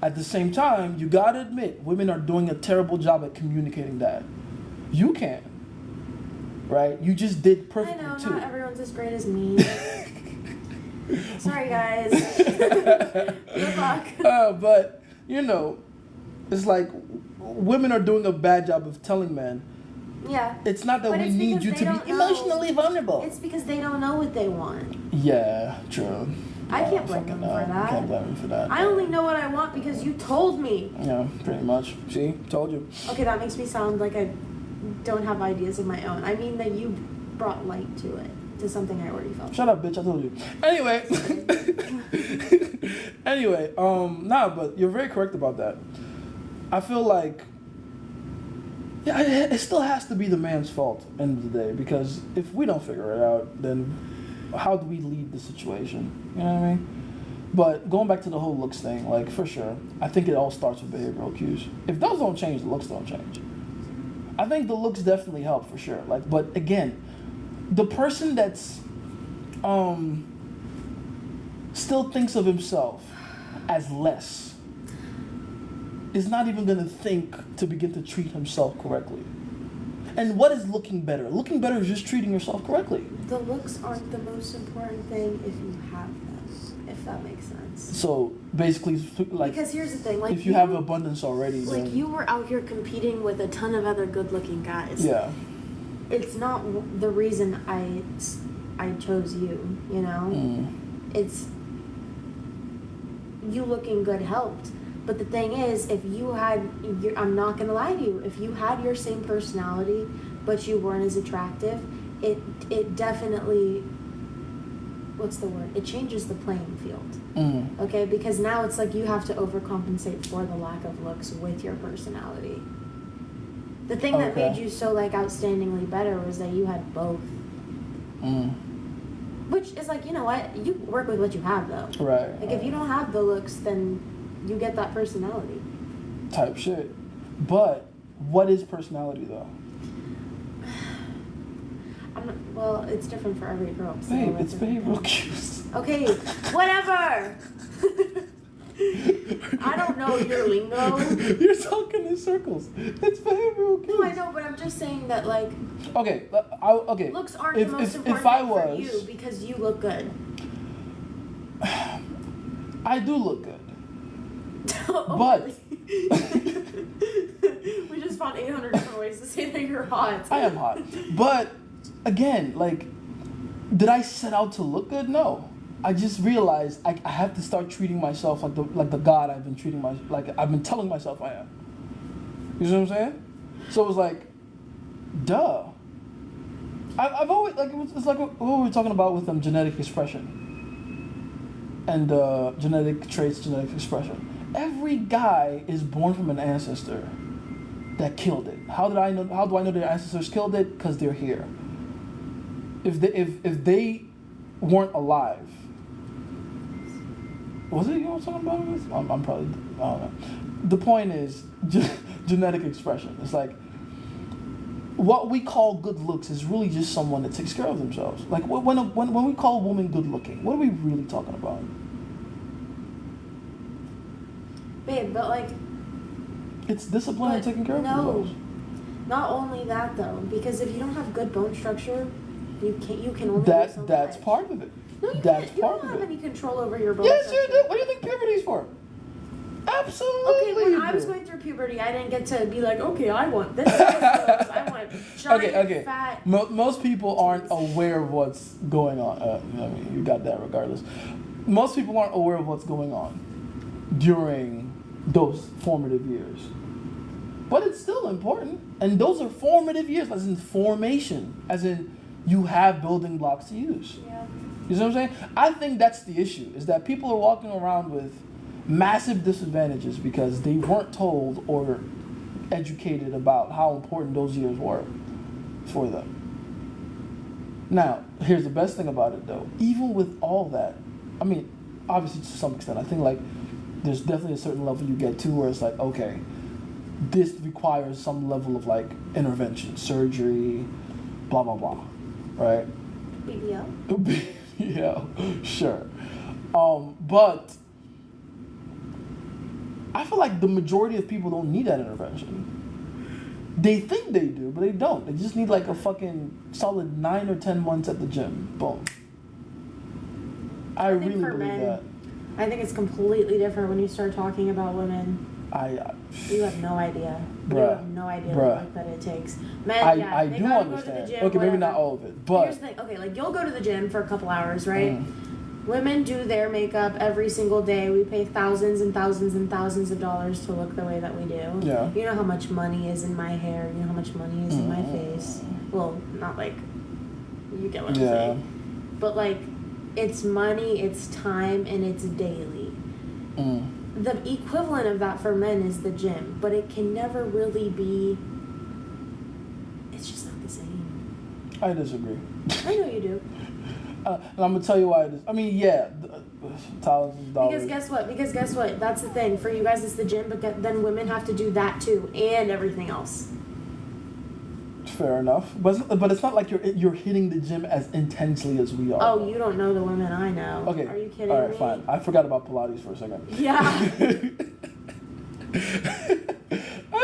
At the same time, you gotta admit, women are doing a terrible job at communicating that. You can, right? You just did I perfectly know, too. not everyone's as great as me. Sorry, guys. Good luck. But, you know, it's like women are doing a bad job of telling men. Yeah. It's not that But we it's need because you they to don't be know. emotionally vulnerable. It's because they don't know what they want. Yeah, true. I can't blame fucking them for that. Can't blame them for that. I only know what I want because you told me. Yeah, pretty much. See? Told you. Okay, that makes me sound like I don't have ideas of my own. I mean that you brought light to it, to something I already felt. Shut up, bitch, I told you. Anyway. But you're very correct about that. I feel like, yeah, it still has to be the man's fault end of the day, because if we don't figure it out, then how do we lead the situation? You know what I mean? But going back to the whole looks thing, like, for sure, I think it all starts with behavioral cues. If those don't change, the looks don't change. I think the looks definitely help for sure. Like, but again, the person that's still thinks of himself as less is not even gonna think to begin to treat himself correctly. And what is looking better? Looking better is just treating yourself correctly. The looks aren't the most important thing if you have them, if that makes sense. So basically, like, Because here's the thing, like if you have abundance already, like then, you were out here competing with a ton of other good-looking guys. yeah. It's not the reason I chose you. You know, it's you looking good helped. But the thing is, if you had, I'm not gonna lie to you, if you had your same personality, but you weren't as attractive, it definitely, what's the word? It changes the playing field. Okay, because now it's like you have to overcompensate for the lack of looks with your personality. The thing that made you so like outstandingly better was that you had both. Which is like, you know what? You work with what you have though. Right. Like if you don't have the looks, then you get that personality. Type shit. But what is personality though? Well, it's different for every girl. So Babe, it's behavioral cues. Okay, whatever. I don't know your lingo. You're talking in circles. It's behavioral cues. No, I know, but I'm just saying that like. Okay, okay. Looks aren't the most important thing for you because you look good. I do look good. Oh, But we just found 800 different ways to say that you're hot. I am hot. But again, like, did I set out to look good? No. I just realized I have to start treating myself like the God I've been I've been telling myself I am. You know what I'm saying? So it was like, duh. I've always it's like what we were talking about with genetic expression and genetic traits, genetic expression. Every guy is born from an ancestor that killed it. How do I know their ancestors killed it? Because they're here. If they weren't alive, was it you know what I'm talking about? I'm probably, I don't know. The point is genetic expression. It's like what we call good looks is really just someone that takes care of themselves. Like when we call a woman good looking, what are we really talking about? Babe, but like. It's discipline and taking care of themselves. No, not only that though, because if you don't have good bone structure, you can only do so that's much. part of it. No, you That's can't. You part don't of have it. any control over your bone Yes, structure. you do. What do you think puberty is for? Absolutely. Okay, when you I was do. going through puberty, I didn't get to be like, okay, I want this. I want giant, fat. Most people aren't aware of what's going on. I mean, you got that regardless. Most people aren't aware of what's going on during those formative years. But it's still important. And those are formative years, as in formation, as in you have building blocks to use. Yeah. You know what I'm saying? I think that's the issue, is that people are walking around with massive disadvantages because they weren't told or educated about how important those years were for them. Now, here's the best thing about it though. Even with all that, I mean, obviously to some extent, I think like there's definitely a certain level you get to where it's like, okay, this requires some level of like intervention, surgery, blah, blah, blah, right? BBL? Yeah, sure. But I feel like the majority of people don't need that intervention. They think they do, but they don't. They just need like a fucking solid 9 or 10 months at the gym. Boom. I really for believe men, that. I think it's completely different when you start talking about women. You have no idea. You have no idea the work that it takes. Men, I they do gotta understand. go to the gym, Okay, maybe whatever. not all of it, but Here's the thing. Okay, like you'll go to the gym for a couple hours, right? Women do their makeup every single day. We pay thousands and thousands and thousands of dollars to look the way that we do. Yeah. You know how much money is in my hair. You know how much money is in my face. Well, not like you get what I'm saying. But like, it's money, it's time, and it's daily. The equivalent of that for men is the gym, but it can never really be. It's just not the same. I disagree. I know you do. And I'm gonna tell you why it is. I mean, thousands of dollars. Because guess what? That's the thing. For you guys, it's the gym, but then women have to do that too, and everything else. Fair enough, but it's not like you're hitting the gym as intensely as we are. Oh, you don't know the women I know. Okay. Are you kidding All right, me? fine. I forgot about Pilates for a second. Yeah. I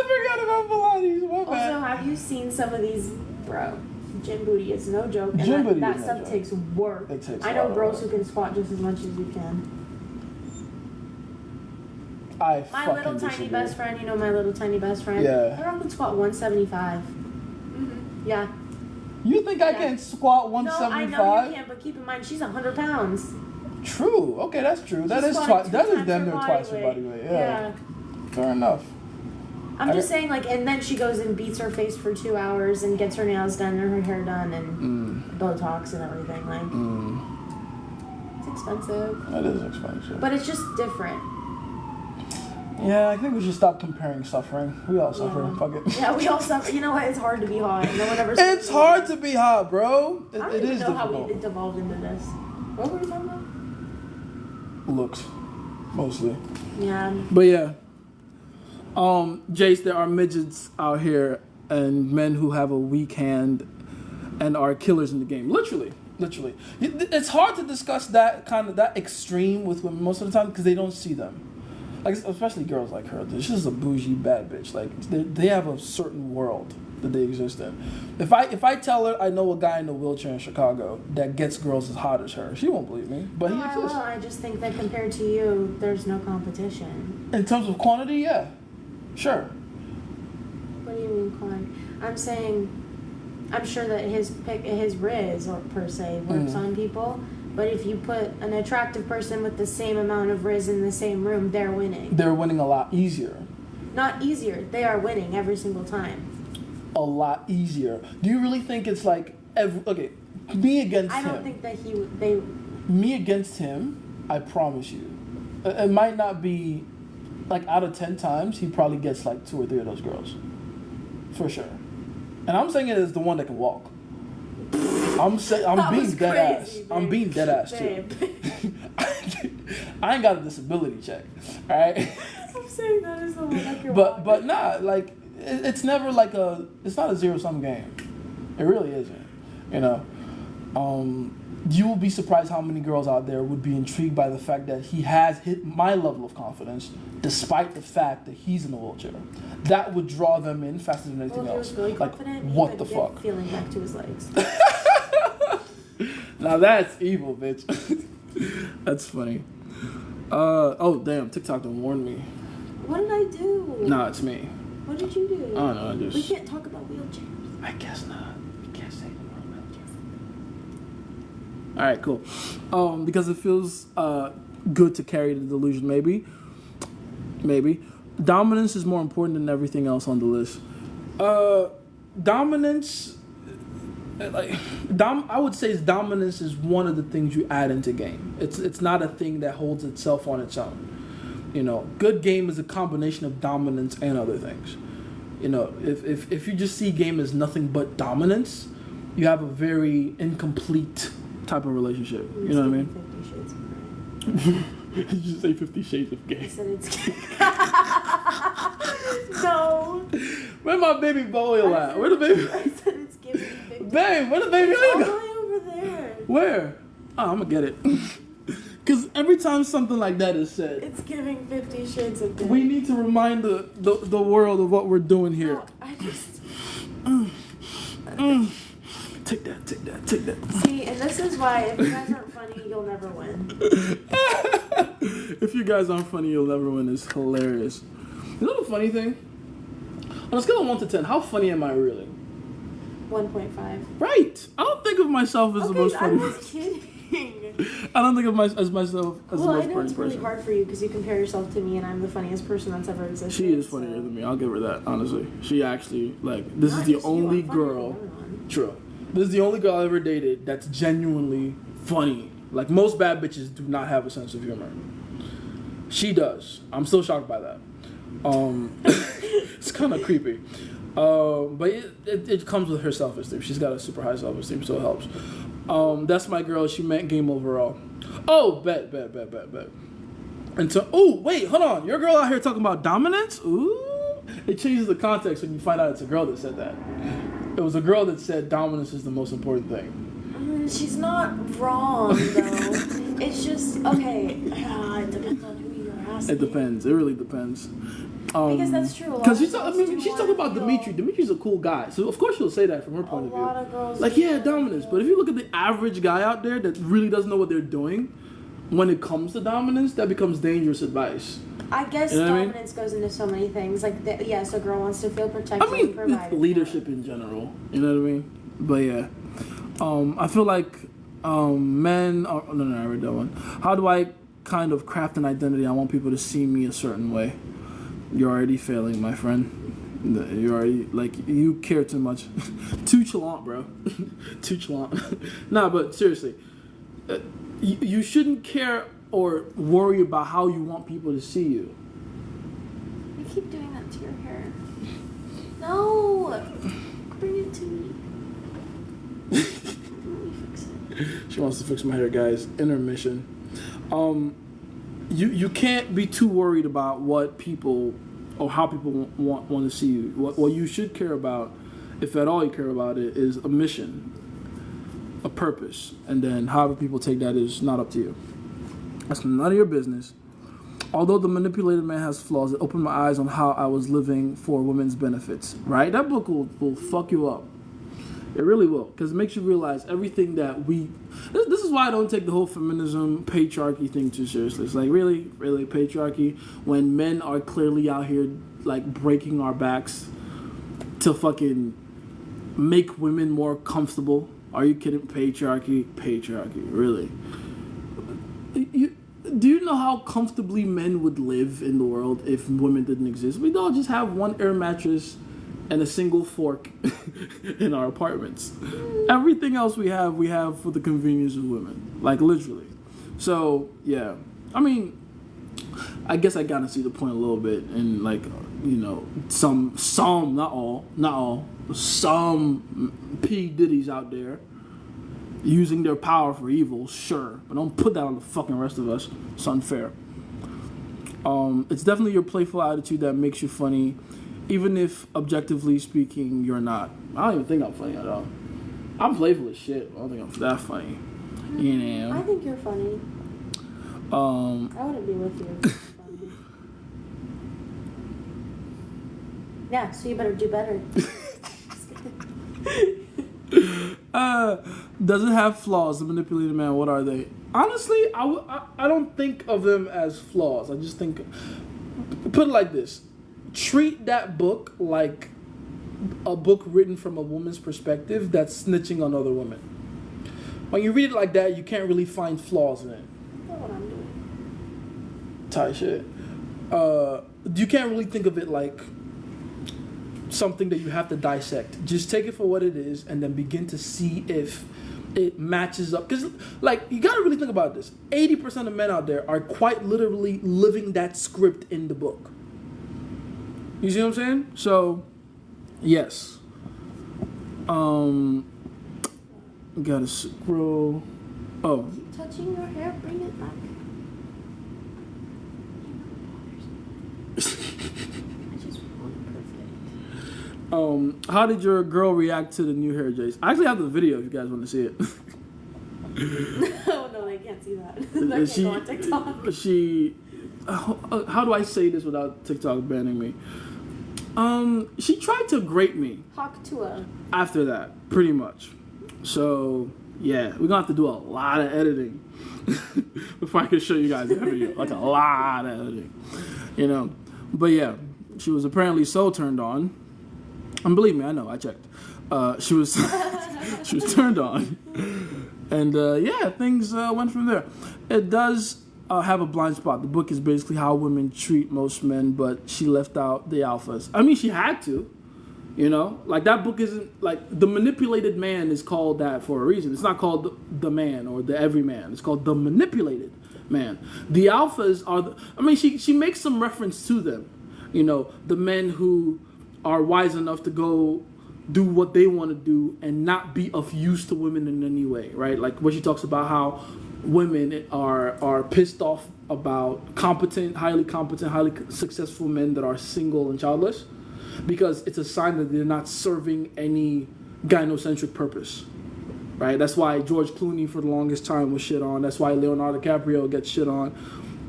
forgot about Pilates. My bad. Also, have you seen some of these, bro? Gym booty is no joke. And Gym booty that is no stuff joke. takes work. It takes I a know lot of bros work. who can squat just as much as you can. My little tiny disagree. best friend, you know my little tiny best friend? Yeah. Her girl can squat 175. Yeah. You think I can squat 175? No, I know you can, but keep in mind she's 100 pounds. True. Okay, that's true. That is squatted that two is times damn her near body twice your body weight. Yeah. Fair enough. I'm just saying, like, and then she goes and beats her face for 2 hours and gets her nails done and her hair done and Botox and everything. Like, it's expensive. That is expensive. But it's just different. Yeah, I think we should stop comparing suffering. We all suffer. Fuck it. Yeah, we all suffer. You know what? It's hard to be hot. No one ever. It's hard to be hot, bro. I don't It even is know how difficult. it evolved into this. What were we talking about? Looks, mostly. Yeah. But yeah, Jace, there are midgets out here and men who have a weak hand and are killers in the game. Literally. It's hard to discuss that extreme with women most of the time because they don't see them. Like, especially girls like her. She's just a bougie bad bitch. Like, they have a certain world that they exist in. If I tell her I know a guy in a wheelchair in Chicago that gets girls as hot as her, she won't believe me. But he exists. Well, I just think that compared to you, there's no competition. In terms of quantity, yeah, sure. What do you mean, quantity? I'm saying, I'm sure that his riz or per se works on people. But if you put an attractive person with the same amount of riz in the same room, they're winning. They're winning a lot easier. Not easier. They are winning every single time. A lot easier. Do you really think it's like me against him? I don't think that Me against him, I promise you. It might not be like out of 10 times, he probably gets like 2 or 3 of those girls. For sure. And I'm saying it as the one that can walk. I'm being dead ass. Babe. I'm being dead ass too. I ain't got a disability check. Alright? I'm saying that is the one that can But nah, like it's never like it's not a zero-sum game. It really isn't. You know. You will be surprised how many girls out there would be intrigued by the fact that he has hit my level of confidence despite the fact that he's in a wheelchair. That would draw them in faster than anything else. He was really like, confident. what the fuck? Feeling back to his legs. Now that's evil, bitch. That's funny. Oh damn, TikTok done warned me. What did I do? Nah, it's me. What did you do? I don't know, We can't talk about wheelchairs. I guess not. We can't say the word wheelchair. Alright, cool. Because it feels good to carry the delusion, maybe. Dominance is more important than everything else on the list. Dominance, I would say dominance is one of the things you add into game. It's not a thing that holds itself on its own. You know, good game is a combination of dominance and other things. You know, if you just see game as nothing but dominance, you have a very incomplete type of relationship. You know what I mean? 50 Shades of Grey. Did you say 50 Shades of I Gay? said it's No. Where my baby oil at? Where the baby? I said it's giving 50. Babe, where the baby It's all oil the go? way over there. Where? Oh, I'm gonna get it. Because every time something like that is said, It's giving 50 Shades of Grey. we need to remind the world of what we're doing here. No, I just... Take that. See, and this is why if you guys aren't funny, you'll never win. If you guys aren't funny, you'll never win. It's hilarious. You know the funny thing? On a scale of 1 to 10, how funny am I really? 1.5. Right. I don't think of myself as the most I funny was person. kidding. I don't think of myself as the most Well, I know funny it's really person. hard for you because you compare yourself to me and I'm the funniest person that's ever existed. She is so- funnier than me. I'll give her that, honestly. She actually, like, this Not is the just you, only I'm funnier than girl. everyone. True. This is the only girl I ever dated that's genuinely funny. Like, most bad bitches do not have a sense of humor. She does. I'm still shocked by that. It's kind of creepy. But it comes with her self-esteem. She's got a super high self-esteem, so it helps. That's my girl. She meant game overall. Oh, bet. And so, wait, hold on. Your girl out here talking about dominance? Ooh. It changes the context when you find out it's a girl that said that. It was a girl that said dominance is the most important thing. She's not wrong, though. It's just, okay, it depends on who you're asking. It depends. It really depends. Because that's true. Because she's talking about Dimitri. Dimitri's a cool guy, so of course she'll say that from her point of view. A lot of girls Like, do yeah, that. dominance. But if you look at the average guy out there that really doesn't know what they're doing, when it comes to dominance, that becomes dangerous advice. I guess You know what I mean? dominance goes into so many things. Like, yes, a girl wants to feel protected I mean, and provided. it's leadership in general. You know what I mean? But yeah, I feel like men are. No, I read that one. How do I kind of craft an identity? I want people to see me a certain way. You're already failing, my friend. You're already, like, you care too much. Too chalant, bro. Too chalant. Nah, but seriously, you shouldn't care or worry about how you want people to see you. You keep doing that to your hair. No! Bring it to me. Let me fix it. She wants to fix my hair, guys. Intermission. You can't be too worried about what people or how people want to see you. What you should care about, if at all you care about it, is a mission, a purpose, and then however people take that is not up to you. That's none of your business. Although The Manipulated Man has flaws, it opened my eyes on how I was living for women's benefits. Right? That book will fuck you up. It really will, because it makes you realize everything that we... This is why I don't take the whole feminism, patriarchy thing too seriously. It's like, really patriarchy? When men are clearly out here, like, breaking our backs to fucking make women more comfortable. Are you kidding? Patriarchy, really. Do you know how comfortably men would live in the world if women didn't exist? We'd all just have one air mattress and a single fork in our apartments. Everything else we have for the convenience of women. Like, literally. So, yeah. I mean, I guess I gotta see the point a little bit. And, like, you know, some, not all, some P. Diddy's out there using their power for evil, sure. But don't put that on the fucking rest of us. It's unfair. It's definitely your playful attitude that makes you funny, even if, objectively speaking, you're not. I don't even think I'm funny at all. I'm playful as shit. I don't think I'm that funny. You know? I think you're funny. I wouldn't be with you if you were funny. Yeah, so you better do better. Does it have flaws? The Manipulated Man, what are they? Honestly, I don't think of them as flaws. I just think, put it like this. Treat that book like a book written from a woman's perspective that's snitching on other women. When you read it like that, you can't really find flaws in it. That's what I'm doing. Tight shit. You can't really think of it like something that you have to dissect. Just take it for what it is and then begin to see if it matches up. Because, like, you got to really think about this. 80% of men out there are quite literally living that script in the book. You see what I'm saying? So, yes. Gotta scroll. Oh. Keep touching your hair, bring it back. I just want it perfect. How did your girl react to the new hair, Jace? I actually have the video if you guys want to see it. No, they can't can't see that. That can't go on TikTok. How do I say this without TikTok banning me? She tried to grate me. Hawk Tua. After that, pretty much. So, yeah, we're gonna have to do a lot of editing before I can show you guys that video. Like a lot of editing, you know. But yeah, she was apparently so turned on. And believe me, I know, I checked. She was she was turned on, and yeah, things went from there. It does have a blind spot. The book is basically how women treat most men, but she left out the alphas. I mean, she had to, you know, like that book isn't like the manipulated man is called that for a reason. It's not called the man or the everyman. It's called the manipulated man. The alphas are she makes some reference to them, you know, the men who are wise enough to go do what they want to do and not be of use to women in any way, right? Like where she talks about how women are pissed off about highly competent, highly successful men that are single and childless, because it's a sign that they're not serving any gynocentric purpose, right? That's why George Clooney for the longest time was shit on. That's why Leonardo DiCaprio gets shit on.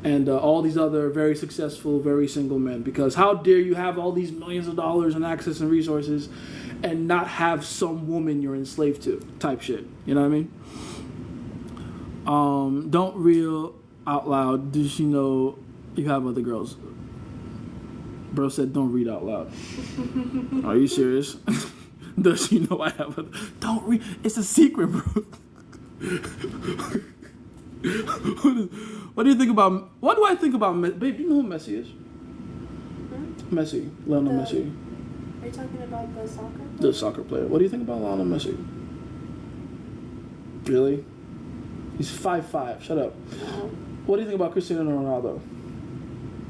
And all these other very successful, very single men. Because how dare you have all these millions of dollars and access and resources and not have some woman you're enslaved to type shit. You know what I mean? Don't reel out loud. Does she know you have other girls? Bro said don't read out loud. Are you serious? Does she know I have other... Don't read. It's a secret, bro. What do you think about... What do I think about... Babe, you know who Messi is? Messi. Lionel Messi. Are you talking about the soccer player? The soccer player. What do you think about Lionel Messi? Really? He's 5'5". Shut up. No. What do you think about Cristiano Ronaldo?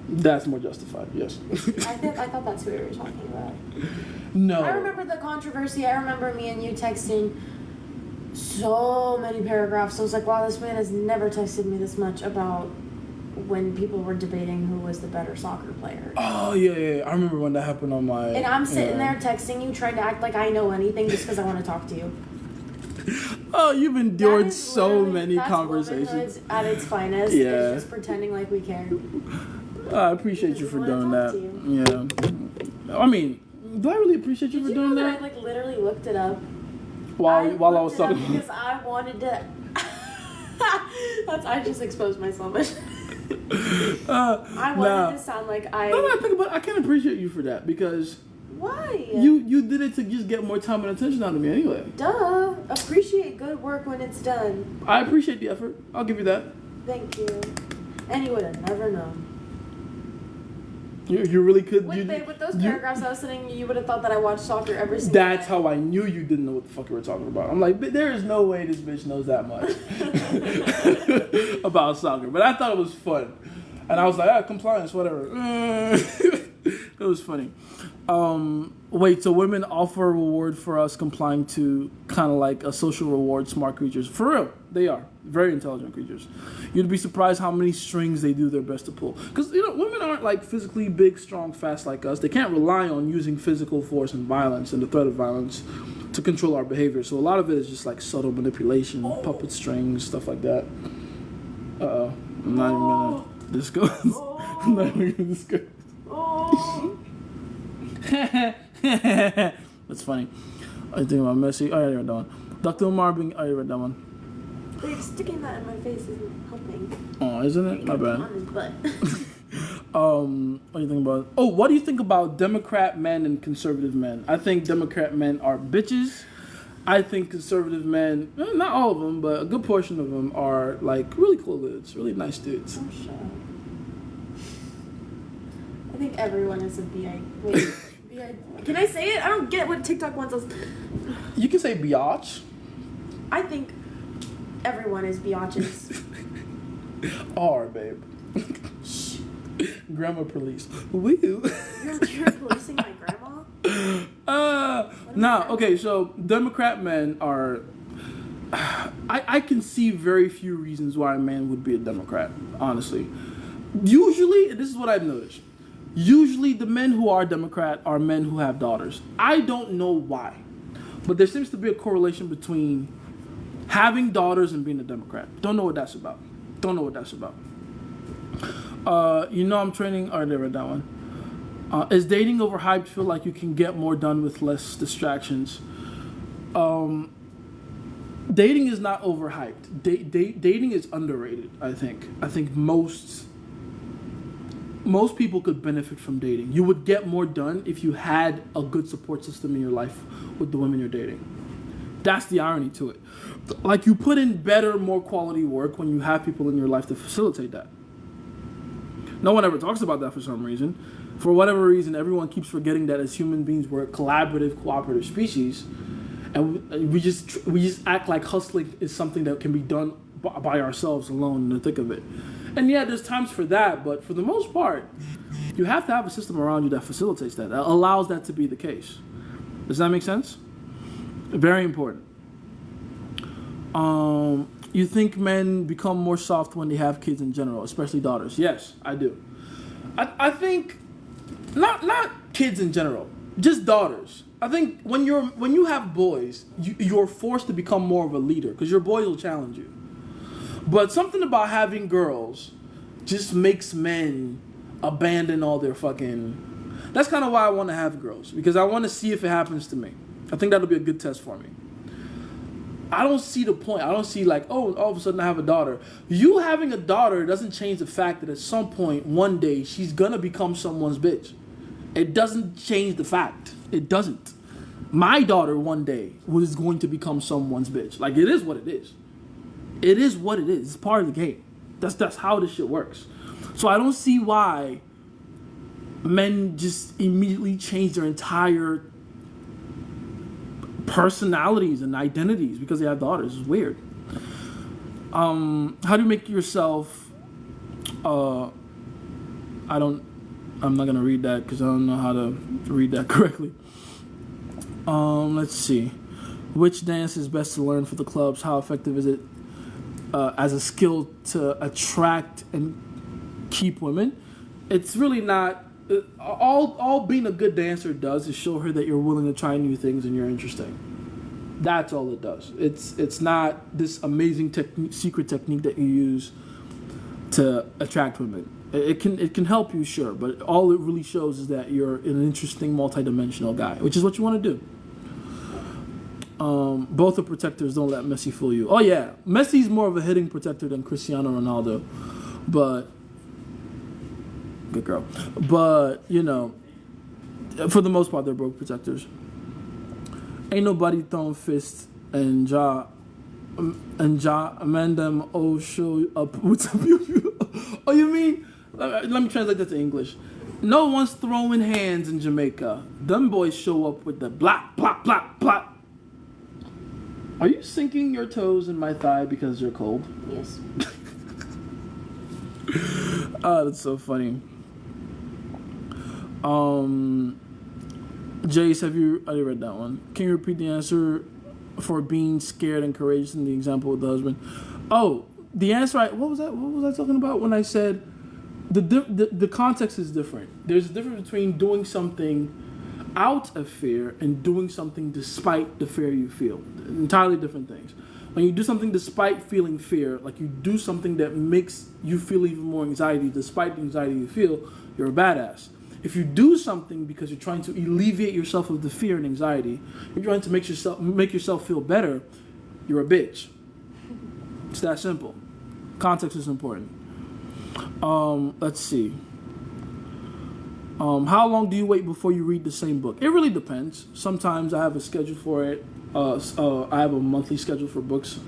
That's more justified, yes. I thought that's who we were talking about. No. I remember the controversy. I remember me and you texting so many paragraphs. I was like, wow, this man has never texted me this much about when people were debating who was the better soccer player. Oh, yeah. I remember when that happened on my... And I'm sitting there texting you, trying to act like I know anything just because I want to talk to you. Oh, you've endured so many conversations. At its finest. Yeah. It's just pretending like we care. I appreciate you for doing that. Yeah. I mean, do I really appreciate you for doing that? I literally looked it up. While I was talking. Because I wanted to. I just exposed myself. I wanted to sound like I. No, I think about. I can't appreciate you for that because. Why? You did it to just get more time and attention out of me anyway. Duh. Appreciate good work when it's done. I appreciate the effort. I'll give you that. Thank you. And you would have never known. You really could. With those paragraphs I was sending you would have thought that I watched soccer every single day. That's how I knew you didn't know what the fuck you were talking about. I'm like, there is no way this bitch knows that much about soccer. But I thought it was fun. And I was like, compliance, whatever. It was funny. Wait, so women offer a reward for us complying to kind of like a social reward, smart creatures. For real, they are. Very intelligent creatures. You'd be surprised how many strings they do their best to pull. Because, women aren't like physically big, strong, fast like us. They can't rely on using physical force and violence and the threat of violence to control our behavior. So a lot of it is just like subtle manipulation, puppet strings, stuff like that. Uh-oh. I'm not even going to discuss. I'm not even going to discuss. That's funny. I think about Messi. I already read that one. Dr. Umar being. I already read that one. Babe, sticking that in my face isn't helping. Oh, isn't it? My bad. On his butt. What do you think about? Oh, what do you think about Democrat men and conservative men? I think Democrat men are bitches. I think conservative men, not all of them, but a good portion of them are like really cool dudes, really nice dudes. Oh, shut up. I think everyone is a BI. Wait, BI. Can I say it? I don't get what TikTok wants us. You can say biatch. I think everyone is biatches. R, babe. Shh. Grammar police. Woo. You're policing my grandma? Okay, so Democrat men are... I can see very few reasons why a man would be a Democrat, honestly. Usually, this is what I've noticed. Usually, the men who are Democrat are men who have daughters. I don't know why, but there seems to be a correlation between having daughters and being a Democrat. Don't know what that's about. Don't know what that's about. I'm training. I already read that one. Is dating overhyped? Feel like you can get more done with less distractions. Dating is not overhyped. Dating is underrated. I think most people could benefit from dating. You would get more done if you had a good support system in your life with the women you're dating. That's the irony to it. Like, you put in better, more quality work when you have people in your life to facilitate that. No one ever talks about that for some reason. For whatever reason, everyone keeps forgetting that as human beings, we're a collaborative, cooperative species, and we just act like hustling is something that can be done by ourselves alone in the thick of it. And yeah, there's times for that, but for the most part, you have to have a system around you that facilitates that allows that to be the case. Does that make sense? Very important. You think men become more soft when they have kids in general, especially daughters? Yes, I do. I think not kids in general, just daughters. I think when you have boys, you're forced to become more of a leader because your boys will challenge you. But something about having girls just makes men abandon all their fucking... That's kind of why I want to have girls, because I want to see if it happens to me. I think that'll be a good test for me. I don't see the point. I don't see like, oh, all of a sudden I have a daughter. You having a daughter doesn't change the fact that at some point, one day, she's going to become someone's bitch. It doesn't change the fact. It doesn't. My daughter one day was going to become someone's bitch. Like, it is what it is. It is what it is. It's part of the game. That's how this shit works. So I don't see why men just immediately change their entire personalities and identities because they have daughters. It's weird. How do you make yourself... I'm not going to read that because I don't know how to read that correctly. Let's see. Which dance is best to learn for the clubs? How effective is it as a skill to attract and keep women? It's really not... all being a good dancer does is show her that you're willing to try new things and you're interesting. That's all it does. It's not this amazing secret technique that you use to attract women. It can help you, sure, but all it really shows is that you're an interesting, multidimensional guy, which is what you want to do. Both are protectors. Don't let Messi fool you. Oh yeah, Messi's more of a hitting protector than Cristiano Ronaldo, but good girl. But for the most part, they're both protectors. Ain't nobody throwing fists and Amanda oh show up. What's up, you? Oh, you mean? Let me translate that to English. No one's throwing hands in Jamaica. Them boys show up with the blop, blop, blop, blop. Are you sinking your toes in my thigh because you're cold? Yes. Oh, that's so funny. Jace, I already read that one. Can you repeat the answer for being scared and courageous in the example with the husband? Oh, the answer, what was that? What was I talking about when I said the context is different? There's a difference between doing something out of fear and doing something despite the fear you feel. Entirely different things. When you do something despite feeling fear, like you do something that makes you feel even more anxiety despite the anxiety you feel, you're a badass. If you do something because you're trying to alleviate yourself of the fear and anxiety, you're trying to make yourself feel better, you're a bitch. It's that simple. Context is important. Let's see. How long do you wait before you read the same book? It really depends. Sometimes I have a schedule for it. I have a monthly schedule for books.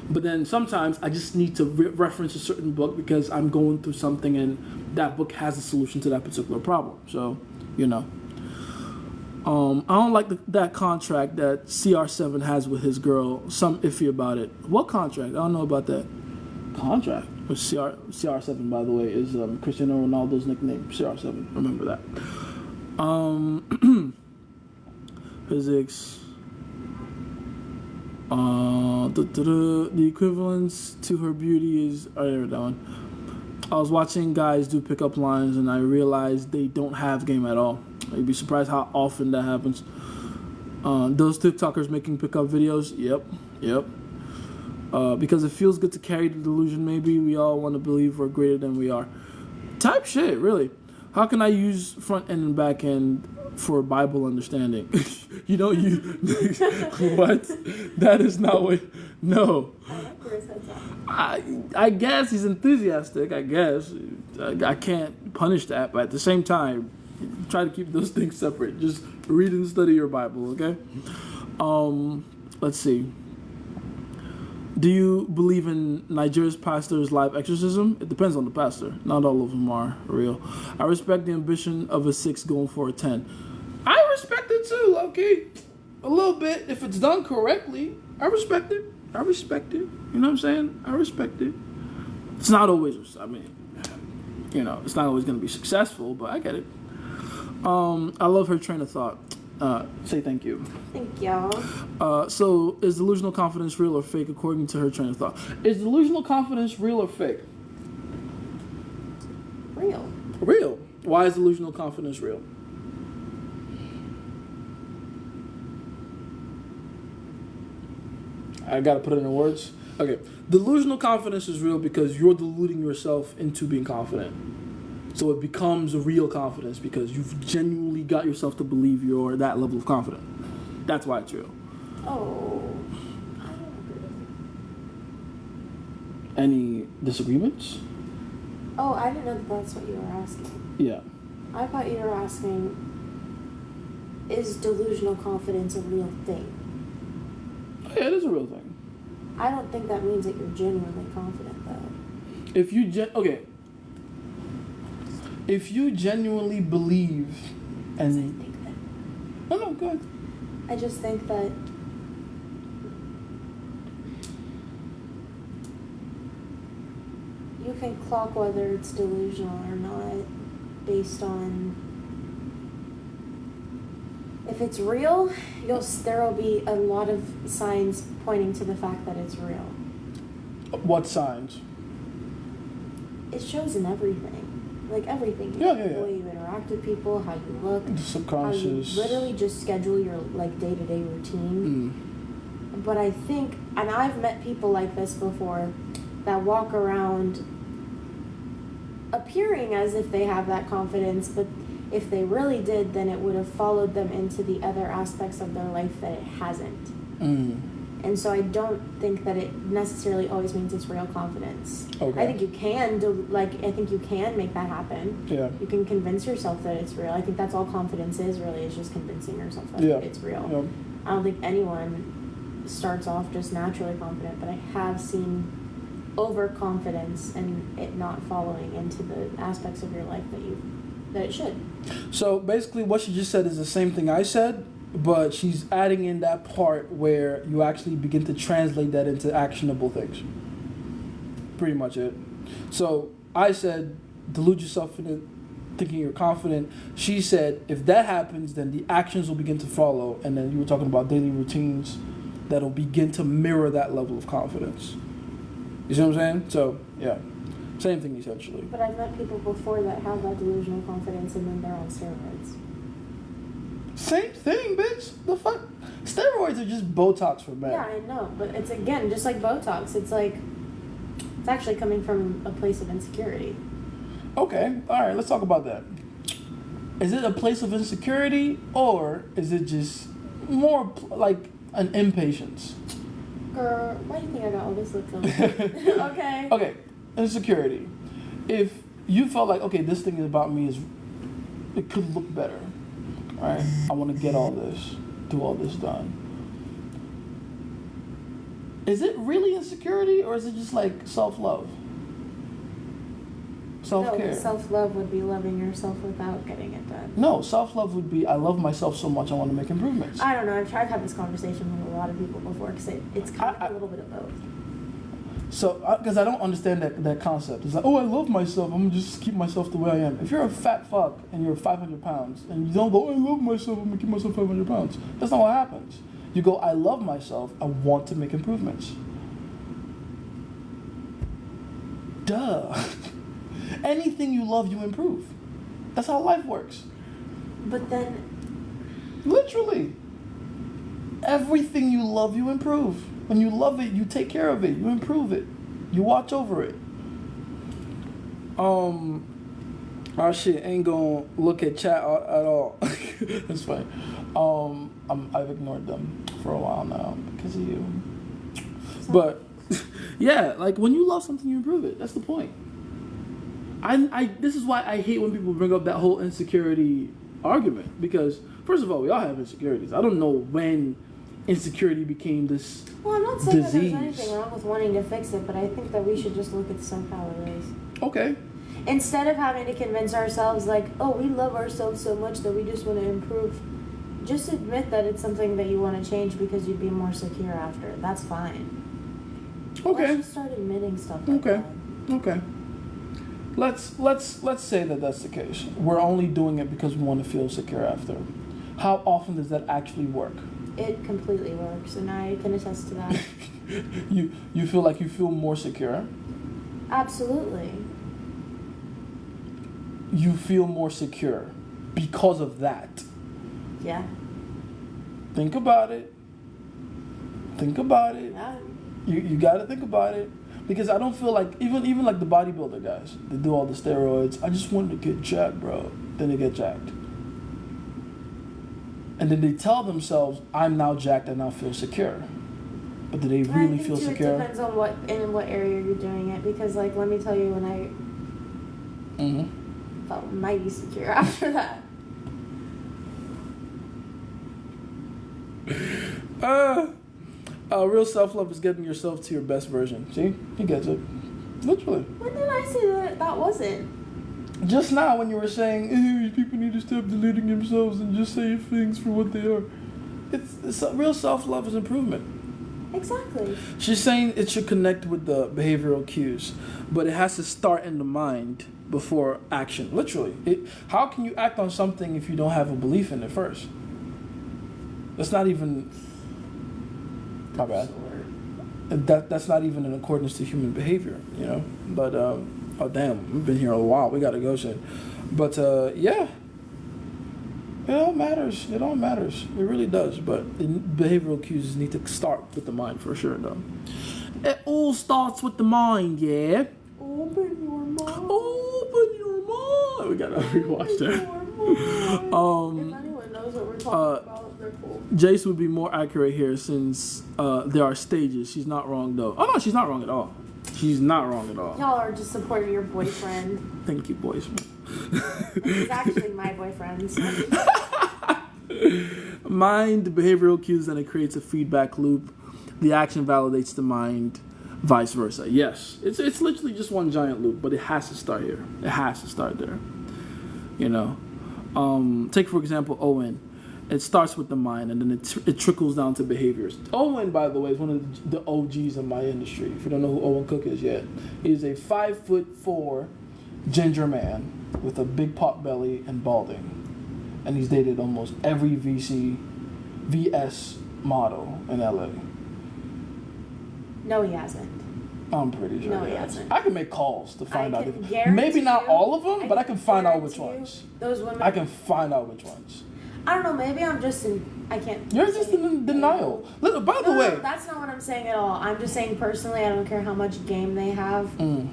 But then sometimes I just need to reference a certain book because I'm going through something and that book has a solution to that particular problem. So, I don't like that contract that CR7 has with his girl. Some iffy about it. What contract? I don't know about that. Contract? With CR7, by the way, is Cristiano Ronaldo's nickname. CR7. Remember that. Physics. The equivalence to her beauty is... I read that one. I was watching guys do pickup lines and I realized they don't have game at all. You'd be surprised how often that happens. Those TikTokers making pickup videos, yep. Because it feels good to carry the delusion. Maybe we all want to believe we're greater than we are. Type shit, really. How can I use front end and back end for Bible understanding? You what? That is not what. No. I guess he's enthusiastic. I guess I can't punish that, but at the same time, try to keep those things separate. Just read and study your Bible, okay? Let's see. Do you believe in Nigeria's pastor's live exorcism? It depends on the pastor. Not all of them are real. I respect the ambition of a 6 going for a 10. I respect it too, okay? A little bit. If it's done correctly, I respect it. I respect it. You know what I'm saying? I respect it. It's not always, it's not always going to be successful, but I get it. I love her train of thought. Say thank you. Thank y'all. So, is delusional confidence real or fake according to her train of thought? Is delusional confidence real or fake? Real. Real. Why is delusional confidence real? I gotta put it in words. Okay. Delusional confidence is real because you're deluding yourself into being confident. So it becomes a real confidence because you've genuinely got yourself to believe you're that level of confident. That's why it's real. Oh, I don't agree with Any disagreements? you. Oh, I didn't know that's what you were asking. Yeah. I thought you were asking, is delusional confidence a real thing? Yeah, it is a real thing. I don't think that means that you're genuinely confident, though. If you if you genuinely believe, I and think that. no, go ahead. I just think that you can clock whether it's delusional or not based on if it's real. There will be a lot of signs pointing to the fact that it's real. What signs? It shows in everything. Like everything. Yeah. The way you interact with people, how you look, The subconscious. how you literally just schedule your like day-to-day routine. But I think, and I've met people like this before, that walk around appearing as if they have that confidence, but if they really did, then it would have followed them into the other aspects of their life that it hasn't. And so I don't think that it necessarily always means it's real confidence. Okay. I think you can I think you can make that happen. Yeah. You can convince yourself that it's real. I think that's all confidence is really, is just convincing yourself that it's real. Yeah. I don't think anyone starts off just naturally confident, but I have seen overconfidence and it not following into the aspects of your life that it should. So basically what she just said is the same thing I said, but she's adding in that part where you actually begin to translate that into actionable things. Pretty much it. So I said, delude yourself into thinking you're confident. She said, if that happens, then the actions will begin to follow. And then you were talking about daily routines that'll begin to mirror that level of confidence. You see what I'm saying? So, yeah. Same thing essentially. But I've met people before that have that delusional confidence and then they're on steroids. Same thing, bitch. The fuck? Steroids are just Botox for men. Yeah, I know, but it's again just like Botox. It's like it's actually coming from a place of insecurity. Okay, all right. Let's talk about that. Is it a place of insecurity, or is it just more like an impatience? Girl, why do you think I got all this lip film? Okay. Okay, insecurity. If you felt like, okay, this thing about me it could look better. Right? I want to get all this, do all this done. Is it really insecurity, or is it just like self-love? Self-care. No, self-love would be loving yourself without getting it done. No, self-love would be, I love myself so much I want to make improvements. I don't know. I've tried to have this conversation with a lot of people before because it's kind of a little bit of both. So, because I don't understand that concept. It's like, oh, I love myself. I'm going to just keep myself the way I am. If you're a fat fuck and you're 500 pounds and you don't go, I love myself, I'm going to keep myself 500 pounds. That's not what happens. You go, I love myself, I want to make improvements. Duh. Anything you love, you improve. That's how life works. But then... Literally. Everything you love, you improve. When you love it, you take care of it. You improve it. You watch over it. Oh shit, ain't gonna look at chat at all. That's funny. I've ignored them for a while now because of you. But yeah, like when you love something, you improve it. That's the point. This is why I hate when people bring up that whole insecurity argument, because first of all, we all have insecurities. I don't know when insecurity became this Well, I'm not saying disease. that there's anything wrong with wanting to fix it, but I think that we should just look at stuff how it is. Okay. Instead of having to convince ourselves like, oh, we love ourselves so much that we just want to improve, just admit that it's something that you want to change because you'd be more secure after. That's fine. Okay. Let's just start admitting stuff like Okay. that. Okay. Let's say that that's the case. We're only doing it because we want to feel secure after. How often does that actually work? It completely works, and I can attest to that. You feel like you feel more secure? Absolutely. You feel more secure because of that. Yeah. Think about it. Think about it. Yeah. You got to think about it, because I don't feel like even like the bodybuilder guys, they do all the steroids. I just wanted to get jacked, bro. Then they get jacked, and then they tell themselves, "I'm now jacked and now feel secure." But do they really feel secure? It depends on what area you're doing it, because like let me tell you, when I felt mighty secure after that. Real self-love is getting yourself to your best version. See? He gets it. Literally. When did I say that wasn't? Just now when you were saying, people need to stop deleting themselves and just say things for what they are. It's real self-love is improvement. Exactly. She's saying it should connect with the behavioral cues, but it has to start in the mind before action. Literally. How can you act on something if you don't have a belief in it first? That's not even... My bad. That's not even in accordance to human behavior, you know? But, oh damn, we've been here a while. We gotta go soon. But, yeah. It all matters. It all matters. It really does. But the behavioral cues need to start with the mind for sure, though. It all starts with the mind, yeah? Open your mind. Open your mind. We gotta rewatch that. If anyone knows what we're talking about, they're cool. Jace would be more accurate here since there are stages. She's not wrong, though. Oh, no, she's not wrong at all. She's not wrong at all. Y'all are just supporting your boyfriend. Thank you, boys. He's actually my boyfriend. So. Mind, behavioral cues, and it creates a feedback loop. The action validates the mind, vice versa. Yes, it's literally just one giant loop, but it has to start here. It has to start there. You know, take for example Owen. It starts with the mind, and then it trickles down to behaviors. Owen, by the way, is one of the OGs in my industry. If you don't know who Owen Cook is yet, he's a 5'4" ginger man with a big pot belly and balding, and he's dated almost every VS model in LA. No, he hasn't. I'm pretty sure. No, he hasn't. I can make calls to find out. Guarantee Maybe not you, all of them, but I can find out which guarantee ones. Those women. I can find out which ones. I don't know. Maybe I'm just in. I can't. You're just in denial. Look, by the way, No, that's not what I'm saying at all. I'm just saying personally, I don't care how much game they have.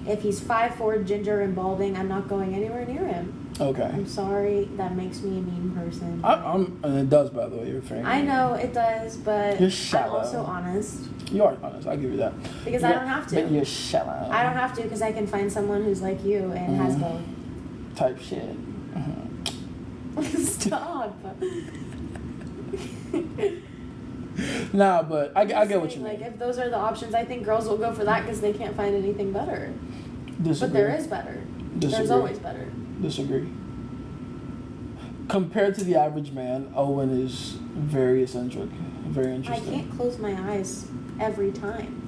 If he's 5'4", ginger, and balding, I'm not going anywhere near him. okay. I'm sorry. That makes me a mean person. And it does, by the way. You're fair. I know it does, but You're I'm shallow. also honest. You are honest. I'll give you that. Because I don't have to. But you're shallow. I don't have to because I can find someone who's like you and has both. Type shit. Stop. Nah, but I get what you mean. Like, if those are the options, I think girls will go for that because they can't find anything better. Disagree. But there is better. There's Disagree. always better. Disagree. Compared to the average man, Owen is very eccentric, very I interesting. can't close my eyes every time.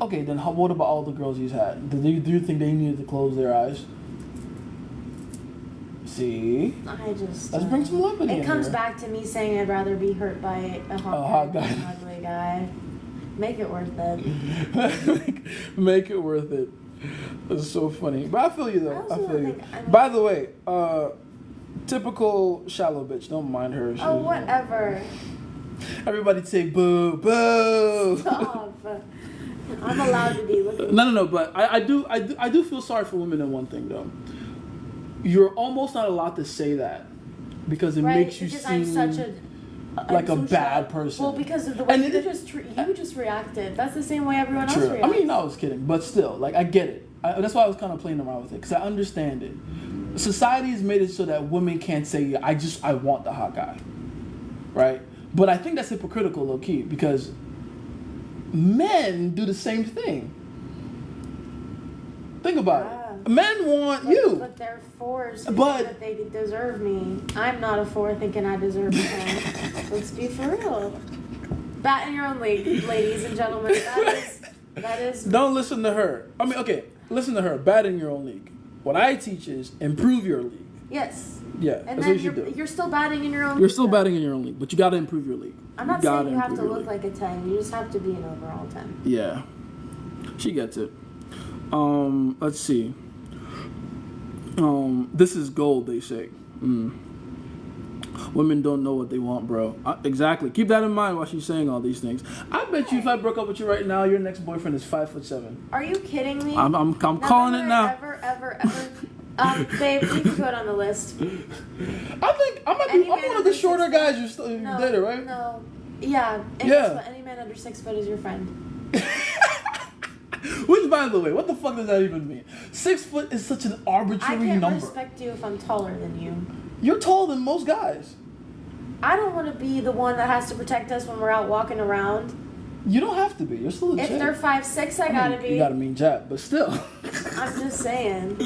Okay, then what about all the girls he's had? Do you think they needed to close their eyes? See? I just... Let's bring some love in here. It comes back to me saying I'd rather be hurt by a hot guy than an ugly guy. Make it worth it. Make it worth it. It's so funny. But I feel you, though. I feel you. By the way, typical shallow bitch. Don't mind her. Oh, whatever. Everybody say boo, boo. Stop. I'm allowed to be looking. No. But I do feel sorry for women in one thing though. You're almost not allowed to say that because it makes you because seem I'm such like a bad person. Well, because of the way you just reacted. That's the same way everyone else reacts. I mean, I was kidding, but still, like I get it. That's why I was kind of playing around with it because I understand it. Society has made it so that women can't say, I want the hot guy, right? But I think that's hypocritical, low key, because men do the same thing. Think about it. Men want you. But they're fours who think that they deserve me. I'm not a four thinking I deserve a 10. Let's be for real. Bat in your own league, ladies and gentlemen. That is. Don't listen to her. I mean, okay, listen to her. Bat in your own league. What I teach is improve your league. Yes. Yeah, and that's then what you do. You're still batting in your own league. You're still batting in your own league, but you got to improve your league. I'm not saying you have to look like a 10. You just have to be an overall 10. Yeah. She gets it. Let's see. This is gold, they say. Women don't know what they want, bro. Exactly. Keep that in mind while she's saying all these things. I bet you if I broke up with you right now, your next boyfriend is 5'7". Are you kidding me? I'm calling it now. Ever. Babe, we can put on the list. I think I'm one of the shorter guys you're dating, right? No. Yeah. Any man under 6 foot is your friend. Which, by the way, what the fuck does that even mean? 6 foot is such an arbitrary number. I can't respect you if I'm taller than you. You're taller than most guys. I don't want to be the one that has to protect us when we're out walking around. You don't have to be. You're still a chick. If they're 5'6", I gotta be. You got a mean jab, but still. I'm just saying.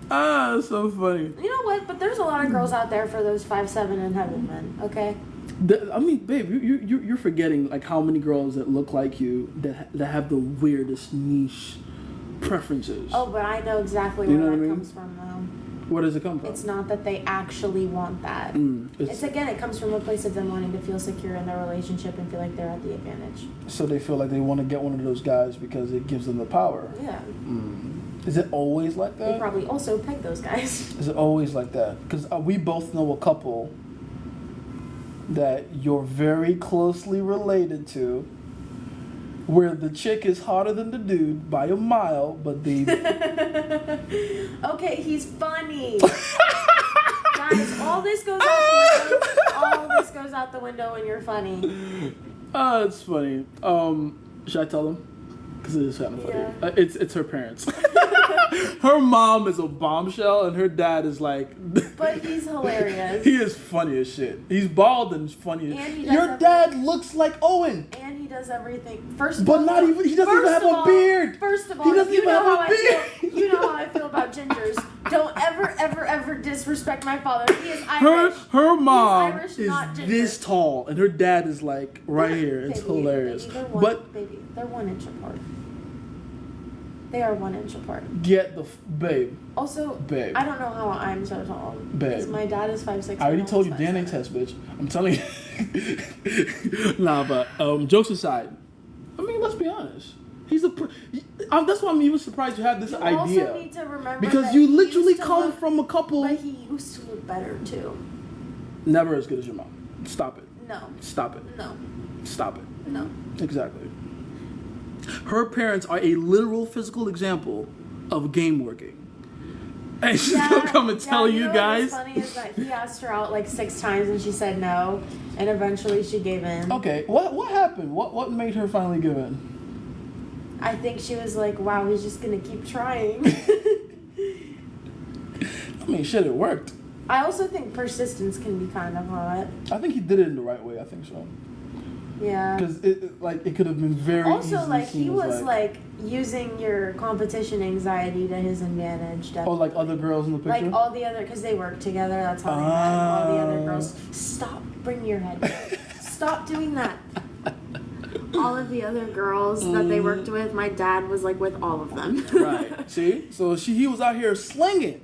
That's so funny. You know what? But there's a lot of girls out there for those 5'7" in heaven, men. Okay. I mean, babe, you're forgetting like how many girls that look like you that have the weirdest niche preferences. Oh, but I know exactly where that comes from, though. Where does it come from? It's not that they actually want that. It comes from a place of them wanting to feel secure in their relationship and feel like they're at the advantage. So they feel like they want to get one of those guys because it gives them the power. Yeah. Is it always like that? They probably also peg those guys. Is it always like that? Because we both know a couple that you're very closely related to where the chick is hotter than the dude by a mile, but they... Okay, he's funny. Guys, all this goes out the window. All this goes out the window when you're funny. Oh, it's funny. Should I tell them? Because it is kind of funny. Yeah. It's her parents. Her mom is a bombshell, and her dad is like... But he's hilarious. He is funny as shit. He's bald and funny. And your dad looks like Owen. And he does everything. First of but all, not even. He doesn't even have a beard. First of all, he doesn't even have a beard. You know how I feel about gingers. Don't ever disrespect my father. He is Irish. Her mom Irish, is this tall, and her dad is like right here. It's hilarious. They're 1 inch apart. They are 1 inch apart. Get the babe. Also, babe. I don't know how I'm so tall. Babe. Because my dad is 5'6". I already told you DNA test, bitch. I'm telling you. Nah, but jokes aside, I mean, let's be honest. He's that's why I'm even surprised you have this idea. You also need to remember because you literally come from a couple. But he used to look better too. Never as good as your mom. Stop it. No. Stop it. No. Stop it. No. Exactly. Her parents are a literal physical example of game working. And she's gonna come and tell you guys. What's funny is that he asked her out like 6 times and she said no, and eventually she gave in. Okay, what happened? What made her finally give in? I think she was like, wow, he's just gonna keep trying. I mean, shit, it worked. I also think persistence can be kind of hot. I think he did it in the right way. I think so. Yeah. Because it could have been very also like he was like using your competition anxiety to his advantage. Definitely. Oh, like other girls in the picture. Like all the other, because they work together. That's how they met. All the other girls. Stop! Bring your head. Stop doing that. All of the other girls that they worked with, my dad was like with all of them. Right. See? So he was out here slinging.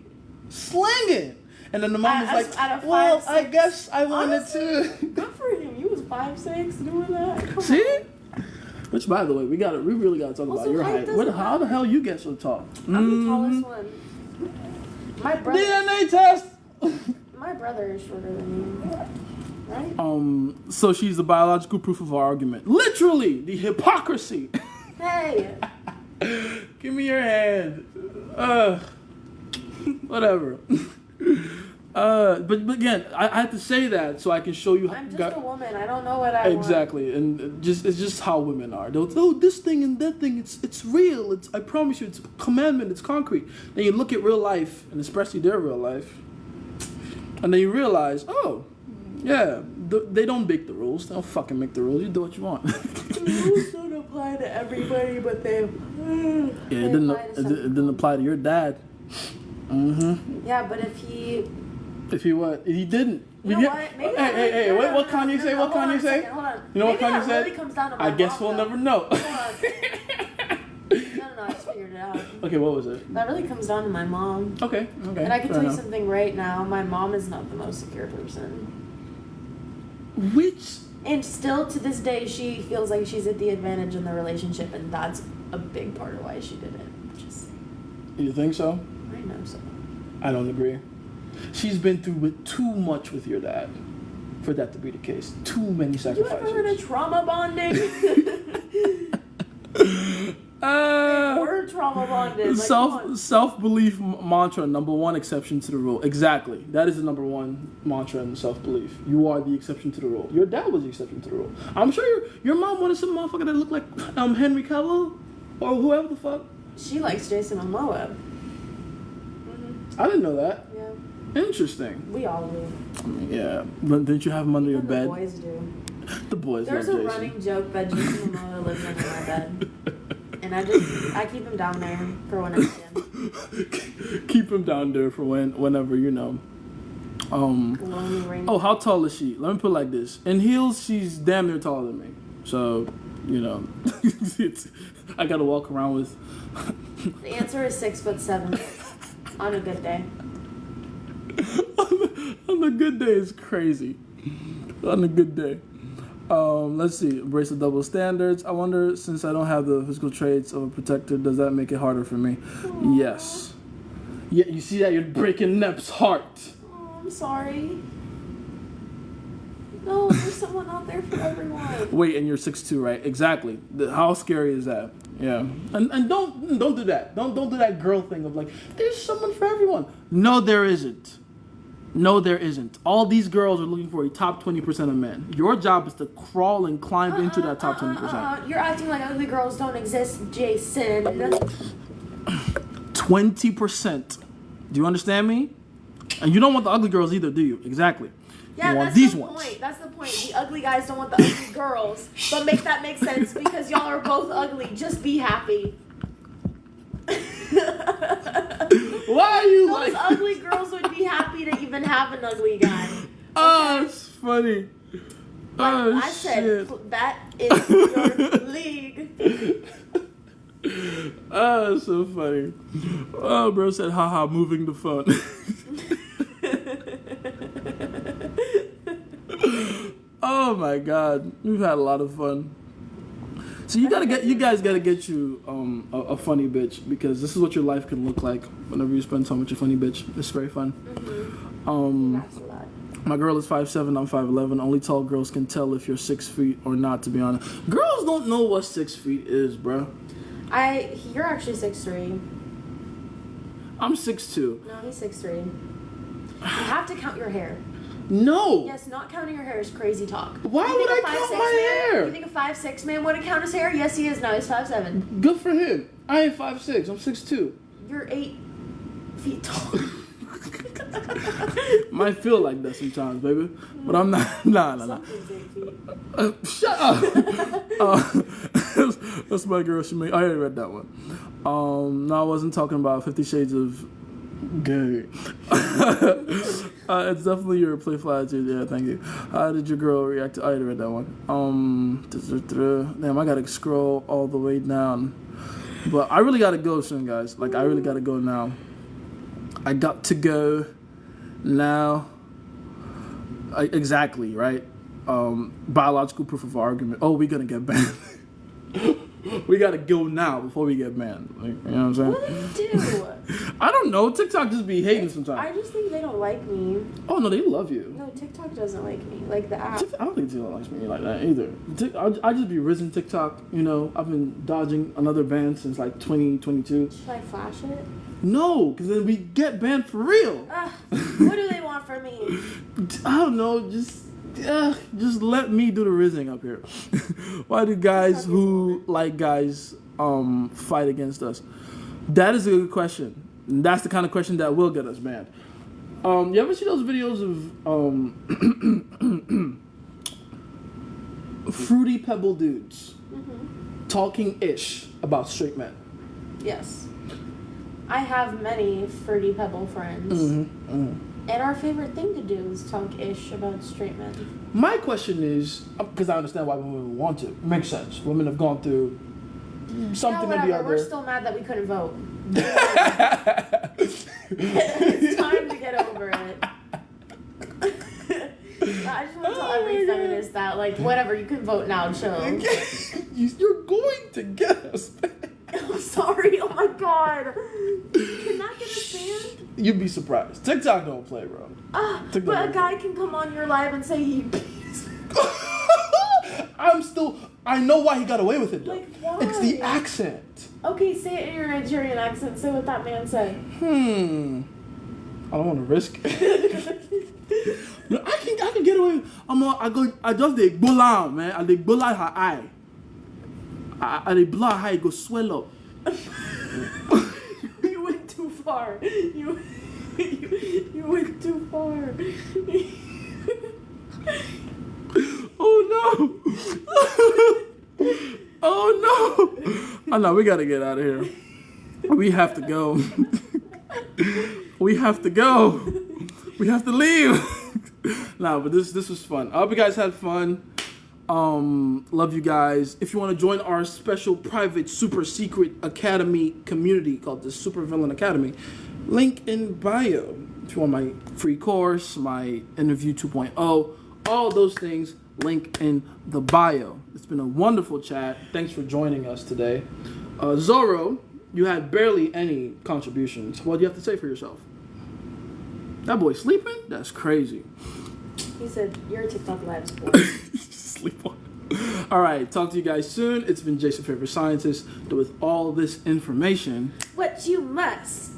And then the mom was like, well, 5'6". I guess I wanted to. Good for him. He was 5'6" doing that. Come See? on. Which, by the way, we really gotta talk about your height. How the hell you get so tall? I'm the tallest one. My brother. DNA test. My brother is shorter than you. Right? So she's the biological proof of our argument. Literally, the hypocrisy. Hey. Give me your hand. Whatever. But again, I have to say that so I can show you. I'm just a woman. I don't know what I want. Exactly, and it's just how women are. They'll this thing and that thing. It's real. I promise you, it's a commandment. It's concrete. Then you look at real life, and especially their real life, and then you realize, oh, yeah, they don't make the rules. They don't fucking make the rules. You do what you want. The rules don't apply to everybody, but they. Yeah, it didn't apply to your dad. Mm-hmm. Yeah, but if he. If he what? He didn't. You know what? Maybe Hey, wait, what Kanye say? What Kanye say? Hold on. You know Maybe what Kanye said? Really comes down to my I guess mom, we'll though. never know. No, I just figured it out. Okay, what was it? That really comes down to my mom. Okay. And I can fair tell you enough. something right now. My mom is not the most secure person. Which? And still to this day, she feels like she's at the advantage in the relationship, and that's a big part of why she did it. Just, You think so? I know so. I don't agree. She's been through too much with your dad for that to be the case. Too many You sacrifices. ever heard of trauma bonding? We're trauma bonded. Like, Self-belief mantra, number one exception to the rule. Exactly. That is the number one mantra in self-belief. You are the exception to the rule. Your dad was the exception to the rule. I'm sure your mom wanted some motherfucker that looked like Henry Cavill or whoever the fuck. She likes Jason Momoa. I didn't know that. Yeah. Interesting. We all do. Yeah. But didn't you have him under your Even bed? The boys do. The boys There's love a Jason. running joke that Jason Momoa lives under my bed. And I keep him down there for when I can. Keep him down there for whenever, you know. Lonely rain. Oh, how tall is she? Let me put it like this. In heels, she's damn near taller than me. So, you know, I gotta walk around with. The answer is 6'7" on a good day. On a good day, it's crazy. On a good day. Let's see. Embrace the double standards. I wonder, since I don't have the physical traits of a protector, does that make it harder for me? Aww. Yes. Yeah, you see that? You're breaking Nep's heart. Oh, I'm sorry. No, there's someone out there for everyone. Wait, and you're 6'2", right? Exactly. How scary is that? Yeah. And don't do that. Don't do that girl thing of like, there's someone for everyone. No, there isn't. No, there isn't. All these girls are looking for a top 20% of men. Your job is to crawl and climb into that top 20%. You're acting like ugly girls don't exist, Jason. 20%. Do you understand me? And you don't want the ugly girls either, do you? Exactly. Yeah, you want that's these the ones. point. That's the point. The ugly guys don't want the ugly girls. But make that make sense because y'all are both ugly. Just be happy. Why are you Those like... ugly girls would be happy to even have an ugly guy. Okay? Oh, it's funny. Like Oh, I said, shit. that is your league. Oh, it's so funny. Oh, bro said, haha, moving the phone. Oh my God, we've had a lot of fun. So you guys gotta get you a funny bitch, because this is what your life can look like whenever you spend time with your funny bitch. It's very fun. My girl is 5'7", I'm 5'11". Only tall girls can tell if you're 6 feet or not, to be honest. Girls don't know what 6 feet is, bro. You're actually 6'3". I'm 6'2". No, he's 6'3". You have to count your hair. No. Yes, not counting your hair is crazy talk. Why You would think I a count 5'6" my man, hair? You think a 5'6" man wouldn't count his hair? Yes, he is. No, he's 5'7". Good for him. I ain't 5'6". I'm 6'2". You're 8 feet tall. Might feel like that sometimes, baby. But I'm not. Nah. Something's 8 feet. Shut up. That's my girl. I already read that one. No, I wasn't talking about 50 Shades of Gay. It's definitely your playful attitude. Yeah, thank you. How did your girl react to? I already read that one. Damn, I gotta scroll all the way down. But I really gotta go soon, guys. Like, I really gotta go now. I got to go now. Exactly, right? Biological proof of argument. Oh, we're gonna get banned. We gotta go now before we get banned. Like, you know what I'm saying? What did he do? I don't don't know. TikTok just be hating I sometimes. just think they don't like me. Oh no, they love you. No, TikTok doesn't like me. Like the app. I don't think TikTok likes me like that either. I just be risen TikTok. You know, I've been dodging another ban since like 2022. Should I flash it? No, because then we get banned for real. What do they want from me? I don't know. Just let me do the rizzing up here. Why do guys who like guys fight against us? That is a good question. And that's the kind of question that will get us banned. You ever see those videos of fruity pebble dudes talking ish about straight men? Yes. I have many Fruity Pebble friends. And our favorite thing to do is talk ish about straight men. My question is, because I understand why women would want to. Makes sense. Women have gone through something or the whatever. other. We're still mad that we couldn't vote. It's time to get over it. I just want to tell every feminist that, like, whatever, you can vote now, chill. You're going to get us banned. I'm sorry, oh my god. Can that get us banned? You'd be surprised. TikTok don't play, bro. But a guy can come on your live and say he I know why he got away with it, though. Like, why? It's the accent. Okay, say it in your Nigerian accent. Say what that man said. I don't want to risk it. No, I can get away with I just the gbola, man. I the gbola her eye. I the blow her eye go swell up. You went too far. You went too far. Oh no! Oh no! Oh no, we gotta get out of here. We have to go. We have to go. We have to leave. Nah, but this was fun. I hope you guys had fun. Love you guys. If you want to join our special private super secret academy community called the Super Villain Academy, link in bio. If you want my free course, my interview 2.0, all those things, link in the bio. It's been a wonderful chat. Thanks for joining us today. Zorro, you had barely any contributions. What do you have to say for yourself? That boy sleeping? That's crazy. He said, "Your TikTok live's boy." Sleep on. All right, talk to you guys soon. It's been Jace, your favorite scientist. With all this information, What you must